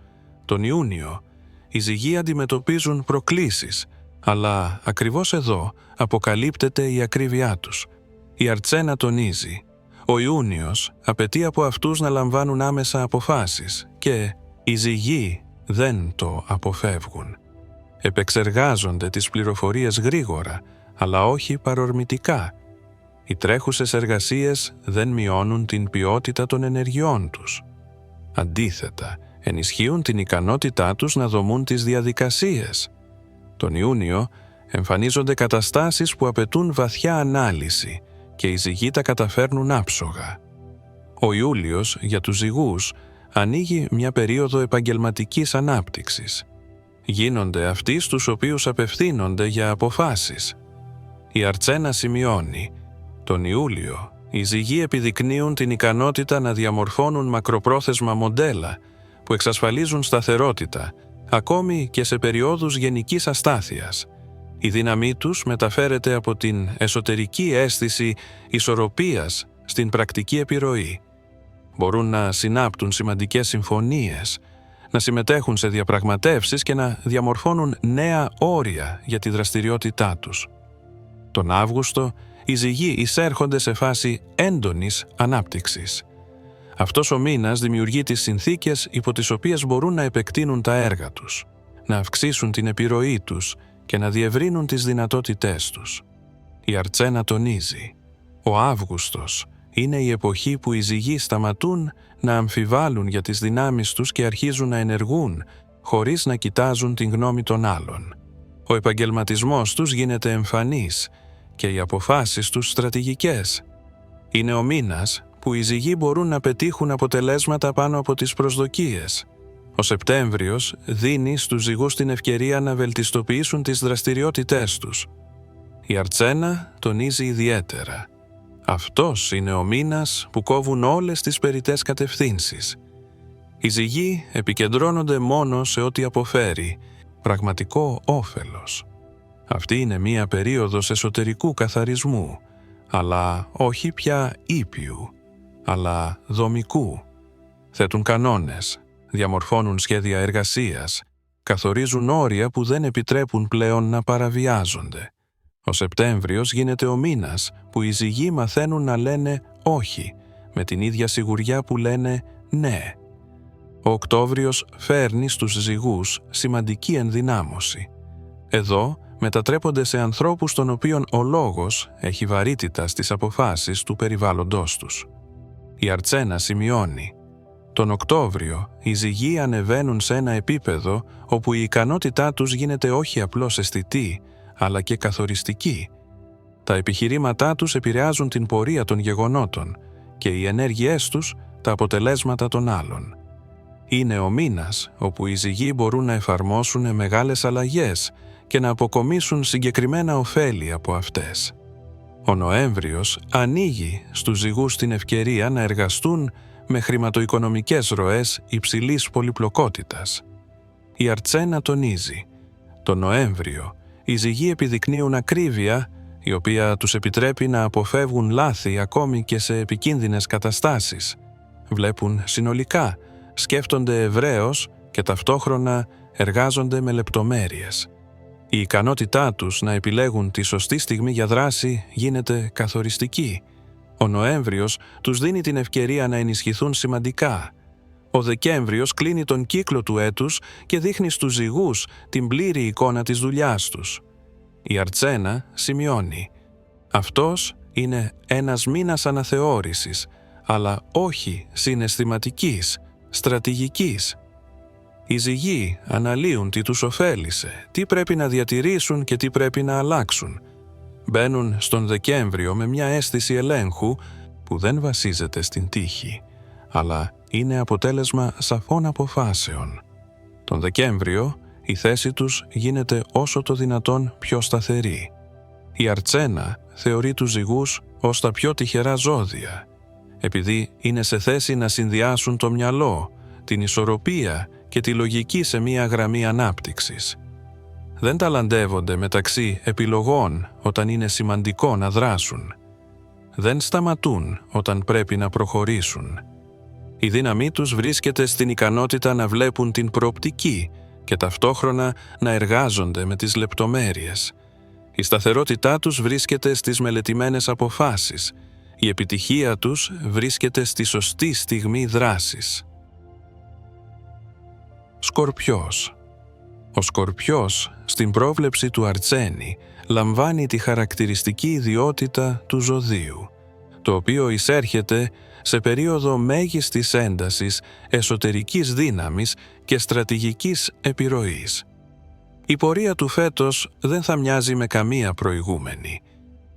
Τον Ιούνιο οι ζυγοί αντιμετωπίζουν προκλήσεις, αλλά ακριβώς εδώ αποκαλύπτεται η ακρίβειά τους. Η Αρτσένα τονίζει: ο Ιούνιος απαιτεί από αυτούς να λαμβάνουν άμεσα αποφάσεις και οι ζυγοί δεν το αποφεύγουν. Επεξεργάζονται τις πληροφορίες γρήγορα, αλλά όχι παρορμητικά. Οι τρέχουσες εργασίες δεν μειώνουν την ποιότητα των ενεργειών τους. Αντίθετα, ενισχύουν την ικανότητά τους να δομούν τις διαδικασίες. Τον Ιούνιο εμφανίζονται καταστάσεις που απαιτούν βαθιά ανάλυση και οι ζυγοί τα καταφέρνουν άψογα. Ο Ιούλιος για τους ζυγούς ανοίγει μια περίοδο επαγγελματικής ανάπτυξης. Γίνονται αυτοί στους οποίους απευθύνονται για αποφάσεις. Η Αρτσένα σημειώνει: τον Ιούλιο οι ζυγοί επιδεικνύουν την ικανότητα να διαμορφώνουν μακροπρόθεσμα μοντέλα που εξασφαλίζουν σταθερότητα, ακόμη και σε περιόδους γενικής αστάθειας. Η δύναμή τους μεταφέρεται από την εσωτερική αίσθηση ισορροπίας στην πρακτική επιρροή. Μπορούν να συνάπτουν σημαντικές συμφωνίες, να συμμετέχουν σε διαπραγματεύσεις και να διαμορφώνουν νέα όρια για τη δραστηριότητά τους. Τον Αύγουστο, οι ζυγοί εισέρχονται σε φάση έντονης ανάπτυξης. Αυτός ο μήνας δημιουργεί τις συνθήκες υπό τις οποίες μπορούν να επεκτείνουν τα έργα τους, να αυξήσουν την επιρροή τους και να διευρύνουν τις δυνατότητές τους. Η Αρτσένα τονίζει: ο Αύγουστος είναι η εποχή που οι ζυγοί σταματούν να αμφιβάλλουν για τις δυνάμεις τους και αρχίζουν να ενεργούν χωρίς να κοιτάζουν την γνώμη των άλλων. Ο επαγγελματισμός τους γίνεται εμφανής και οι αποφάσεις τους στρατηγικές. Είναι ο μήνας που οι ζυγοί μπορούν να πετύχουν αποτελέσματα πάνω από τις προσδοκίες. Ο Σεπτέμβριος δίνει στους ζυγούς την ευκαιρία να βελτιστοποιήσουν τις δραστηριότητές τους. Η Αρτσένα τονίζει ιδιαίτερα: αυτός είναι ο μήνας που κόβουν όλες τις περιττές κατευθύνσεις. Οι ζυγοί επικεντρώνονται μόνο σε ό,τι αποφέρει πραγματικό όφελος. Αυτή είναι μία περίοδος εσωτερικού καθαρισμού, αλλά όχι πια ήπιου, αλλά δομικού. Θέτουν κανόνες, διαμορφώνουν σχέδια εργασίας, καθορίζουν όρια που δεν επιτρέπουν πλέον να παραβιάζονται. Ο Σεπτέμβριος γίνεται ο μήνας που οι ζυγοί μαθαίνουν να λένε όχι, με την ίδια σιγουριά που λένε ναι. Ο Οκτώβριος φέρνει στους ζυγούς σημαντική ενδυνάμωση. Εδώ μετατρέπονται σε ανθρώπους των οποίων ο λόγος έχει βαρύτητα στις αποφάσεις του περιβάλλοντός τους. Η Αρτσένα σημειώνει: τον Οκτώβριο οι ζυγοί ανεβαίνουν σε ένα επίπεδο όπου η ικανότητά τους γίνεται όχι απλώς αισθητή, αλλά και καθοριστική. Τα επιχειρήματά τους επηρεάζουν την πορεία των γεγονότων και οι ενέργειές τους τα αποτελέσματα των άλλων. Είναι ο μήνας όπου οι ζυγοί μπορούν να εφαρμόσουν μεγάλες αλλαγές και να αποκομίσουν συγκεκριμένα ωφέλη από αυτές. Ο Νοέμβριος ανοίγει στους ζυγούς την ευκαιρία να εργαστούν με χρηματοοικονομικές ροές υψηλής πολυπλοκότητας. Η Αρτσένα τονίζει: το Νοέμβριο οι ζυγοί επιδεικνύουν ακρίβεια, η οποία τους επιτρέπει να αποφεύγουν λάθη ακόμη και σε επικίνδυνες καταστάσεις. Βλέπουν συνολικά, σκέφτονται ευρέως και ταυτόχρονα εργάζονται με λεπτομέρειες. Η ικανότητά τους να επιλέγουν τη σωστή στιγμή για δράση γίνεται καθοριστική. Ο Νοέμβριος τους δίνει την ευκαιρία να ενισχυθούν σημαντικά. Ο Δεκέμβριος κλείνει τον κύκλο του έτους και δείχνει στους ζυγούς την πλήρη εικόνα της δουλειάς τους. Η Αρτσένα σημειώνει: αυτός είναι ένας μήνας αναθεώρησης, αλλά όχι συναισθηματικής, στρατηγικής. Οι ζυγοί αναλύουν τι τους ωφέλισε, τι πρέπει να διατηρήσουν και τι πρέπει να αλλάξουν. Μπαίνουν στον Δεκέμβριο με μια αίσθηση ελέγχου που δεν βασίζεται στην τύχη, αλλά είναι αποτέλεσμα σαφών αποφάσεων. Τον Δεκέμβριο η θέση τους γίνεται όσο το δυνατόν πιο σταθερή. Η Αρτσένα θεωρεί τους ζυγούς ως τα πιο τυχερά ζώδια, επειδή είναι σε θέση να συνδυάσουν το μυαλό, την ισορροπία και τη λογική σε μία γραμμή ανάπτυξης. Δεν ταλαντεύονται μεταξύ επιλογών όταν είναι σημαντικό να δράσουν. Δεν σταματούν όταν πρέπει να προχωρήσουν. Η δύναμή τους βρίσκεται στην ικανότητα να βλέπουν την προοπτική και ταυτόχρονα να εργάζονται με τις λεπτομέρειες. Η σταθερότητά τους βρίσκεται στις μελετημένες αποφάσεις. Η επιτυχία τους βρίσκεται στη σωστή στιγμή δράσης. Σκορπιός. Ο Σκορπιός, στην πρόβλεψη του Αρτσένη, λαμβάνει τη χαρακτηριστική ιδιότητα του ζωδίου, το οποίο εισέρχεται σε περίοδο μέγιστης έντασης, εσωτερικής δύναμης και στρατηγικής επιρροής. Η πορεία του φέτος δεν θα μοιάζει με καμία προηγούμενη.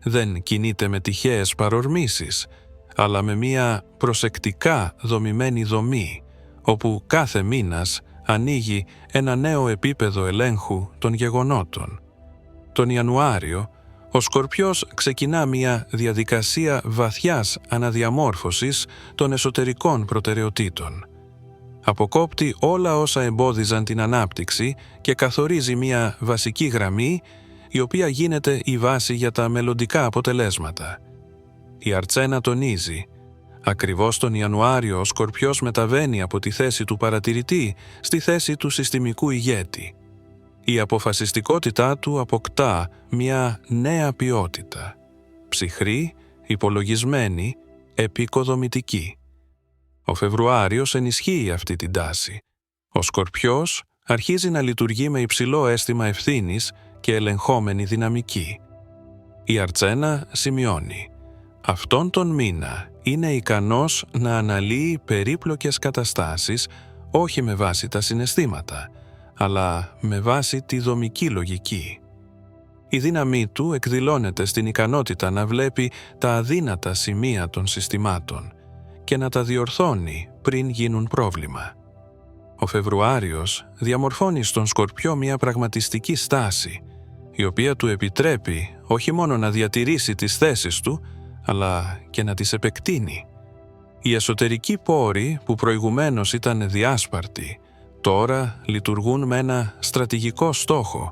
Δεν κινείται με τυχαίες παρορμήσεις, αλλά με μια προσεκτικά δομημένη δομή, όπου κάθε μήνας ανοίγει ένα νέο επίπεδο ελέγχου των γεγονότων. Τον Ιανουάριο, ο Σκορπιός ξεκινά μια διαδικασία βαθιάς αναδιαμόρφωσης των εσωτερικών προτεραιοτήτων. Αποκόπτει όλα όσα εμπόδιζαν την ανάπτυξη και καθορίζει μια βασική γραμμή, η οποία γίνεται η βάση για τα μελλοντικά αποτελέσματα. Η Αρτσένα τονίζει, ακριβώς τον Ιανουάριο ο Σκορπιός μεταβαίνει από τη θέση του παρατηρητή στη θέση του συστημικού ηγέτη. Η αποφασιστικότητά του αποκτά μια νέα ποιότητα, ψυχρή, υπολογισμένη, επικοδομητική. Ο Φεβρουάριος ενισχύει αυτή την τάση. Ο Σκορπιός αρχίζει να λειτουργεί με υψηλό αίσθημα ευθύνης και ελεγχόμενη δυναμική. Η Αρτσένα σημειώνει, αυτόν τον μήνα είναι ικανός να αναλύει περίπλοκες καταστάσεις όχι με βάση τα συναισθήματα, αλλά με βάση τη δομική λογική. Η δύναμή του εκδηλώνεται στην ικανότητα να βλέπει τα αδύνατα σημεία των συστημάτων και να τα διορθώνει πριν γίνουν πρόβλημα. Ο Φεβρουάριος διαμορφώνει στον Σκορπιό μια πραγματιστική στάση, η οποία του επιτρέπει όχι μόνο να διατηρήσει τις θέσεις του, αλλά και να τις επεκτείνει. Οι εσωτερικοί πόροι που προηγουμένως ήταν διάσπαρτοι, τώρα λειτουργούν με ένα στρατηγικό στόχο.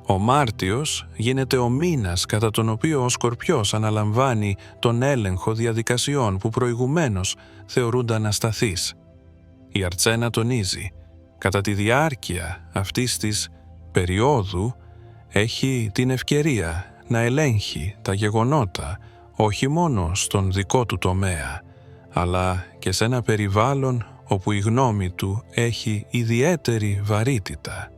Ο Μάρτιος γίνεται ο μήνας κατά τον οποίο ο Σκορπιός αναλαμβάνει τον έλεγχο διαδικασιών που προηγουμένως θεωρούνταν ασταθείς. Η Αρτσένα τονίζει, κατά τη διάρκεια αυτής της περίοδου έχει την ευκαιρία να ελέγχει τα γεγονότα όχι μόνο στον δικό του τομέα, αλλά και σε ένα περιβάλλον όπου η γνώμη του έχει ιδιαίτερη βαρύτητα.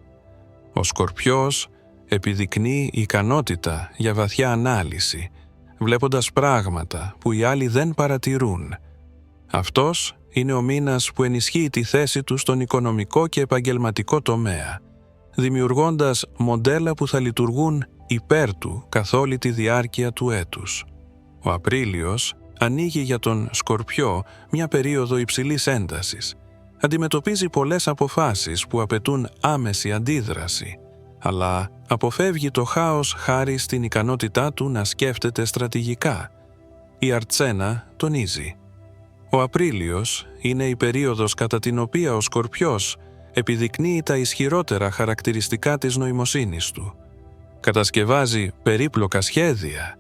Ο Σκορπιός επιδεικνύει ικανότητα για βαθιά ανάλυση, βλέποντας πράγματα που οι άλλοι δεν παρατηρούν. Αυτός είναι ο μήνας που ενισχύει τη θέση του στον οικονομικό και επαγγελματικό τομέα, δημιουργώντας μοντέλα που θα λειτουργούν υπέρ του καθ' όλη τη διάρκεια του έτους. Ο Απρίλιος ανοίγει για τον Σκορπιό μια περίοδο υψηλής έντασης. Αντιμετωπίζει πολλές αποφάσεις που απαιτούν άμεση αντίδραση, αλλά αποφεύγει το χάος χάρη στην ικανότητά του να σκέφτεται στρατηγικά. Η Αρτσένα τονίζει. Ο Απρίλιος είναι η περίοδος κατά την οποία ο Σκορπιός επιδεικνύει τα ισχυρότερα χαρακτηριστικά της νοημοσύνης του. Κατασκευάζει περίπλοκα σχέδια,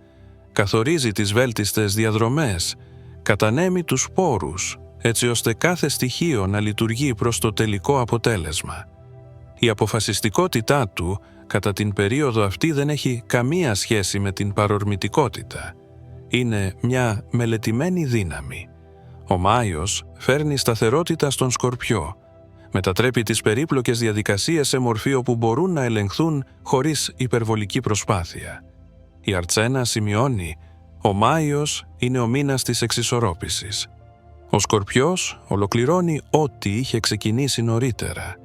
καθορίζει τις βέλτιστες διαδρομές, κατανέμει τους πόρους, έτσι ώστε κάθε στοιχείο να λειτουργεί προς το τελικό αποτέλεσμα. Η αποφασιστικότητά του κατά την περίοδο αυτή δεν έχει καμία σχέση με την παρορμητικότητα. Είναι μια μελετημένη δύναμη. Ο Μάιος φέρνει σταθερότητα στον Σκορπιό. Μετατρέπει τις περίπλοκες διαδικασίες σε μορφή όπου μπορούν να ελεγχθούν χωρίς υπερβολική προσπάθεια. Η Αρτσένα σημειώνει, ο Μάιος είναι ο μήνας της εξισορρόπησης. Ο Σκορπιός ολοκληρώνει ό,τι είχε ξεκινήσει νωρίτερα.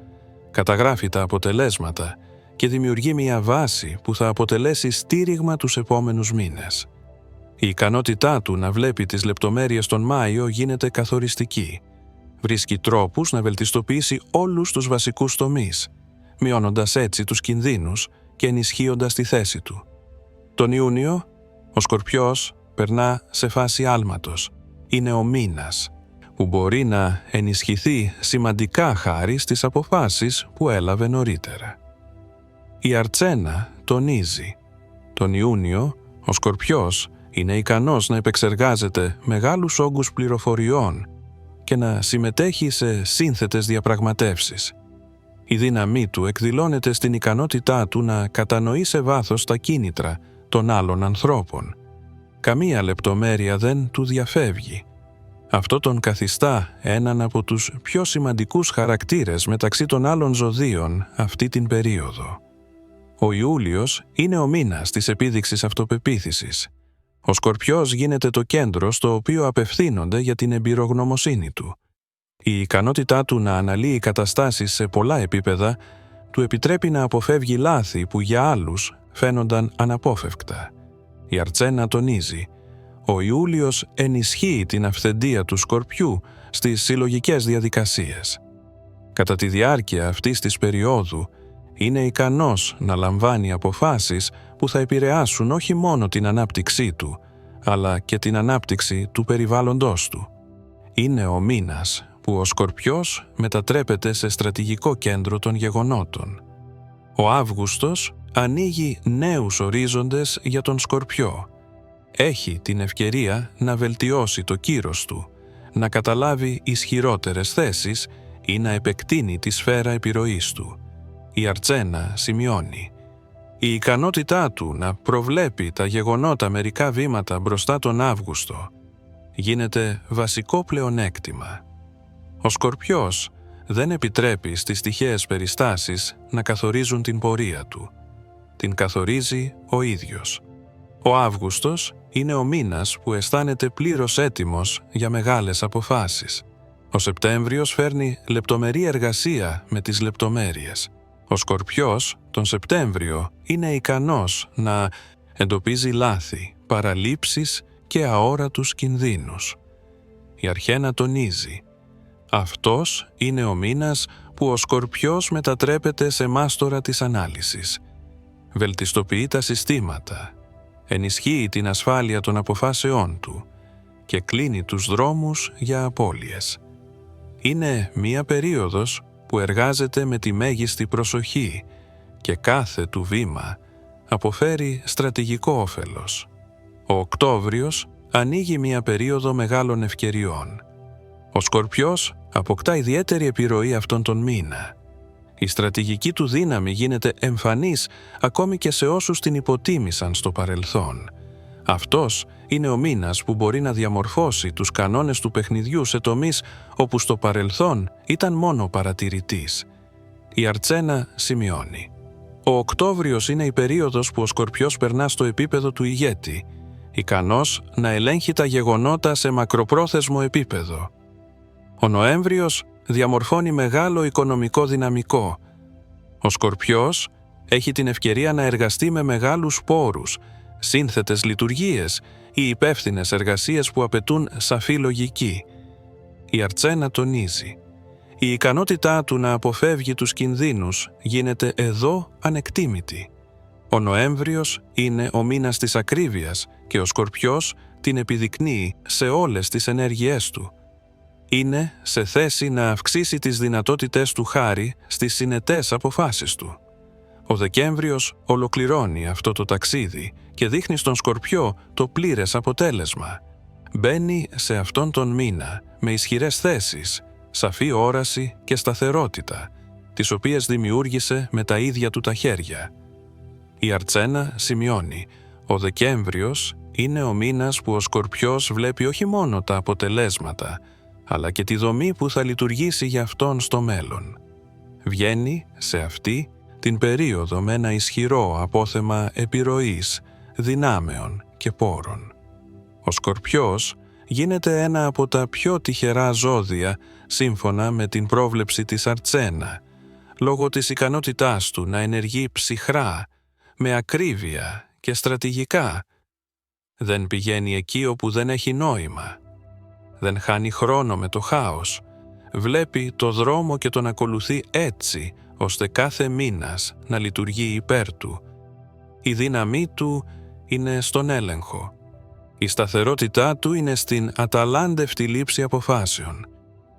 Καταγράφει τα αποτελέσματα και δημιουργεί μια βάση που θα αποτελέσει στήριγμα τους επόμενους μήνες. Η ικανότητά του να βλέπει τις λεπτομέρειες τον Μάιο γίνεται καθοριστική. Βρίσκει τρόπους να βελτιστοποιήσει όλους τους βασικούς τομείς, μειώνοντας έτσι τους κινδύνους και ενισχύοντας τη θέση του. Τον Ιούνιο, ο Σκορπιός περνά σε φάση άλματος. Είναι ο μήνας που μπορεί να ενισχυθεί σημαντικά χάρη στις αποφάσεις που έλαβε νωρίτερα. Η Αρτσένα τονίζει. Τον Ιούνιο, ο Σκορπιός είναι ικανός να επεξεργάζεται μεγάλους όγκους πληροφοριών και να συμμετέχει σε σύνθετες διαπραγματεύσεις. Η δύναμή του εκδηλώνεται στην ικανότητά του να κατανοεί σε βάθος τα κίνητρα των άλλων ανθρώπων. Καμία λεπτομέρεια δεν του διαφεύγει. Αυτό τον καθιστά έναν από τους πιο σημαντικούς χαρακτήρες μεταξύ των άλλων ζωδίων αυτή την περίοδο. Ο Ιούλιος είναι ο μήνας της επίδειξης αυτοπεποίθησης. Ο Σκορπιός γίνεται το κέντρο στο οποίο απευθύνονται για την εμπειρογνωμοσύνη του. Η ικανότητά του να αναλύει καταστάσεις σε πολλά επίπεδα του επιτρέπει να αποφεύγει λάθη που για άλλους φαίνονταν αναπόφευκτα. Η Αρτσένα τονίζει: ο Ιούλιος ενισχύει την αυθεντία του Σκορπιού στις συλλογικές διαδικασίες. Κατά τη διάρκεια αυτής της περίοδου, είναι ικανός να λαμβάνει αποφάσεις που θα επηρεάσουν όχι μόνο την ανάπτυξή του, αλλά και την ανάπτυξη του περιβάλλοντος του. Είναι ο μήνας που ο Σκορπιός μετατρέπεται σε στρατηγικό κέντρο των γεγονότων. Ο Αύγουστος ανοίγει νέους ορίζοντες για τον Σκορπιό. Έχει την ευκαιρία να βελτιώσει το κύρος του, να καταλάβει ισχυρότερες θέσεις ή να επεκτείνει τη σφαίρα επιρροής του. Η Αρτσένα σημειώνει: η ικανότητά του να προβλέπει τα γεγονότα μερικά βήματα μπροστά τον Αύγουστο γίνεται βασικό πλεονέκτημα. Ο Σκορπιός δεν επιτρέπει στις τυχαίες περιστάσεις να καθορίζουν την πορεία του. Την καθορίζει ο ίδιος. Ο Αύγουστος είναι ο μήνας που αισθάνεται πλήρως έτοιμος για μεγάλες αποφάσεις. Ο Σεπτέμβριος φέρνει λεπτομερή εργασία με τις λεπτομέρειες. Ο Σκορπιός τον Σεπτέμβριο είναι ικανός να εντοπίζει λάθη, παραλήψεις και αόρατους κινδύνους. Η Αρχένα τονίζει: αυτός είναι ο μήνας που ο Σκορπιός μετατρέπεται σε μάστορα της ανάλυσης. Βελτιστοποιεί τα συστήματα, ενισχύει την ασφάλεια των αποφάσεών του και κλείνει τους δρόμους για απώλειες. Είναι μία περίοδος που εργάζεται με τη μέγιστη προσοχή και κάθε του βήμα αποφέρει στρατηγικό όφελος. Ο Οκτώβριος ανοίγει μία περίοδο μεγάλων ευκαιριών. Ο Σκορπιός αποκτά ιδιαίτερη επιρροή αυτόν τον μήνα. Η στρατηγική του δύναμη γίνεται εμφανής ακόμη και σε όσους την υποτίμησαν στο παρελθόν. Αυτός είναι ο μήνας που μπορεί να διαμορφώσει τους κανόνες του παιχνιδιού σε τομείς όπου στο παρελθόν ήταν μόνο παρατηρητής. Η Αρτσένα σημειώνει: ο Οκτώβριος είναι η περίοδος που ο Σκορπιός περνά στο επίπεδο του ηγέτη, ικανός να ελέγχει τα γεγονότα σε μακροπρόθεσμο επίπεδο. Ο Νοέμβριος διαμορφώνει μεγάλο οικονομικό δυναμικό. Ο Σκορπιός έχει την ευκαιρία να εργαστεί με μεγάλους πόρους, σύνθετες λειτουργίες ή υπεύθυνες εργασίες που απαιτούν σαφή λογική. Η Αρτσένα τονίζει: η ικανότητά του να αποφεύγει τους κινδύνους γίνεται εδώ ανεκτήμητη. Ο Νοέμβριος είναι ο μήνας της ακρίβειας και ο Σκορπιός την επιδεικνύει σε όλες τις ενέργειές του. Είναι σε θέση να αυξήσει τις δυνατότητες του χάρη στις συνετές αποφάσεις του. Ο Δεκέμβριος ολοκληρώνει αυτό το ταξίδι και δείχνει στον Σκορπιό το πλήρες αποτέλεσμα. Μπαίνει σε αυτόν τον μήνα με ισχυρές θέσεις, σαφή όραση και σταθερότητα, τις οποίες δημιούργησε με τα ίδια του τα χέρια. Η Αρτσένα σημειώνει: ο Δεκέμβριος είναι ο μήνας που ο Σκορπιός βλέπει όχι μόνο τα αποτελέσματα, αλλά και τη δομή που θα λειτουργήσει για αυτόν στο μέλλον. Βγαίνει σε αυτή την περίοδο με ένα ισχυρό απόθεμα επιρροής, δυνάμεων και πόρων. Ο Σκορπιός γίνεται ένα από τα πιο τυχερά ζώδια σύμφωνα με την πρόβλεψη της Αρτσένα, λόγω της ικανότητάς του να ενεργεί ψυχρά, με ακρίβεια και στρατηγικά. Δεν πηγαίνει εκεί όπου δεν έχει νόημα. Δεν χάνει χρόνο με το χάος. Βλέπει το δρόμο και τον ακολουθεί έτσι, ώστε κάθε μήνας να λειτουργεί υπέρ του. Η δύναμή του είναι στον έλεγχο. Η σταθερότητά του είναι στην αταλάντευτη λήψη αποφάσεων.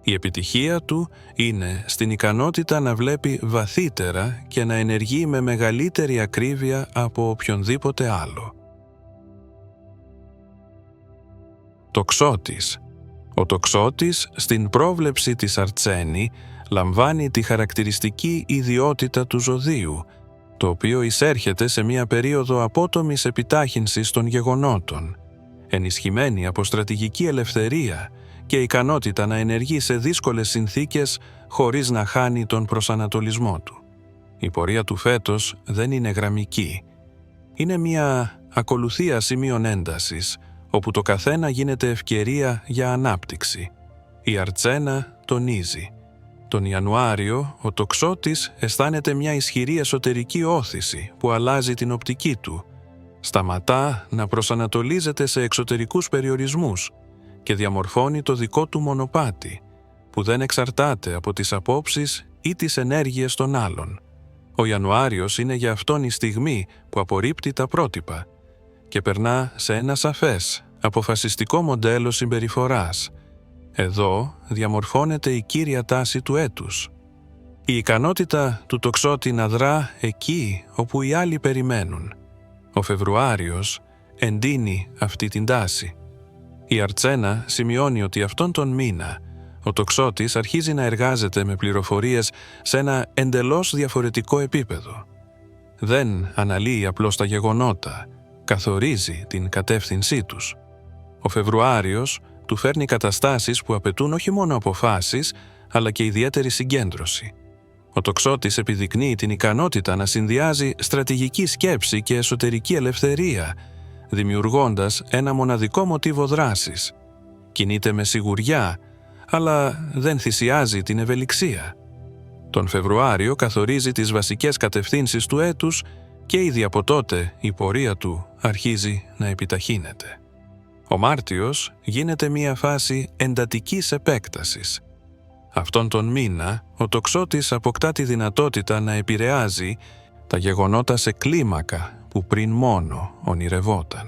Η επιτυχία του είναι στην ικανότητα να βλέπει βαθύτερα και να ενεργεί με μεγαλύτερη ακρίβεια από οποιονδήποτε άλλο. Τοξότης. Ο τοξότης στην πρόβλεψη της Αρτσένη λαμβάνει τη χαρακτηριστική ιδιότητα του ζωδίου, το οποίο εισέρχεται σε μια περίοδο απότομης επιτάχυνσης των γεγονότων, ενισχυμένη από στρατηγική ελευθερία και ικανότητα να ενεργεί σε δύσκολες συνθήκες χωρίς να χάνει τον προσανατολισμό του. Η πορεία του φέτος δεν είναι γραμμική. Είναι μια ακολουθία σημείων έντασης, όπου το καθένα γίνεται ευκαιρία για ανάπτυξη. Η Αρτσένα τονίζει: Τον Ιανουάριο, ο τοξότης αισθάνεται μια ισχυρή εσωτερική όθηση που αλλάζει την οπτική του. Σταματά να προσανατολίζεται σε εξωτερικούς περιορισμούς και διαμορφώνει το δικό του μονοπάτι, που δεν εξαρτάται από τις απόψεις ή τις ενέργειες των άλλων. Ο Ιανουάριος είναι για αυτόν η στιγμή που απορρίπτει τα πρότυπα και περνά σε ένα σαφές, αποφασιστικό μοντέλο συμπεριφοράς. Εδώ διαμορφώνεται η κύρια τάση του έτους. Η ικανότητα του τοξότη να δρά εκεί όπου οι άλλοι περιμένουν. Ο Φεβρουάριος εντείνει αυτή την τάση. Η Αρτσένα σημειώνει ότι αυτόν τον μήνα ο τοξότης αρχίζει να εργάζεται με πληροφορίες σε ένα εντελώς διαφορετικό επίπεδο. Δεν αναλύει απλώς τα γεγονότα, καθορίζει την κατεύθυνσή τους. Ο Φεβρουάριος του φέρνει καταστάσεις που απαιτούν όχι μόνο αποφάσεις, αλλά και ιδιαίτερη συγκέντρωση. Ο τοξότης επιδεικνύει την ικανότητα να συνδυάζει στρατηγική σκέψη και εσωτερική ελευθερία, δημιουργώντας ένα μοναδικό μοτίβο δράσης. Κινείται με σιγουριά, αλλά δεν θυσιάζει την ευελιξία. Τον Φεβρουάριο καθορίζει τις βασικές κατευθύνσεις του έτους και ήδη από τότε η πορεία του αρχίζει να επιταχύνεται. Ο Μάρτιος γίνεται μια φάση εντατικής επέκτασης. Αυτόν τον μήνα, ο τοξότης αποκτά τη δυνατότητα να επηρεάζει τα γεγονότα σε κλίμακα που πριν μόνο ονειρευόταν.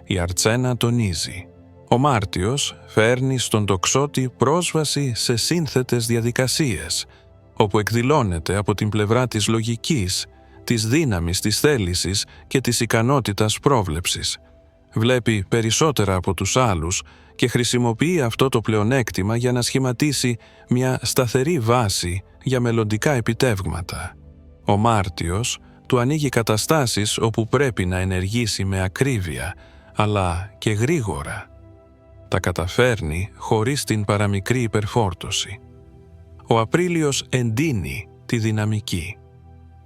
Η Αρτσένα τονίζει: ο Μάρτιος φέρνει στον τοξότη πρόσβαση σε σύνθετες διαδικασίες, όπου εκδηλώνεται από την πλευρά της λογικής, της δύναμης της θέλησης και της ικανότητας πρόβλεψης. Βλέπει περισσότερα από τους άλλους και χρησιμοποιεί αυτό το πλεονέκτημα για να σχηματίσει μια σταθερή βάση για μελλοντικά επιτεύγματα. Ο Μάρτιος του ανοίγει καταστάσεις όπου πρέπει να ενεργήσει με ακρίβεια, αλλά και γρήγορα. Τα καταφέρνει χωρίς την παραμικρή υπερφόρτωση. Ο Απρίλιος εντείνει τη δυναμική.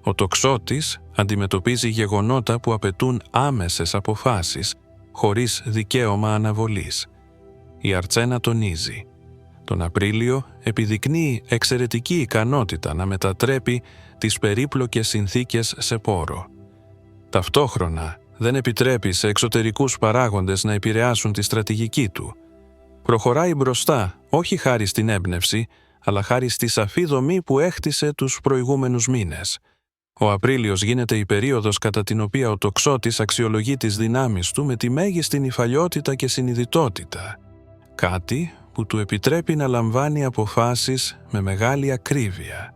Ο τοξότης αντιμετωπίζει γεγονότα που απαιτούν άμεσες αποφάσεις, χωρίς δικαίωμα αναβολής. Η Αρτσένα τονίζει: τον Απρίλιο επιδεικνύει εξαιρετική ικανότητα να μετατρέπει τις περίπλοκες συνθήκες σε πόρο. Ταυτόχρονα δεν επιτρέπει σε εξωτερικούς παράγοντες να επηρεάσουν τη στρατηγική του. Προχωράει μπροστά, όχι χάρη στην έμπνευση, αλλά χάρη στη σαφή δομή που έχτισε τους προηγούμενους μήνες. Ο Απρίλιος γίνεται η περίοδος κατά την οποία ο τοξότης αξιολογεί τις δυνάμεις του με τη μέγιστη νηφαλιότητα και συνειδητότητα, κάτι που του επιτρέπει να λαμβάνει αποφάσεις με μεγάλη ακρίβεια.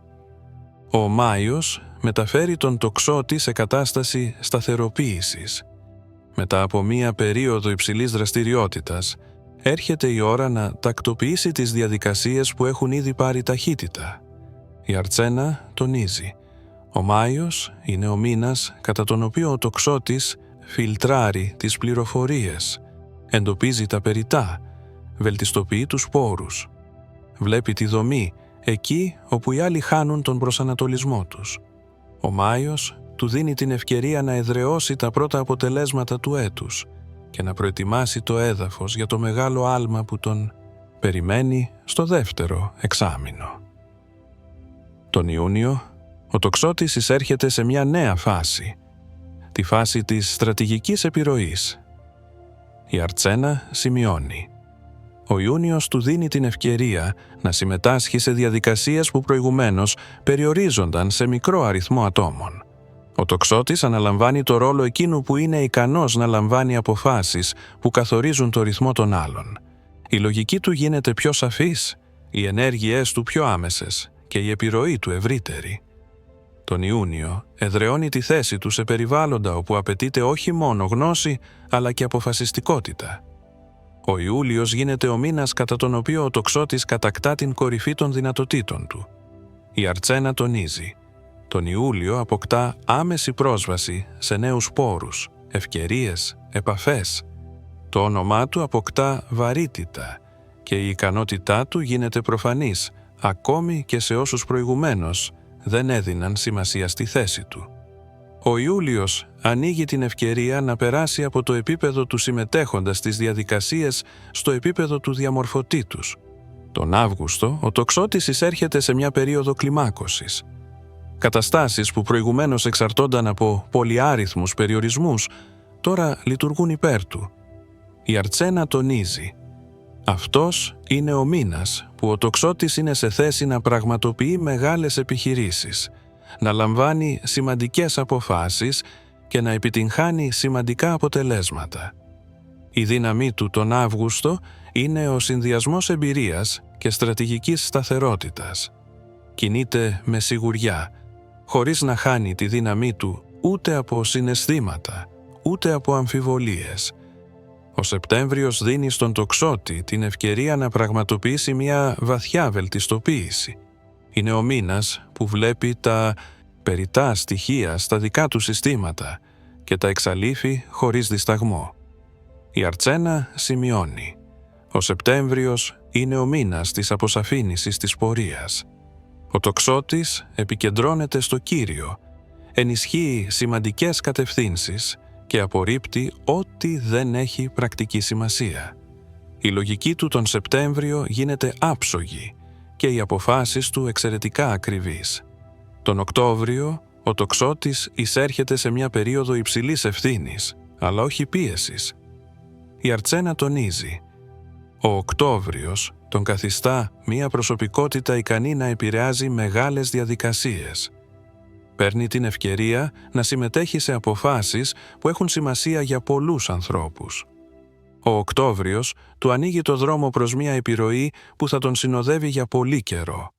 Ο Μάιος μεταφέρει τον τοξότη σε κατάσταση σταθεροποίησης. Μετά από μία περίοδο υψηλής δραστηριότητας, έρχεται η ώρα να τακτοποιήσει τις διαδικασίες που έχουν ήδη πάρει ταχύτητα. Η Αρτσένα τονίζει: ο Μάιος είναι ο μήνας κατά τον οποίο ο τοξότης φιλτράρει τις πληροφορίες, εντοπίζει τα περιτά, βελτιστοποιεί τους πόρους, βλέπει τη δομή εκεί όπου οι άλλοι χάνουν τον προσανατολισμό τους. Ο Μάιος του δίνει την ευκαιρία να εδραιώσει τα πρώτα αποτελέσματα του έτους και να προετοιμάσει το έδαφος για το μεγάλο άλμα που τον περιμένει στο δεύτερο εξάμηνο. Τον Ιούνιο, ο τοξότης εισέρχεται σε μια νέα φάση, τη φάση της στρατηγικής επιρροής. Η Αρτσένα σημειώνει: ο Ιούνιος του δίνει την ευκαιρία να συμμετάσχει σε διαδικασίες που προηγουμένως περιορίζονταν σε μικρό αριθμό ατόμων. Ο τοξότης αναλαμβάνει το ρόλο εκείνου που είναι ικανός να λαμβάνει αποφάσεις που καθορίζουν το ρυθμό των άλλων. Η λογική του γίνεται πιο σαφής, οι ενέργειές του πιο άμεσες και η επιρροή του ευρύτερη. Τον Ιούνιο εδραιώνει τη θέση του σε περιβάλλοντα όπου απαιτείται όχι μόνο γνώση, αλλά και αποφασιστικότητα. Ο Ιούλιος γίνεται ο μήνας κατά τον οποίο ο τοξότης κατακτά την κορυφή των δυνατοτήτων του. Η Αρτσένα τονίζει: τον Ιούλιο αποκτά άμεση πρόσβαση σε νέους πόρους, ευκαιρίες, επαφές. Το όνομά του αποκτά βαρύτητα και η ικανότητά του γίνεται προφανής, ακόμη και σε όσους προηγουμένως δεν έδιναν σημασία στη θέση του. Ο Ιούλιος ανοίγει την ευκαιρία να περάσει από το επίπεδο του συμμετέχοντα στις διαδικασίες στο επίπεδο του διαμορφωτή τους. Τον Αύγουστο, ο τοξότης εισέρχεται σε μια περίοδο κλιμάκωσης. Καταστάσεις που προηγουμένως εξαρτώνταν από πολυάριθμους περιορισμούς, τώρα λειτουργούν υπέρ του. Η Αρτσένα τονίζει: αυτός είναι ο μήνας που ο τοξότης είναι σε θέση να πραγματοποιεί μεγάλες επιχειρήσεις, να λαμβάνει σημαντικές αποφάσεις και να επιτυγχάνει σημαντικά αποτελέσματα. Η δύναμή του τον Αύγουστο είναι ο συνδυασμός εμπειρίας και στρατηγικής σταθερότητας. Κινείται με σιγουριά, χωρίς να χάνει τη δύναμή του ούτε από συναισθήματα, ούτε από αμφιβολίες. Ο Σεπτέμβριος δίνει στον τοξότη την ευκαιρία να πραγματοποιήσει μια βαθιά βελτιστοποίηση. Είναι ο μήνας που βλέπει τα περιττά στοιχεία στα δικά του συστήματα και τα εξαλείφει χωρίς δισταγμό. Η Αρτσένα σημειώνει: ο Σεπτέμβριος είναι ο μήνας της αποσαφήνισης της πορείας. Ο τοξότης επικεντρώνεται στο Κύριο, ενισχύει σημαντικές κατευθύνσεις και απορρίπτει ό,τι δεν έχει πρακτική σημασία. Η λογική του τον Σεπτέμβριο γίνεται άψογη και οι αποφάσεις του εξαιρετικά ακριβείς. Τον Οκτώβριο, ο τοξότης εισέρχεται σε μια περίοδο υψηλής ευθύνης, αλλά όχι πίεσης. Η Αρτσένα τονίζει: ο Οκτώβριος τον καθιστά μια προσωπικότητα ικανή να επηρεάζει μεγάλες διαδικασίες. Παίρνει την ευκαιρία να συμμετέχει σε αποφάσεις που έχουν σημασία για πολλούς ανθρώπους. Ο Οκτώβριος του ανοίγει το δρόμο προς μια επιρροή που θα τον συνοδεύει για πολύ καιρό.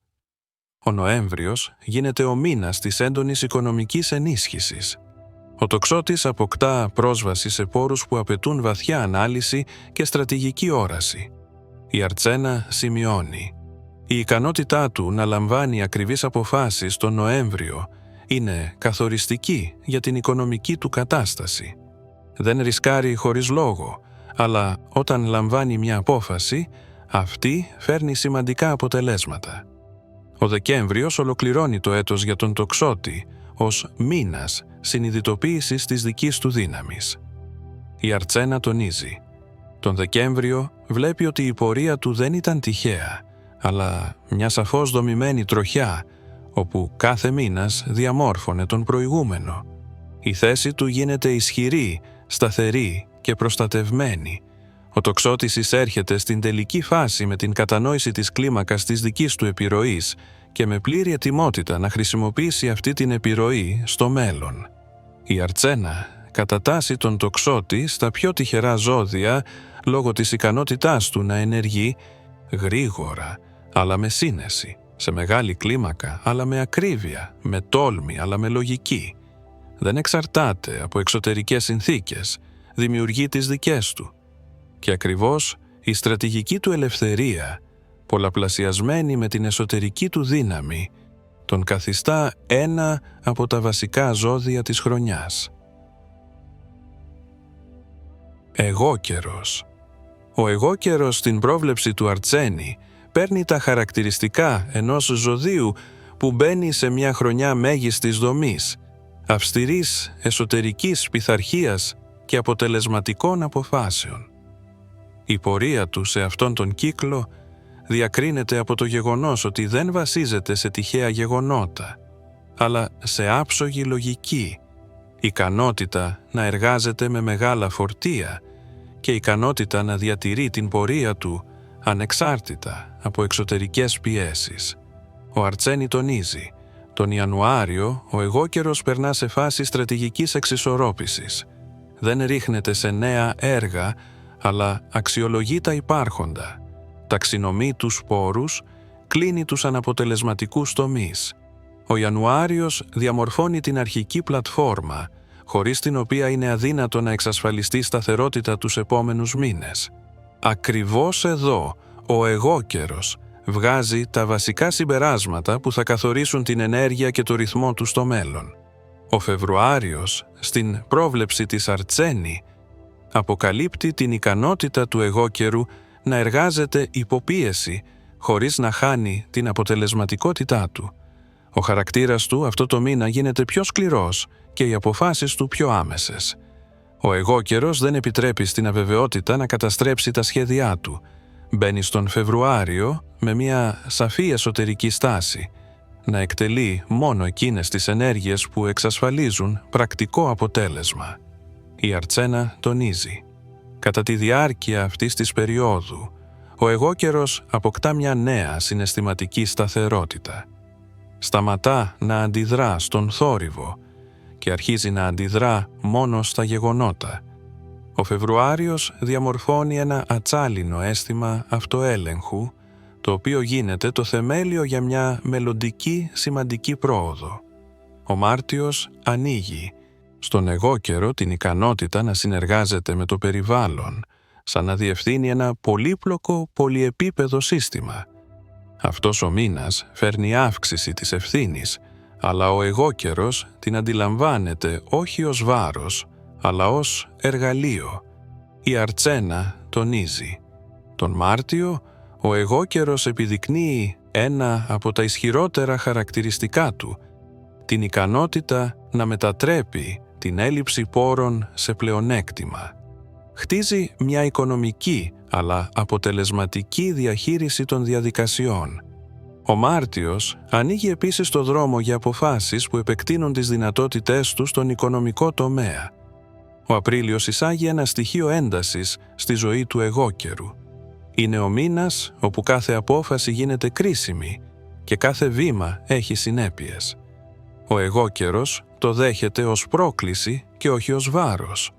Ο Νοέμβριος γίνεται ο μήνας της έντονης οικονομικής ενίσχυσης. Ο τοξότης αποκτά πρόσβαση σε πόρους που απαιτούν βαθιά ανάλυση και στρατηγική όραση. Η Αρτσένα σημειώνει: η ικανότητά του να λαμβάνει ακριβείς αποφάσεις τον Νοέμβριο είναι καθοριστική για την οικονομική του κατάσταση. Δεν ρισκάρει χωρίς λόγο, αλλά όταν λαμβάνει μια απόφαση, αυτή φέρνει σημαντικά αποτελέσματα. Ο Δεκέμβριος ολοκληρώνει το έτος για τον τοξότη ως μήνας συνειδητοποίησης της δικής του δύναμης. Η Αρτσένα τονίζει: τον Δεκέμβριο βλέπει ότι η πορεία του δεν ήταν τυχαία, αλλά μια σαφώς δομημένη τροχιά, όπου κάθε μήνας διαμόρφωνε τον προηγούμενο. Η θέση του γίνεται ισχυρή, σταθερή και προστατευμένη. Ο τοξότης εισέρχεται στην τελική φάση με την κατανόηση της κλίμακας της δικής του επιρροής και με πλήρη ετοιμότητα να χρησιμοποιήσει αυτή την επιρροή στο μέλλον. Η Αρτσένα κατατάσσει τον τοξότη στα πιο τυχερά ζώδια λόγω της ικανότητάς του να ενεργεί γρήγορα, αλλά με σύνεση, σε μεγάλη κλίμακα, αλλά με ακρίβεια, με τόλμη, αλλά με λογική. Δεν εξαρτάται από εξωτερικές συνθήκες, δημιουργεί τις δικές του. Και ακριβώς η στρατηγική του ελευθερία, πολλαπλασιασμένη με την εσωτερική του δύναμη, τον καθιστά ένα από τα βασικά ζώδια της χρονιάς. Εγώκερος. Ο εγώκερος στην πρόβλεψη του Αρτσένη παίρνει τα χαρακτηριστικά ενός ζωδίου που μπαίνει σε μια χρονιά μέγιστης δομής, αυστηρής εσωτερικής πειθαρχίας και αποτελεσματικών αποφάσεων. Η πορεία του σε αυτόν τον κύκλο διακρίνεται από το γεγονός ότι δεν βασίζεται σε τυχαία γεγονότα, αλλά σε άψογη λογική, ικανότητα να εργάζεται με μεγάλα φορτία και ικανότητα να διατηρεί την πορεία του ανεξάρτητα από εξωτερικές πιέσεις. Ο Αρτσένη τονίζει: τον Ιανουάριο ο εγώκερος περνά σε φάση στρατηγικής εξισορρόπησης. Δεν ρίχνεται σε νέα έργα, αλλά αξιολογεί τα υπάρχοντα. Ταξινομεί τους πόρους, κλείνει τους αναποτελεσματικούς τομείς. Ο Ιανουάριος διαμορφώνει την αρχική πλατφόρμα, χωρίς την οποία είναι αδύνατο να εξασφαλιστεί σταθερότητα τους επόμενους μήνες. Ακριβώς εδώ, ο εγώκερος βγάζει τα βασικά συμπεράσματα που θα καθορίσουν την ενέργεια και το ρυθμό του στο μέλλον. Ο Φεβρουάριος, στην πρόβλεψη της Αρτσένη, αποκαλύπτει την ικανότητα του εγώκερου να εργάζεται υποπίεση, χωρίς να χάνει την αποτελεσματικότητά του. Ο χαρακτήρας του αυτό το μήνα γίνεται πιο σκληρός και οι αποφάσεις του πιο άμεσες. Ο εγώκερος δεν επιτρέπει στην αβεβαιότητα να καταστρέψει τα σχέδιά του. Μπαίνει στον Φεβρουάριο με μια σαφή εσωτερική στάση, να εκτελεί μόνο εκείνες τις ενέργειες που εξασφαλίζουν πρακτικό αποτέλεσμα. Η Αρτσένα τονίζει: κατά τη διάρκεια αυτής της περίοδου, ο εγώκερος αποκτά μια νέα συναισθηματική σταθερότητα. Σταματά να αντιδρά στον θόρυβο και αρχίζει να αντιδρά μόνο στα γεγονότα. Ο Φεβρουάριος διαμορφώνει ένα ατσάλινο αίσθημα αυτοέλεγχου, το οποίο γίνεται το θεμέλιο για μια μελλοντική σημαντική πρόοδο. Ο Μάρτιος ανοίγει στον εγώκερο την ικανότητα να συνεργάζεται με το περιβάλλον, σαν να διευθύνει ένα πολύπλοκο πολυεπίπεδο σύστημα. Αυτός ο μήνας φέρνει αύξηση της ευθύνης, αλλά ο εγώκερος την αντιλαμβάνεται όχι ως βάρος, αλλά ως εργαλείο. Η Αρτσένα τονίζει: τον Μάρτιο, ο εγώκερος επιδεικνύει ένα από τα ισχυρότερα χαρακτηριστικά του, την ικανότητα να μετατρέπει την έλλειψη πόρων σε πλεονέκτημα. Χτίζει μια οικονομική αλλά αποτελεσματική διαχείριση των διαδικασιών. Ο Μάρτιος ανοίγει επίσης το δρόμο για αποφάσεις που επεκτείνουν τις δυνατότητές του στον οικονομικό τομέα. Ο Απρίλιος εισάγει ένα στοιχείο έντασης στη ζωή του εγώκερου. Είναι ο μήνας όπου κάθε απόφαση γίνεται κρίσιμη και κάθε βήμα έχει συνέπειες. Ο εγώκερος το δέχεται ως πρόκληση και όχι ως βάρος.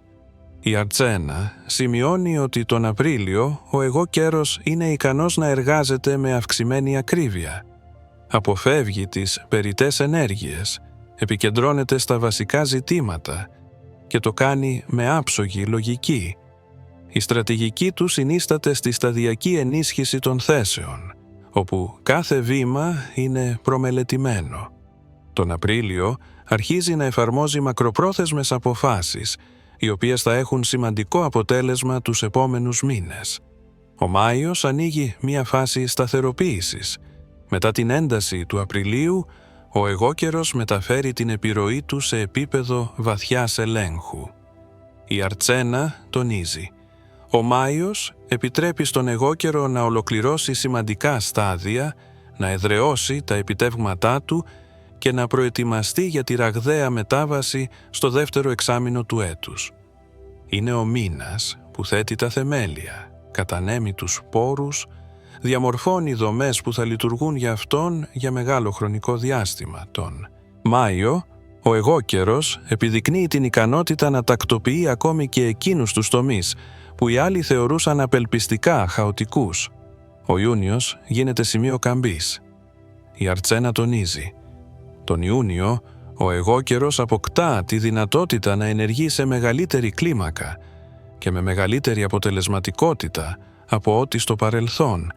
Η Αρτσένα σημειώνει ότι τον Απρίλιο ο εγώκερος είναι ικανός να εργάζεται με αυξημένη ακρίβεια. Αποφεύγει τις περιττές ενέργειες, επικεντρώνεται στα βασικά ζητήματα και το κάνει με άψογη λογική. Η στρατηγική του συνίσταται στη σταδιακή ενίσχυση των θέσεων, όπου κάθε βήμα είναι προμελετημένο. Τον Απρίλιο αρχίζει να εφαρμόζει μακροπρόθεσμες αποφάσεις, οι οποίες θα έχουν σημαντικό αποτέλεσμα τους επόμενους μήνες. Ο Μάιος ανοίγει μια φάση σταθεροποίησης. Μετά την ένταση του Απριλίου, ο εγώκερος μεταφέρει την επιρροή του σε επίπεδο βαθιάς ελέγχου. Η Αρτσένα τονίζει: ο Μάιος επιτρέπει στον εγώκερο να ολοκληρώσει σημαντικά στάδια, να εδραιώσει τα επιτεύγματά του και να προετοιμαστεί για τη ραγδαία μετάβαση στο δεύτερο εξάμηνο του έτους. Είναι ο μήνας που θέτει τα θεμέλια, κατανέμει τους πόρους, διαμορφώνει δομές που θα λειτουργούν για αυτόν για μεγάλο χρονικό διάστημα. Τον Μάιο, ο εγώκερος επιδεικνύει την ικανότητα να τακτοποιεί ακόμη και εκείνους τους τομείς που οι άλλοι θεωρούσαν απελπιστικά χαοτικούς. Ο Ιούνιος γίνεται σημείο καμπής. Η Αρτσένα τονίζει: τον Ιούνιο, ο εγώκερος αποκτά τη δυνατότητα να ενεργεί σε μεγαλύτερη κλίμακα και με μεγαλύτερη αποτελεσματικότητα από ό,τι στο παρελθόν.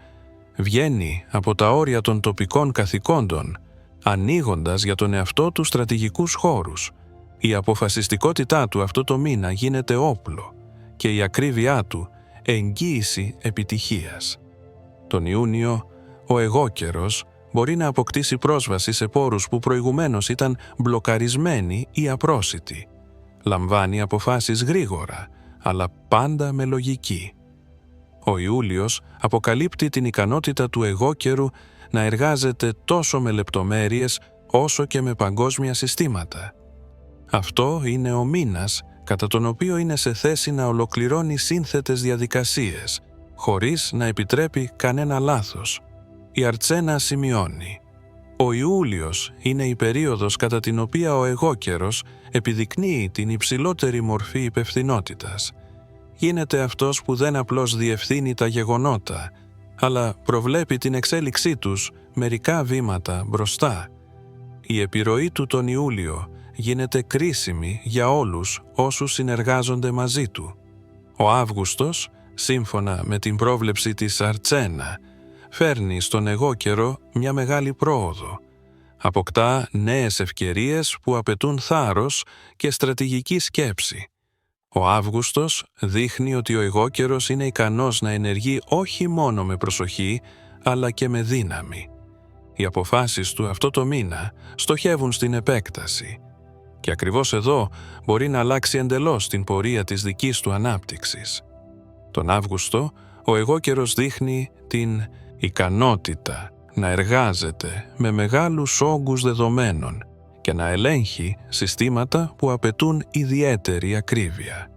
Βγαίνει από τα όρια των τοπικών καθηκόντων, ανοίγοντας για τον εαυτό του στρατηγικούς χώρους. Η αποφασιστικότητά του αυτό το μήνα γίνεται όπλο και η ακρίβειά του εγγύηση επιτυχίας. Τον Ιούνιο, ο εγώκερος μπορεί να αποκτήσει πρόσβαση σε πόρους που προηγουμένως ήταν μπλοκαρισμένοι ή απρόσιτοι. Λαμβάνει αποφάσεις γρήγορα, αλλά πάντα με λογική. Ο Ιούλιος αποκαλύπτει την ικανότητα του εγώκερου να εργάζεται τόσο με λεπτομέρειες όσο και με παγκόσμια συστήματα. Αυτό είναι ο μήνας κατά τον οποίο είναι σε θέση να ολοκληρώνει σύνθετες διαδικασίες, χωρίς να επιτρέπει κανένα λάθος. Η Αρτσένα σημειώνει: ο Ιούλιος είναι η περίοδος κατά την οποία ο εγώκερος επιδεικνύει την υψηλότερη μορφή υπευθυνότητας. Γίνεται αυτός που δεν απλώς διευθύνει τα γεγονότα, αλλά προβλέπει την εξέλιξή τους μερικά βήματα μπροστά. Η επιρροή του τον Ιούλιο γίνεται κρίσιμη για όλους όσους συνεργάζονται μαζί του. Ο Αύγουστος, σύμφωνα με την πρόβλεψη της Αρτσένα, φέρνει στον εγώκερο μια μεγάλη πρόοδο. Αποκτά νέες ευκαιρίες που απαιτούν θάρρος και στρατηγική σκέψη. Ο Αύγουστος δείχνει ότι ο εγώκερος είναι ικανός να ενεργεί όχι μόνο με προσοχή, αλλά και με δύναμη. Οι αποφάσεις του αυτό το μήνα στοχεύουν στην επέκταση. Και ακριβώς εδώ μπορεί να αλλάξει εντελώς την πορεία της δικής του ανάπτυξης. Τον Αύγουστο, ο εγώκερος δείχνει την ικανότητα να εργάζεται με μεγάλους όγκους δεδομένων και να ελέγχει συστήματα που απαιτούν ιδιαίτερη ακρίβεια.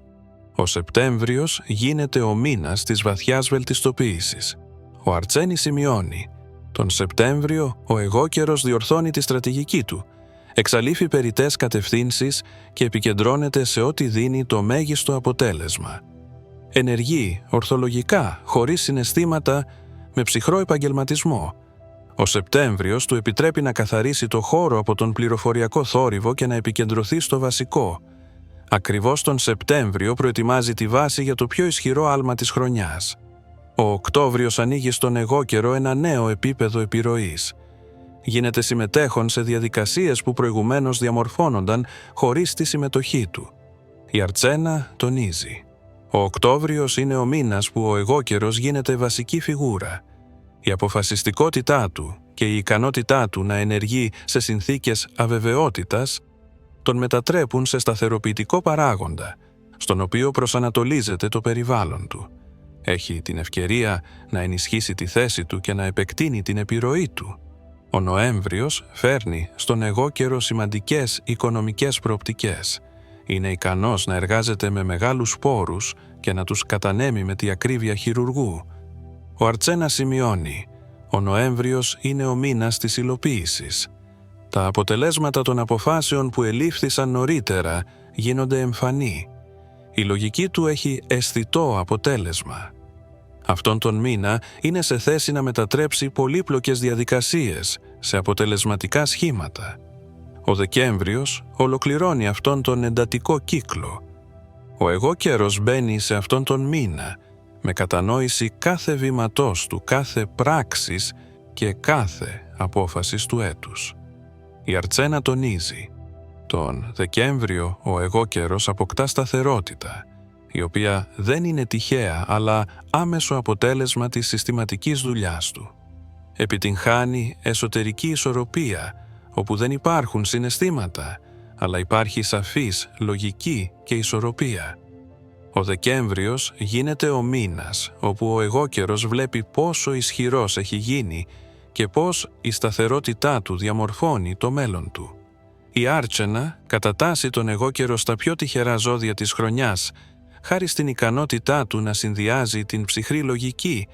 Ο Σεπτέμβριος γίνεται ο μήνας της βαθιάς βελτιστοποίησης. Ο Αρτσένης σημειώνει: τον Σεπτέμβριο ο εγώκερος διορθώνει τη στρατηγική του, εξαλείφει περιττές κατευθύνσεις και επικεντρώνεται σε ό,τι δίνει το μέγιστο αποτέλεσμα. Ενεργεί ορθολογικά, χωρίς συναισθήματα, με ψυχρό επαγγελματισμό. Ο Σεπτέμβριος του επιτρέπει να καθαρίσει το χώρο από τον πληροφοριακό θόρυβο και να επικεντρωθεί στο βασικό. Ακριβώς τον Σεπτέμβριο προετοιμάζει τη βάση για το πιο ισχυρό άλμα της χρονιάς. Ο Οκτώβριος ανοίγει στον εγώκερο ένα νέο επίπεδο επιρροής. Γίνεται συμμετέχον σε διαδικασίες που προηγουμένως διαμορφώνονταν χωρίς τη συμμετοχή του. Η Αρτσένα τονίζει: ο Οκτώβριος είναι ο μήνας που ο εγώκερος γίνεται βασική φιγούρα. Η αποφασιστικότητά του και η ικανότητά του να ενεργεί σε συνθήκες αβεβαιότητας τον μετατρέπουν σε σταθεροποιητικό παράγοντα, στον οποίο προσανατολίζεται το περιβάλλον του. Έχει την ευκαιρία να ενισχύσει τη θέση του και να επεκτείνει την επιρροή του. Ο Νοέμβριος φέρνει στον εγώκερο σημαντικές οικονομικές προοπτικές. Είναι ικανός να εργάζεται με μεγάλους πόρους και να τους κατανέμει με τη ακρίβεια χειρουργού. Ο Αρτσένα σημειώνει: ο Νοέμβριος είναι ο μήνας της υλοποίησης. Τα αποτελέσματα των αποφάσεων που ελήφθησαν νωρίτερα γίνονται εμφανή. Η λογική του έχει αισθητό αποτέλεσμα. Αυτόν τον μήνα είναι σε θέση να μετατρέψει πολύπλοκες διαδικασίες σε αποτελεσματικά σχήματα. Ο Δεκέμβριος ολοκληρώνει αυτόν τον εντατικό κύκλο. Ο εγώκερος μπαίνει σε αυτόν τον μήνα με κατανόηση κάθε βήματός του, κάθε πράξης και κάθε απόφασης του έτους. Η Αρτσένα τονίζει: τον Δεκέμβριο ο εγώκερος αποκτά σταθερότητα, η οποία δεν είναι τυχαία αλλά άμεσο αποτέλεσμα της συστηματικής δουλειάς του. Επιτυγχάνει εσωτερική ισορροπία, όπου δεν υπάρχουν συναισθήματα, αλλά υπάρχει σαφής λογική και ισορροπία. Ο Δεκέμβριος γίνεται ο μήνας όπου ο εγώκερος βλέπει πόσο ισχυρός έχει γίνει και πώς η σταθερότητά του διαμορφώνει το μέλλον του. Η Άρτσενα κατατάσσει τον εγώκερο στα πιο τυχερά ζώδια της χρονιάς, χάρη στην ικανότητά του να συνδυάζει την ψυχρή λογική,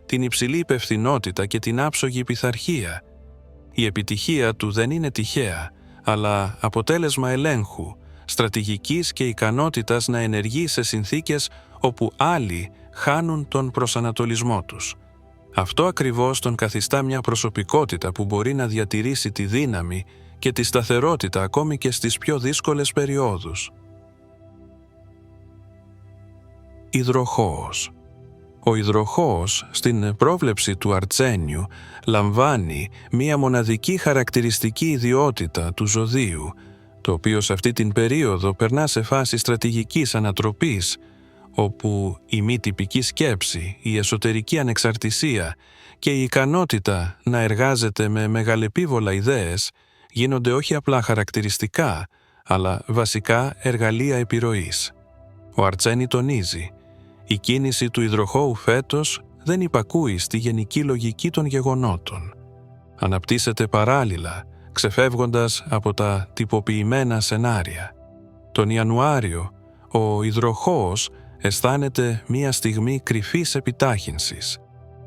την υψηλή υπευθυνότητα και την άψογη πειθαρχία. Η επιτυχία του δεν είναι τυχαία, αλλά αποτέλεσμα ελέγχου, στρατηγικής και ικανότητας να ενεργεί σε συνθήκες όπου άλλοι χάνουν τον προσανατολισμό τους. Αυτό ακριβώς τον καθιστά μια προσωπικότητα που μπορεί να διατηρήσει τη δύναμη και τη σταθερότητα ακόμη και στις πιο δύσκολες περιόδους. Υδροχόος. Ο υδροχόος στην πρόβλεψη του Αρτσένιου λαμβάνει μία μοναδική χαρακτηριστική ιδιότητα του ζωδίου, το οποίο σε αυτή την περίοδο περνά σε φάση στρατηγικής ανατροπής, όπου η μη τυπική σκέψη, η εσωτερική ανεξαρτησία και η ικανότητα να εργάζεται με μεγαλεπίβολα ιδέες γίνονται όχι απλά χαρακτηριστικά, αλλά βασικά εργαλεία επιρροής. Ο Αρτσένη τονίζει: η κίνηση του υδροχόου φέτος δεν υπακούει στη γενική λογική των γεγονότων. Αναπτύσσεται παράλληλα, ξεφεύγοντας από τα τυποποιημένα σενάρια. Τον Ιανουάριο, ο υδροχόος αισθάνεται μία στιγμή κρυφής επιτάχυνσης.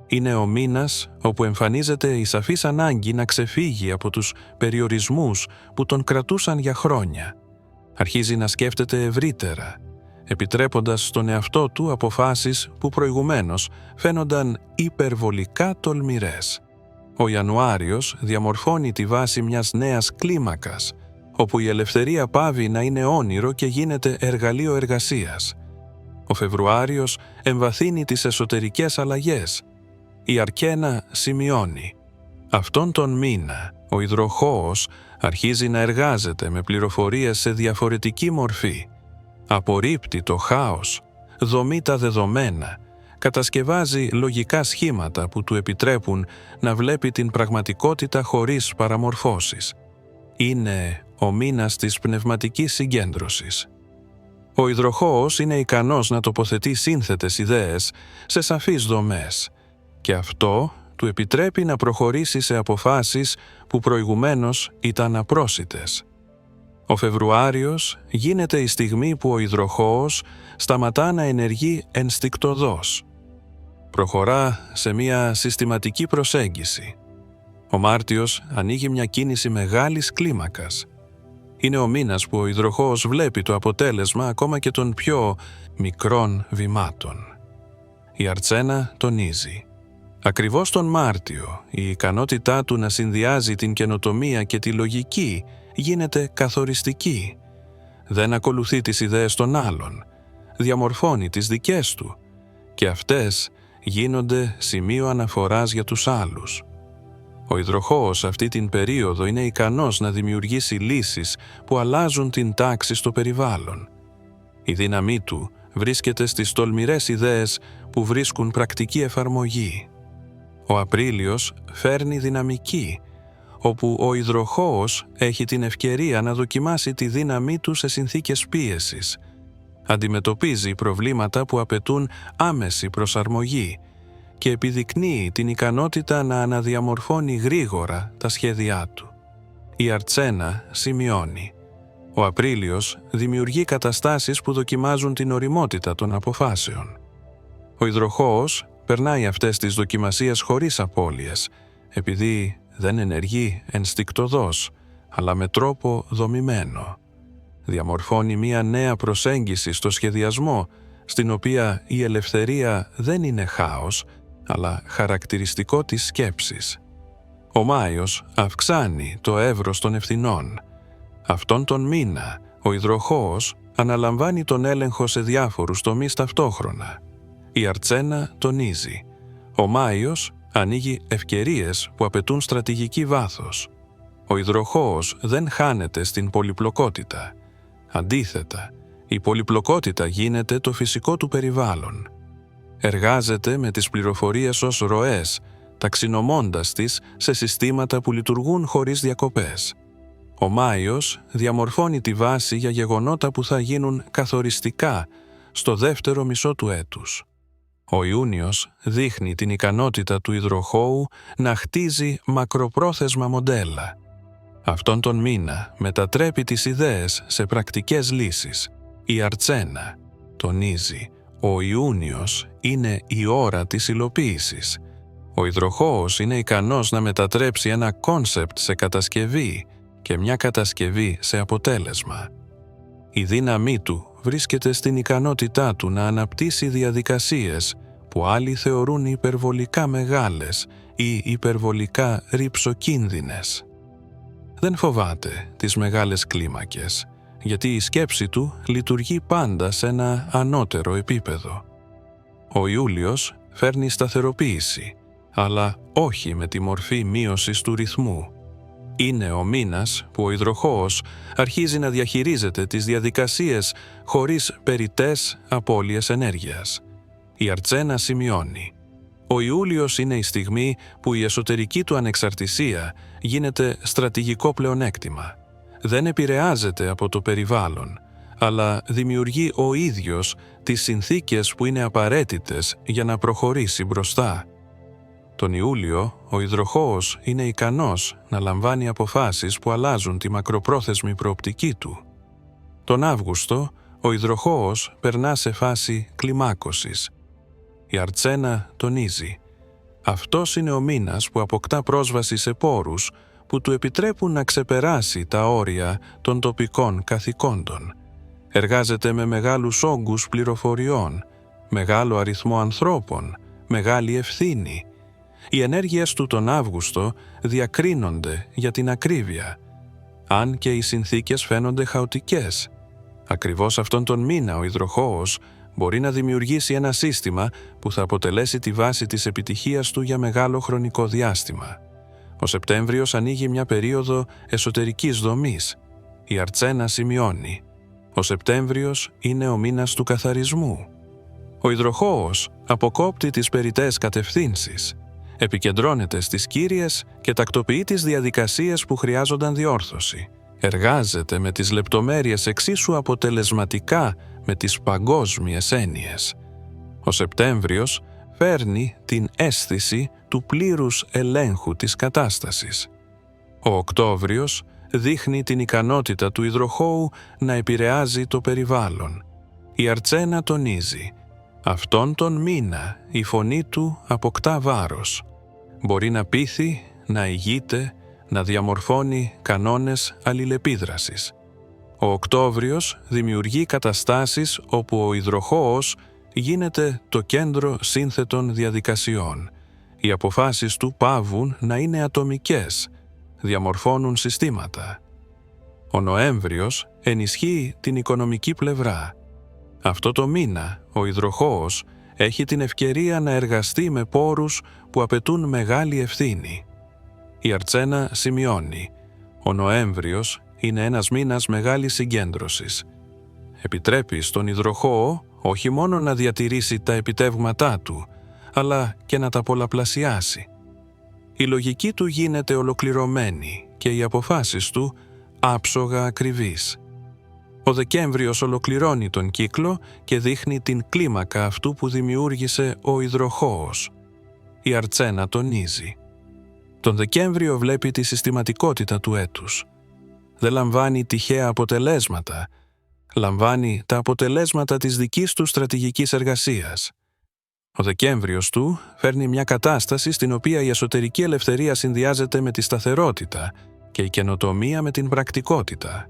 Είναι ο μήνας όπου εμφανίζεται η σαφής ανάγκη να ξεφύγει από τους περιορισμούς που τον κρατούσαν για χρόνια. Αρχίζει να σκέφτεται ευρύτερα, επιτρέποντας στον εαυτό του αποφάσεις που προηγουμένως φαίνονταν υπερβολικά τολμηρές. Ο Ιανουάριος διαμορφώνει τη βάση μιας νέας κλίμακας, όπου η ελευθερία πάβει να είναι όνειρο και γίνεται εργαλείο εργασίας. Ο Φεβρουάριος εμβαθύνει τις εσωτερικές αλλαγές. Η Αρκένα σημειώνει: αυτόν τον μήνα ο υδροχόος αρχίζει να εργάζεται με πληροφορίες σε διαφορετική μορφή. Απορρίπτει το χάος, δομεί τα δεδομένα, κατασκευάζει λογικά σχήματα που του επιτρέπουν να βλέπει την πραγματικότητα χωρίς παραμορφώσεις. Είναι ο μήνας της πνευματικής συγκέντρωσης. Ο υδροχόος είναι ικανός να τοποθετεί σύνθετες ιδέες σε σαφείς δομές και αυτό του επιτρέπει να προχωρήσει σε αποφάσεις που προηγουμένως ήταν απρόσιτες. Ο Φεβρουάριος γίνεται η στιγμή που ο υδροχόος σταματά να ενεργεί ενστικτωδώς. Προχωρά σε μια συστηματική προσέγγιση. Ο Μάρτιος ανοίγει μια κίνηση μεγάλης κλίμακας. Είναι ο μήνας που ο υδροχόος βλέπει το αποτέλεσμα ακόμα και των πιο μικρών βημάτων. Η Αρτσένα τονίζει. Ακριβώς τον Μάρτιο, η ικανότητά του να συνδυάζει την καινοτομία και τη λογική γίνεται καθοριστική. Δεν ακολουθεί τις ιδέες των άλλων, διαμορφώνει τις δικές του και αυτές γίνονται σημείο αναφοράς για τους άλλους. Ο υδροχόος αυτή την περίοδο είναι ικανός να δημιουργήσει λύσεις που αλλάζουν την τάξη στο περιβάλλον. Η δύναμή του βρίσκεται στις τολμηρές ιδέες που βρίσκουν πρακτική εφαρμογή. Ο Απρίλιος φέρνει δυναμική, όπου ο υδροχόος έχει την ευκαιρία να δοκιμάσει τη δύναμή του σε συνθήκες πίεσης. Αντιμετωπίζει προβλήματα που απαιτούν άμεση προσαρμογή και επιδεικνύει την ικανότητα να αναδιαμορφώνει γρήγορα τα σχέδιά του. Η Αρτσένα σημειώνει. Ο Απρίλιος δημιουργεί καταστάσεις που δοκιμάζουν την ωριμότητα των αποφάσεων. Ο υδροχόος περνάει αυτές τις δοκιμασίες χωρίς απώλειες, επειδή δεν ενεργεί ενστικτωδώς, αλλά με τρόπο δομημένο. Διαμορφώνει μία νέα προσέγγιση στο σχεδιασμό, στην οποία η ελευθερία δεν είναι χάος, αλλά χαρακτηριστικό της σκέψης. Ο Μάιος αυξάνει το εύρος των ευθυνών. Αυτόν τον μήνα, ο υδροχόος αναλαμβάνει τον έλεγχο σε διάφορους τομείς ταυτόχρονα. Η Αρτσένα τονίζει. Ο Μάιος ανοίγει ευκαιρίες που απαιτούν στρατηγική βάθος. Ο υδροχόος δεν χάνεται στην πολυπλοκότητα. Αντίθετα, η πολυπλοκότητα γίνεται το φυσικό του περιβάλλον. Εργάζεται με τις πληροφορίες ως ροές, ταξινομώντας τις σε συστήματα που λειτουργούν χωρίς διακοπές. Ο Μάιος διαμορφώνει τη βάση για γεγονότα που θα γίνουν καθοριστικά στο δεύτερο μισό του έτους. Ο Ιούνιος δείχνει την ικανότητα του υδροχόου να χτίζει μακροπρόθεσμα μοντέλα. Αυτόν τον μήνα μετατρέπει τις ιδέες σε πρακτικές λύσεις. Η Αρτσένα τονίζει, ο Ιούνιος είναι η ώρα της υλοποίησης. Ο υδροχόος είναι ικανός να μετατρέψει ένα κόνσεπτ σε κατασκευή και μια κατασκευή σε αποτέλεσμα. Η δύναμή του βρίσκεται στην ικανότητά του να αναπτύσσει διαδικασίες που άλλοι θεωρούν υπερβολικά μεγάλες ή υπερβολικά ρυψοκίνδυνες. Δεν φοβάται τις μεγάλες κλίμακες, γιατί η σκέψη του λειτουργεί πάντα σε ένα ανώτερο επίπεδο. Ο Ιούλιος φέρνει σταθεροποίηση, αλλά όχι με τη μορφή μείωσης του ρυθμού. Είναι ο μήνας που ο υδροχόος αρχίζει να διαχειρίζεται τις διαδικασίες χωρίς περιττές απώλειες ενέργειας. Η Αρτσένα σημειώνει. Ο Ιούλιος είναι η στιγμή που η εσωτερική του ανεξαρτησία γίνεται στρατηγικό πλεονέκτημα. Δεν επηρεάζεται από το περιβάλλον, αλλά δημιουργεί ο ίδιος τις συνθήκες που είναι απαραίτητες για να προχωρήσει μπροστά. Τον Ιούλιο, ο υδροχόος είναι ικανός να λαμβάνει αποφάσεις που αλλάζουν τη μακροπρόθεσμη προοπτική του. Τον Αύγουστο, ο υδροχόος περνά σε φάση κλιμάκωσης. Η Αρτσένα τονίζει. Αυτός είναι ο μήνας που αποκτά πρόσβαση σε πόρους που του επιτρέπουν να ξεπεράσει τα όρια των τοπικών καθηκόντων. Εργάζεται με μεγάλους όγκους πληροφοριών, μεγάλο αριθμό ανθρώπων, μεγάλη ευθύνη. Οι ενέργειες του τον Αύγουστο διακρίνονται για την ακρίβεια, αν και οι συνθήκες φαίνονται χαοτικές. Ακριβώς αυτόν τον μήνα ο υδροχόος μπορεί να δημιουργήσει ένα σύστημα που θα αποτελέσει τη βάση της επιτυχίας του για μεγάλο χρονικό διάστημα. Ο Σεπτέμβριος ανοίγει μια περίοδο εσωτερικής δομής. Η Αρτσένα σημειώνει. Ο Σεπτέμβριος είναι ο μήνας του καθαρισμού. Ο υδροχόος αποκόπτει τις περιττές κατευθύνσεις. Επικεντρώνεται στις κύριες και τακτοποιεί τις διαδικασίες που χρειάζονταν διόρθωση. Εργάζεται με τις λεπτομέρειες εξίσου αποτελεσματικά με τις παγκόσμιες έννοιες. Ο Σεπτέμβριος φέρνει την αίσθηση του πλήρους ελέγχου της κατάστασης. Ο Οκτώβριος δείχνει την ικανότητα του υδροχόου να επηρεάζει το περιβάλλον. Η Αρτσένα τονίζει «Αυτόν τον μήνα η φωνή του αποκτά βάρος. Μπορεί να πείθει, να ηγείται, να διαμορφώνει κανόνες αλληλεπίδρασης». Ο Οκτώβριος δημιουργεί καταστάσεις όπου ο υδροχόος γίνεται το κέντρο σύνθετων διαδικασιών. Οι αποφάσεις του παύουν να είναι ατομικές, διαμορφώνουν συστήματα. Ο Νοέμβριος ενισχύει την οικονομική πλευρά. Αυτό το μήνα ο υδροχόος έχει την ευκαιρία να εργαστεί με πόρους που απαιτούν μεγάλη ευθύνη. Η Αρτσένα σημειώνει «Ο Νοέμβριος είναι ένας μήνας μεγάλης συγκέντρωσης. Επιτρέπει στον υδροχόο όχι μόνο να διατηρήσει τα επιτεύγματά του, αλλά και να τα πολλαπλασιάσει. Η λογική του γίνεται ολοκληρωμένη και οι αποφάσεις του άψογα ακριβείς. Ο Δεκέμβριος ολοκληρώνει τον κύκλο και δείχνει την κλίμακα αυτού που δημιούργησε ο υδροχόος. Η Αρτσένα τονίζει. Τον Δεκέμβριο βλέπει τη συστηματικότητα του έτους. Δεν λαμβάνει τυχαία αποτελέσματα. Λαμβάνει τα αποτελέσματα της δικής του στρατηγικής εργασίας. Ο Δεκέμβριος του φέρνει μια κατάσταση στην οποία η εσωτερική ελευθερία συνδυάζεται με τη σταθερότητα και η καινοτομία με την πρακτικότητα.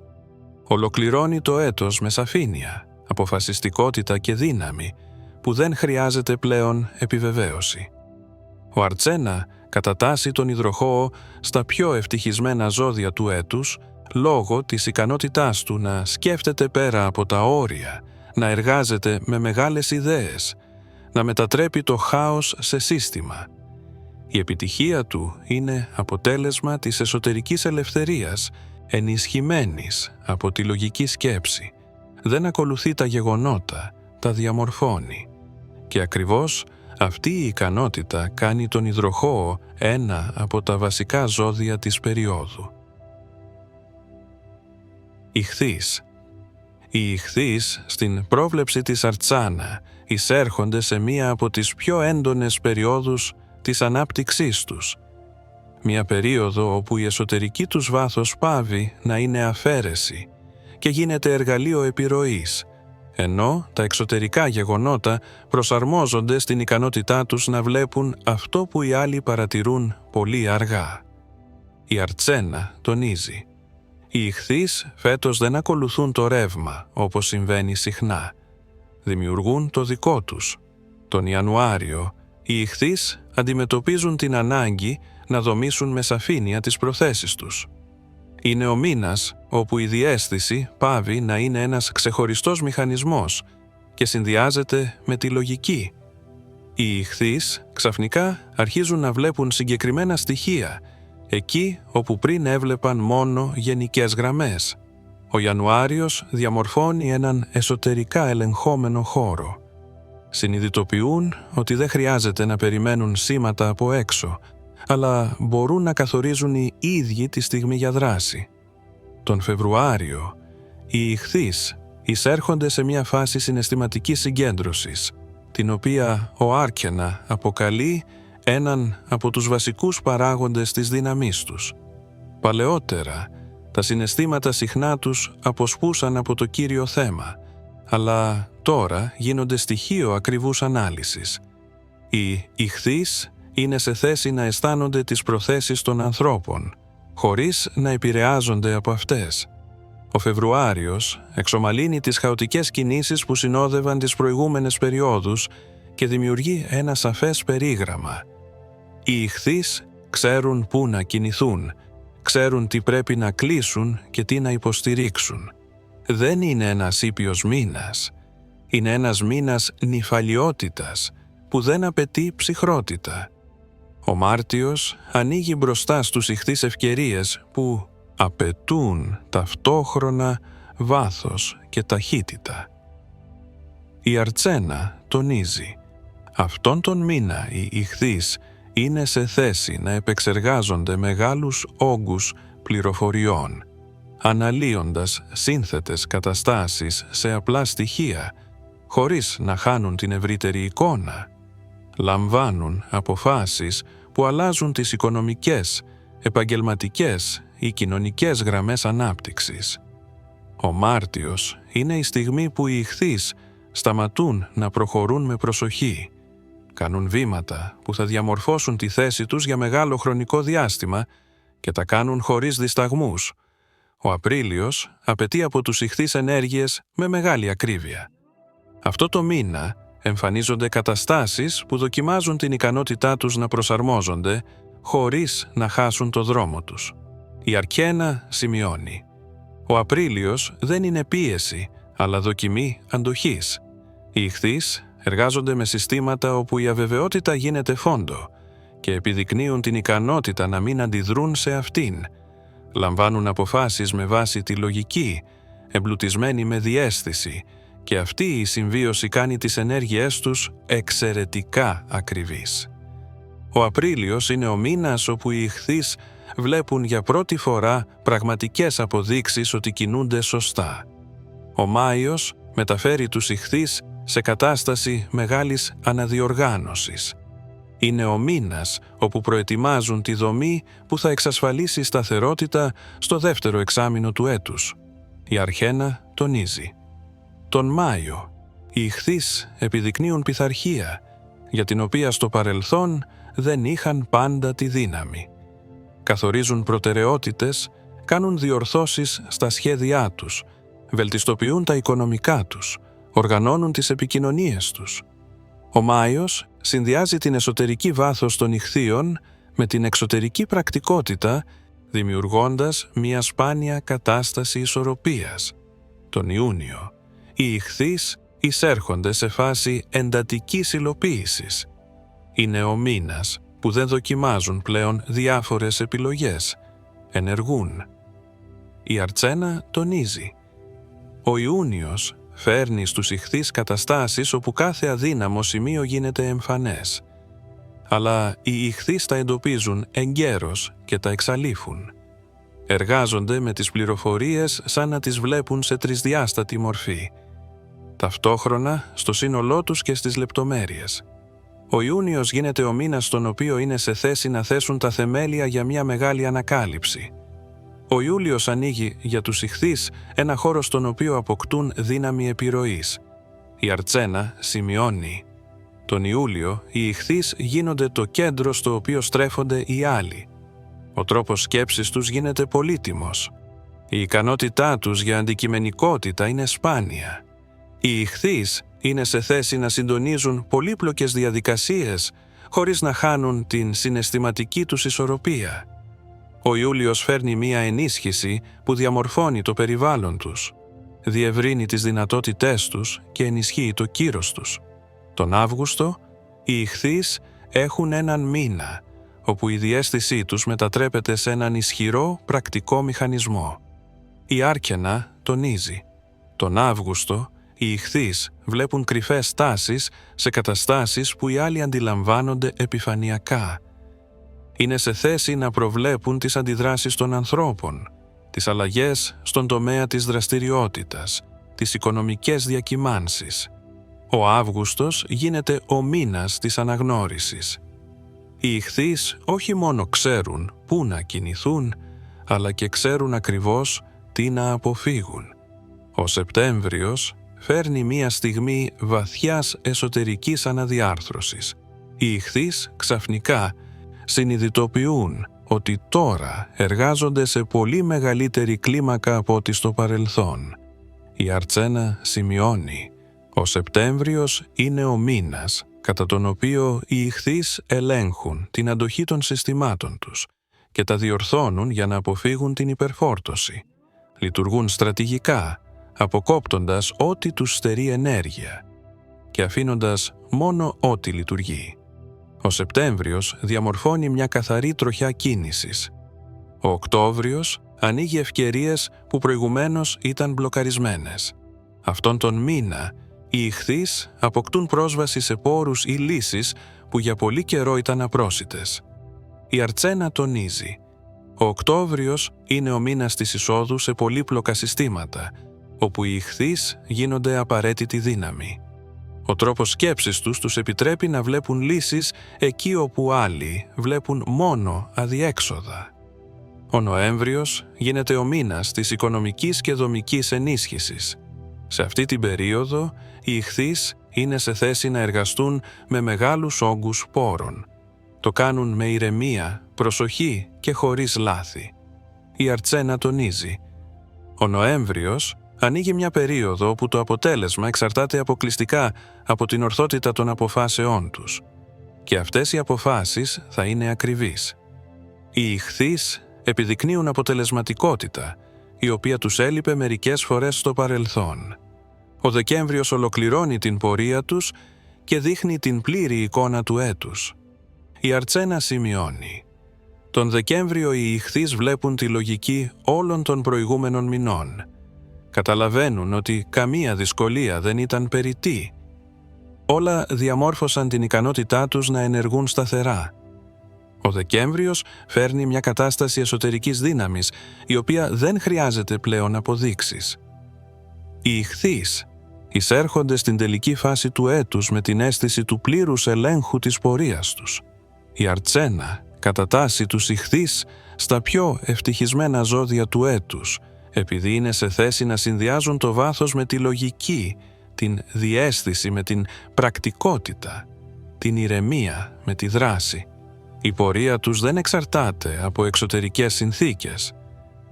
Ολοκληρώνει το έτος με σαφήνεια, αποφασιστικότητα και δύναμη που δεν χρειάζεται πλέον επιβεβαίωση. Ο Αρτσένα κατατάσσει τον υδροχόο στα πιο ευτυχισμένα ζώδια του έτους λόγω της ικανότητάς του να σκέφτεται πέρα από τα όρια, να εργάζεται με μεγάλες ιδέες, να μετατρέπει το χάος σε σύστημα. Η επιτυχία του είναι αποτέλεσμα της εσωτερικής ελευθερίας, ενισχυμένης από τη λογική σκέψη. Δεν ακολουθεί τα γεγονότα, τα διαμορφώνει. Και ακριβώς αυτή η ικανότητα κάνει τον υδροχόο ένα από τα βασικά ζώδια της περίοδου. Ιχθύς. Οι Ιχθύς στην πρόβλεψη της Αρτσάνα εισέρχονται σε μία από τις πιο έντονες περιόδους της ανάπτυξής τους. Μια περίοδο όπου η εσωτερική τους βάθος πάβει να είναι αφαίρεση και γίνεται εργαλείο επιρροής, ενώ τα εξωτερικά γεγονότα προσαρμόζονται στην ικανότητά τους να βλέπουν αυτό που οι άλλοι παρατηρούν πολύ αργά. Η Αρτσένα τονίζει. Οι Ιχθύς φέτος δεν ακολουθούν το ρεύμα όπως συμβαίνει συχνά. Δημιουργούν το δικό τους. Τον Ιανουάριο, οι Ιχθύς αντιμετωπίζουν την ανάγκη να δομήσουν με σαφήνεια τις προθέσεις τους. Είναι ο μήνας όπου η διαίσθηση πάβει να είναι ένας ξεχωριστός μηχανισμός και συνδυάζεται με τη λογική. Οι Ιχθύς ξαφνικά αρχίζουν να βλέπουν συγκεκριμένα στοιχεία, εκεί όπου πριν έβλεπαν μόνο γενικές γραμμές. Ο Ιανουάριος διαμορφώνει έναν εσωτερικά ελεγχόμενο χώρο. Συνειδητοποιούν ότι δεν χρειάζεται να περιμένουν σήματα από έξω, αλλά μπορούν να καθορίζουν οι ίδιοι τη στιγμή για δράση. Τον Φεβρουάριο, οι Ιχθύς εισέρχονται σε μια φάση συναισθηματικής συγκέντρωσης, την οποία ο Άρκαινα αποκαλεί έναν από τους βασικούς παράγοντες της δύναμής τους. Παλαιότερα, τα συναισθήματα συχνά τους αποσπούσαν από το κύριο θέμα, αλλά τώρα γίνονται στοιχείο ακριβούς ανάλυσης. Οι Ιχθύς είναι σε θέση να αισθάνονται τις προθέσεις των ανθρώπων, χωρίς να επηρεάζονται από αυτές. Ο Φεβρουάριος εξομαλύνει τις χαοτικές κινήσεις που συνόδευαν τις προηγούμενες περιόδους και δημιουργεί ένα σαφές περίγραμμα. Οι Ιχθύς ξέρουν πού να κινηθούν, ξέρουν τι πρέπει να κλείσουν και τι να υποστηρίξουν. Δεν είναι ένας ήπιος μήνας. Είναι ένας μήνας νηφαλιότητας που δεν απαιτεί ψυχρότητα. Ο Μάρτιος ανοίγει μπροστά στους Ιχθύς ευκαιρίες που απαιτούν ταυτόχρονα βάθος και ταχύτητα. Η Αρτσένα τονίζει. Αυτόν τον μήνα οι Ιχθύς είναι σε θέση να επεξεργάζονται μεγάλους όγκους πληροφοριών. αναλύοντας σύνθετες καταστάσεις σε απλά στοιχεία, χωρίς να χάνουν την ευρύτερη εικόνα. Λαμβάνουν αποφάσεις που αλλάζουν τις οικονομικές, επαγγελματικές ή κοινωνικές γραμμές ανάπτυξης. Ο Μάρτιος είναι η στιγμή που οι ιχθύς σταματούν να προχωρούν με προσοχή. Κάνουν βήματα που θα διαμορφώσουν τη θέση τους για μεγάλο χρονικό διάστημα και τα κάνουν χωρίς δισταγμούς. Ο Απρίλιος απαιτεί από τους ιχθύς ενέργειες με μεγάλη ακρίβεια. Αυτό το μήνα εμφανίζονται καταστάσεις που δοκιμάζουν την ικανότητά τους να προσαρμόζονται χωρίς να χάσουν το δρόμο τους. Η Αρκένα σημειώνει: ο Απρίλιος δεν είναι πίεση, αλλά δοκιμή αντοχής. Οι ιχθύς εργάζονται με συστήματα όπου η αβεβαιότητα γίνεται φόντο και επιδεικνύουν την ικανότητα να μην αντιδρούν σε αυτήν. Λαμβάνουν αποφάσεις με βάση τη λογική, εμπλουτισμένη με διαίσθηση, και αυτή η συμβίωση κάνει τις ενέργειές τους εξαιρετικά ακριβείς. Ο Απρίλιος είναι ο μήνας όπου οι ιχθύς βλέπουν για πρώτη φορά πραγματικές αποδείξεις ότι κινούνται σωστά. Ο Μάιος μεταφέρει τους ιχθύς σε κατάσταση μεγάλης αναδιοργάνωσης. Είναι ο μήνας όπου προετοιμάζουν τη δομή που θα εξασφαλίσει σταθερότητα στο δεύτερο εξάμηνο του έτους. Η Αρχένα τονίζει: τον Μάιο οι ιχθύς επιδεικνύουν πειθαρχία, για την οποία στο παρελθόν δεν είχαν πάντα τη δύναμη. Καθορίζουν προτεραιότητες, κάνουν διορθώσεις στα σχέδιά τους, βελτιστοποιούν τα οικονομικά τους, οργανώνουν τις επικοινωνίες τους. Ο Μάιος συνδυάζει την εσωτερική βάθος των ιχθύων με την εξωτερική πρακτικότητα, δημιουργώντας μια σπάνια κατάσταση ισορροπίας. Τον Ιούνιο, οι ιχθύς εισέρχονται σε φάση εντατικής υλοποίησης. Είναι ο μήνας που δεν δοκιμάζουν πλέον διάφορες επιλογές. Ενεργούν. Η Αρτσένα τονίζει: ο Ιούνιος φέρνει στους ιχθύς καταστάσεις όπου κάθε αδύναμο σημείο γίνεται εμφανές. Αλλά οι ιχθύς τα εντοπίζουν εγκαίρως και τα εξαλείφουν. Εργάζονται με τις πληροφορίες σαν να τις βλέπουν σε τρισδιάστατη μορφή. Ταυτόχρονα στο σύνολό τους και στις λεπτομέρειες. Ο Ιούνιος γίνεται ο μήνας στον οποίο είναι σε θέση να θέσουν τα θεμέλια για μια μεγάλη ανακάλυψη. Ο Ιούλιος ανοίγει για τους ιχθύς ένα χώρο στον οποίο αποκτούν δύναμη επιρροής. Η Αρτσένα σημειώνει: τον Ιούλιο οι ιχθύς γίνονται το κέντρο στο οποίο στρέφονται οι άλλοι. Ο τρόπος σκέψης τους γίνεται πολύτιμος. Η ικανότητά τους για αντικειμενικότητα είναι σπάνια. Οι ιχθύς είναι σε θέση να συντονίζουν πολύπλοκες διαδικασίες χωρίς να χάνουν την συναισθηματική τους ισορροπία. Ο Ιούλιος φέρνει μία ενίσχυση που διαμορφώνει το περιβάλλον τους, διευρύνει τις δυνατότητές τους και ενισχύει το κύρος τους. Τον Αύγουστο, οι ιχθύς έχουν έναν μήνα, όπου η διαίσθησή τους μετατρέπεται σε έναν ισχυρό πρακτικό μηχανισμό. Η Άρκαινα τονίζει: τον Αύγουστο, οι ιχθύς βλέπουν κρυφές τάσεις σε καταστάσεις που οι άλλοι αντιλαμβάνονται επιφανειακά. Είναι σε θέση να προβλέπουν τις αντιδράσεις των ανθρώπων, τις αλλαγές στον τομέα της δραστηριότητας, τις οικονομικές διακυμάνσεις. Ο Αύγουστος γίνεται ο μήνας της αναγνώρισης. Οι ιχθύς όχι μόνο ξέρουν πού να κινηθούν, αλλά και ξέρουν ακριβώς τι να αποφύγουν. Ο Σεπτέμβριος φέρνει μία στιγμή βαθιάς εσωτερικής αναδιάρθρωσης. Οι ιχθύς ξαφνικά συνειδητοποιούν ότι τώρα εργάζονται σε πολύ μεγαλύτερη κλίμακα από ό,τι στο παρελθόν. Η Αρτσένα σημειώνει: ο Σεπτέμβριος είναι ο μήνας κατά τον οποίο οι ιχθύς ελέγχουν την αντοχή των συστημάτων τους και τα διορθώνουν για να αποφύγουν την υπερφόρτωση. Λειτουργούν στρατηγικά, αποκόπτοντας ό,τι τους στερεί ενέργεια και αφήνοντας μόνο ό,τι λειτουργεί. Ο Σεπτέμβριος διαμορφώνει μια καθαρή τροχιά κίνησης. Ο Οκτώβριος ανοίγει ευκαιρίες που προηγουμένως ήταν μπλοκαρισμένες. Αυτόν τον μήνα, οι ιχθύς αποκτούν πρόσβαση σε πόρους ή λύσεις που για πολύ καιρό ήταν απρόσιτες. Η Αρτσένα τονίζει: Ο Οκτώβριος είναι ο μήνας της εισόδου σε πολύπλοκα συστήματα, όπου οι ιχθύς γίνονται απαραίτητη δύναμη. Ο τρόπος σκέψης τους επιτρέπει να βλέπουν λύσεις εκεί όπου άλλοι βλέπουν μόνο αδιέξοδα. Ο Νοέμβριος γίνεται ο μήνας της οικονομικής και δομικής ενίσχυσης. Σε αυτή την περίοδο, οι ιχθύς είναι σε θέση να εργαστούν με μεγάλους όγκους πόρων. Το κάνουν με ηρεμία, προσοχή και χωρίς λάθη. Η Αρτσένα τονίζει: ο Νοέμβριος ανοίγει μια περίοδο όπου το αποτέλεσμα εξαρτάται αποκλειστικά από την ορθότητα των αποφάσεών τους. Και αυτές οι αποφάσεις θα είναι ακριβείς. Οι ιχθύς επιδεικνύουν αποτελεσματικότητα, η οποία τους έλειπε μερικές φορές στο παρελθόν. Ο Δεκέμβριος ολοκληρώνει την πορεία τους και δείχνει την πλήρη εικόνα του έτους. Η Αρτσένα σημειώνει: τον Δεκέμβριο οι ιχθύς βλέπουν τη λογική όλων των προηγούμενων μηνών. Καταλαβαίνουν ότι καμία δυσκολία δεν ήταν περιττή. Όλα διαμόρφωσαν την ικανότητά τους να ενεργούν σταθερά. Ο Δεκέμβριος φέρνει μια κατάσταση εσωτερικής δύναμης, η οποία δεν χρειάζεται πλέον αποδείξεις. Οι ιχθύς εισέρχονται στην τελική φάση του έτους με την αίσθηση του πλήρους ελέγχου της πορείας τους. Η Αρτσένα κατατάσσει τους ιχθύς στα πιο ευτυχισμένα ζώδια του έτους, επειδή είναι σε θέση να συνδυάζουν το βάθος με τη λογική, την διαίσθηση με την πρακτικότητα, την ηρεμία με τη δράση. Η πορεία τους δεν εξαρτάται από εξωτερικές συνθήκες.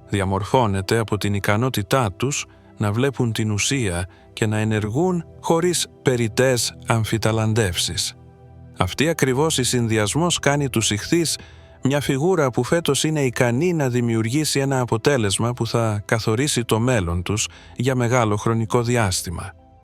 Διαμορφώνεται από την ικανότητά τους να βλέπουν την ουσία και να ενεργούν χωρίς περιττές αμφιταλαντεύσεις. Αυτή ακριβώς η συνδυασμός κάνει τους ιχθύς μια φιγούρα που φέτος είναι ικανή να δημιουργήσει ένα αποτέλεσμα που θα καθορίσει το μέλλον τους για μεγάλο χρονικό διάστημα.